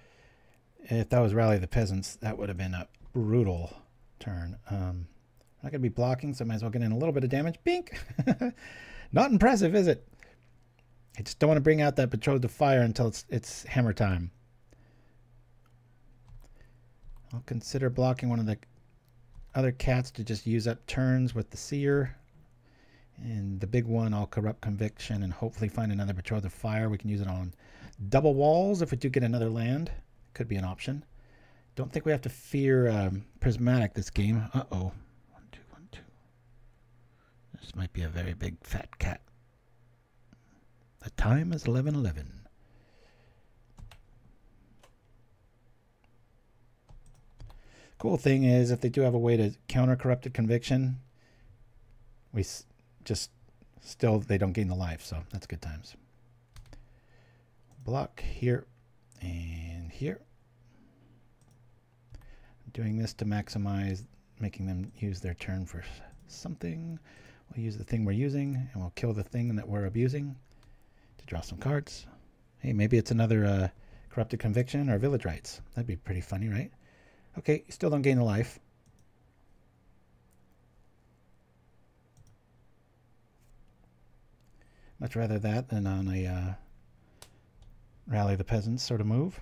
If that was Rally the Peasants, that would have been a brutal turn. I'm not going to be blocking, so I might as well get in a little bit of damage. Bink! Not impressive, is it? I just don't want to bring out that Betrothed of Fire until it's hammer time. I'll consider blocking one of the other cats to just use up turns with the Seer. And the big one, I'll Corrupt Conviction and hopefully find another Betrothed of Fire. We can use it on double walls if we do get another land. Could be an option. Don't think we have to fear Prismatic this game. Uh-oh. 1, 2, 1, 2. This might be a very big fat cat. The time is 11:11. Cool thing is, if they do have a way to counter Corrupted Conviction, we just still, they don't gain the life, so that's good times. Block here and here. I'm doing this to maximize making them use their turn for something. We'll use the thing we're using, and we'll kill the thing that we're abusing to draw some cards. Hey, maybe it's another Corrupted Conviction or Village Rites. That'd be pretty funny, right? Okay, you still don't gain the life. Much rather that than on a Rally the Peasants sort of move.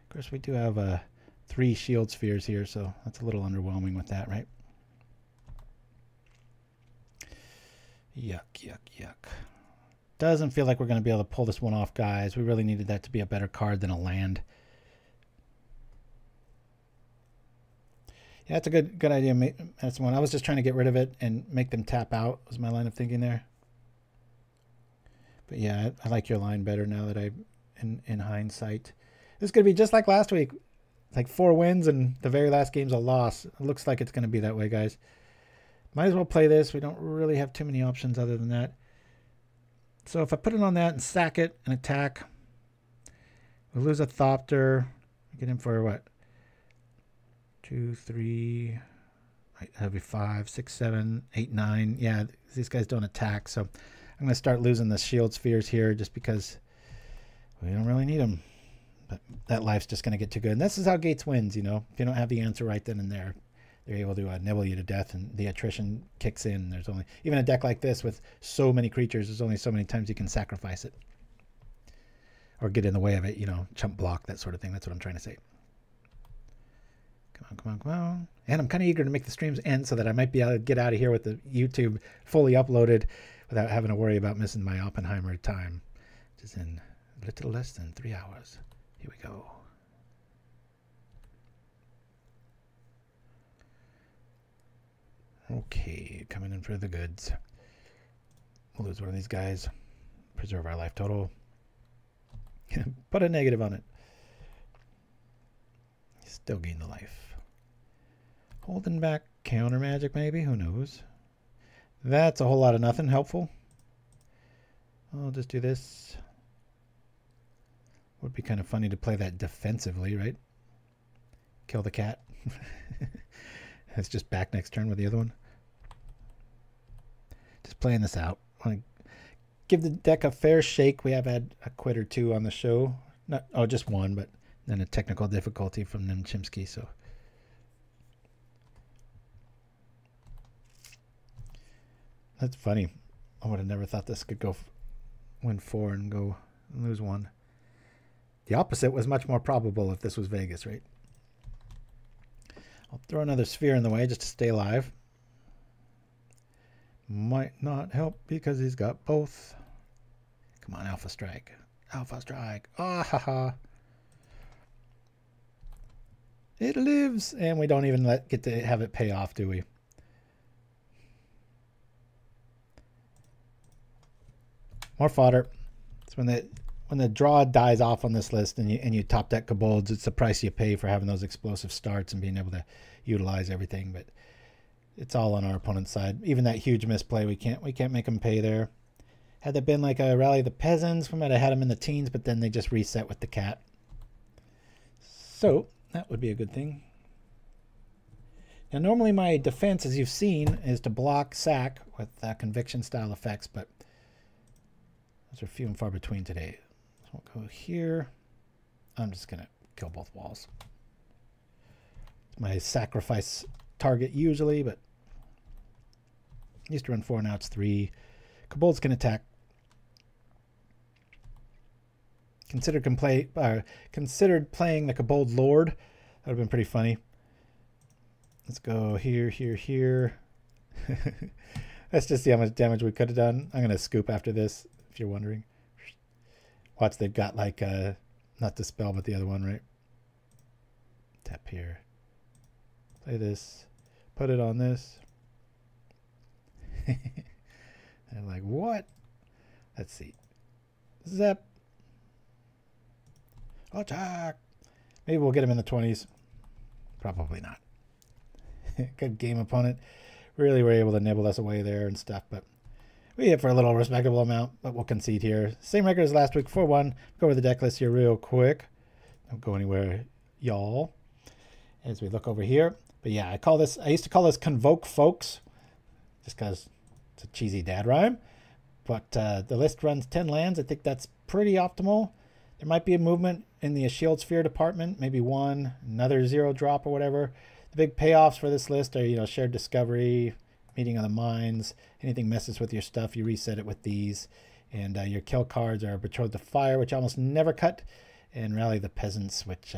Of course, we do have 3 shield spheres here, so that's a little underwhelming with that, right? Yuck, yuck, yuck. Doesn't feel like we're going to be able to pull this one off, guys. We really needed that to be a better card than a land. Yeah, that's a good idea. That's one. I was just trying to get rid of it and make them tap out, was my line of thinking there. But yeah, I like your line better now that in hindsight. This is going to be just like last week. Like 4 wins and the very last game's a loss. It looks like it's going to be that way, guys. Might as well play this. We don't really have too many options other than that. So if I put it on that and sack it and attack, we'll lose a Thopter. Get in for what? 2, 3, that'll be 5, 6, 7, 8, 9. Yeah, these guys don't attack, so I'm going to start losing the shield spheres here just because we don't really need them. But that life's just going to get too good. And this is how Gates wins, you know. If you don't have the answer right then and there, they're able to nibble you to death, and the attrition kicks in. There's only, even a deck like this with so many creatures, there's only so many times you can sacrifice it. Or get in the way of it, you know, chump block, that sort of thing. That's what I'm trying to say. Come on, come on, come on. And I'm kind of eager to make the streams end so that I might be able to get out of here with the YouTube fully uploaded without having to worry about missing my Oppenheimer time, which is in a little less than 3 hours. Here we go. Okay, coming in for the goods. We'll lose one of these guys. Preserve our life total. Put a negative on it. Still gain the life. Holding back counter magic, maybe? Who knows? That's a whole lot of nothing helpful. I'll just do this. Would be kind of funny to play that defensively, right? Kill the cat. It's just back next turn with the other one. Just playing this out. I want to give the deck a fair shake. We have had a quit or two on the show. Just one, but then a technical difficulty from them Chimpskey. So that's funny. I would have never thought this could go win 4 and go lose 1. The opposite was much more probable if this was Vegas, right? I'll throw another sphere in the way just to stay alive. Might not help because he's got both. Come on, Alpha Strike. Alpha Strike. Ah, ha, ha. It lives. And we don't even get to have it pay off, do we? More fodder. It's when the draw dies off on this list and you top deck Kobolds, it's the price you pay for having those explosive starts and being able to utilize everything. But it's all on our opponent's side. Even that huge misplay, we can't make them pay there. Had there been like a Rally the Peasants, we might have had them in the teens, but then they just reset with the cat. So that would be a good thing. Now normally my defense, as you've seen, is to block sack with conviction style effects, but those are few and far between today. So we'll go here. I'm just going to kill both walls. It's my sacrifice target usually, but used to run 4, now it's 3. Kobolds can attack. Considered playing the Kobold Lord. That would have been pretty funny. Let's go here, here, here. Let's just see how much damage we could have done. I'm going to scoop after this, if you're wondering. Watch, they've got like, not the spell, but the other one, right? Tap here. Play this. Put it on this. They're like, what? Let's see. Zap. Attack. Maybe we'll get him in the 20s. Probably not. Good game, opponent. Really were able to nibble us away there and stuff, but we hit for a little respectable amount, but we'll concede here. Same record as last week, 4-1. Go over the deck list here real quick. Don't go anywhere, y'all. As we look over here. But yeah, I used to call this Convoke, folks, just because it's a cheesy dad rhyme. But the list runs 10 lands. I think that's pretty optimal. There might be a movement in the Shield Sphere department, maybe one, another 0 drop or whatever. The big payoffs for this list are, shared discovery, meeting of the minds. Anything messes with your stuff, you reset it with these. And your kill cards are Betrothed of Fire, which I almost never cut, and Rally the Peasants, which,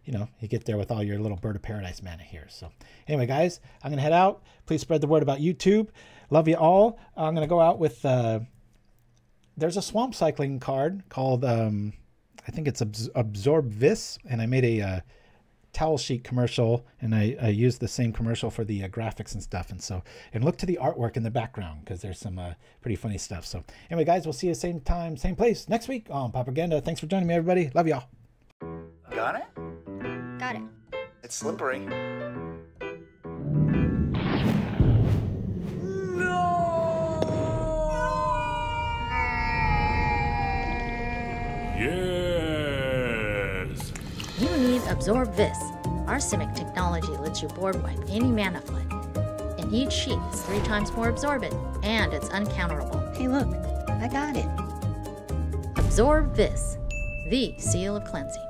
you get there with all your little Bird of Paradise mana here. So anyway, guys, I'm going to head out. Please spread the word about YouTube. Love you all. I'm going to go out with, there's a Swamp Cycling card called, I think it's Absorb Vis, and I made a towel sheet commercial, and I used the same commercial for the graphics and stuff. And look to the artwork in the background, because there's some pretty funny stuff. So anyway, guys, we'll see you same time, same place next week on Pauperganda. Thanks for joining me, everybody. Love y'all. Got it? Got it. It's slippery. Yes! You need Absorb Vis. Our Simic technology lets you board wipe any mana flood. And each sheet is 3 times more absorbent, and it's uncounterable. Hey, look, I got it. Absorb Vis, the seal of cleansing.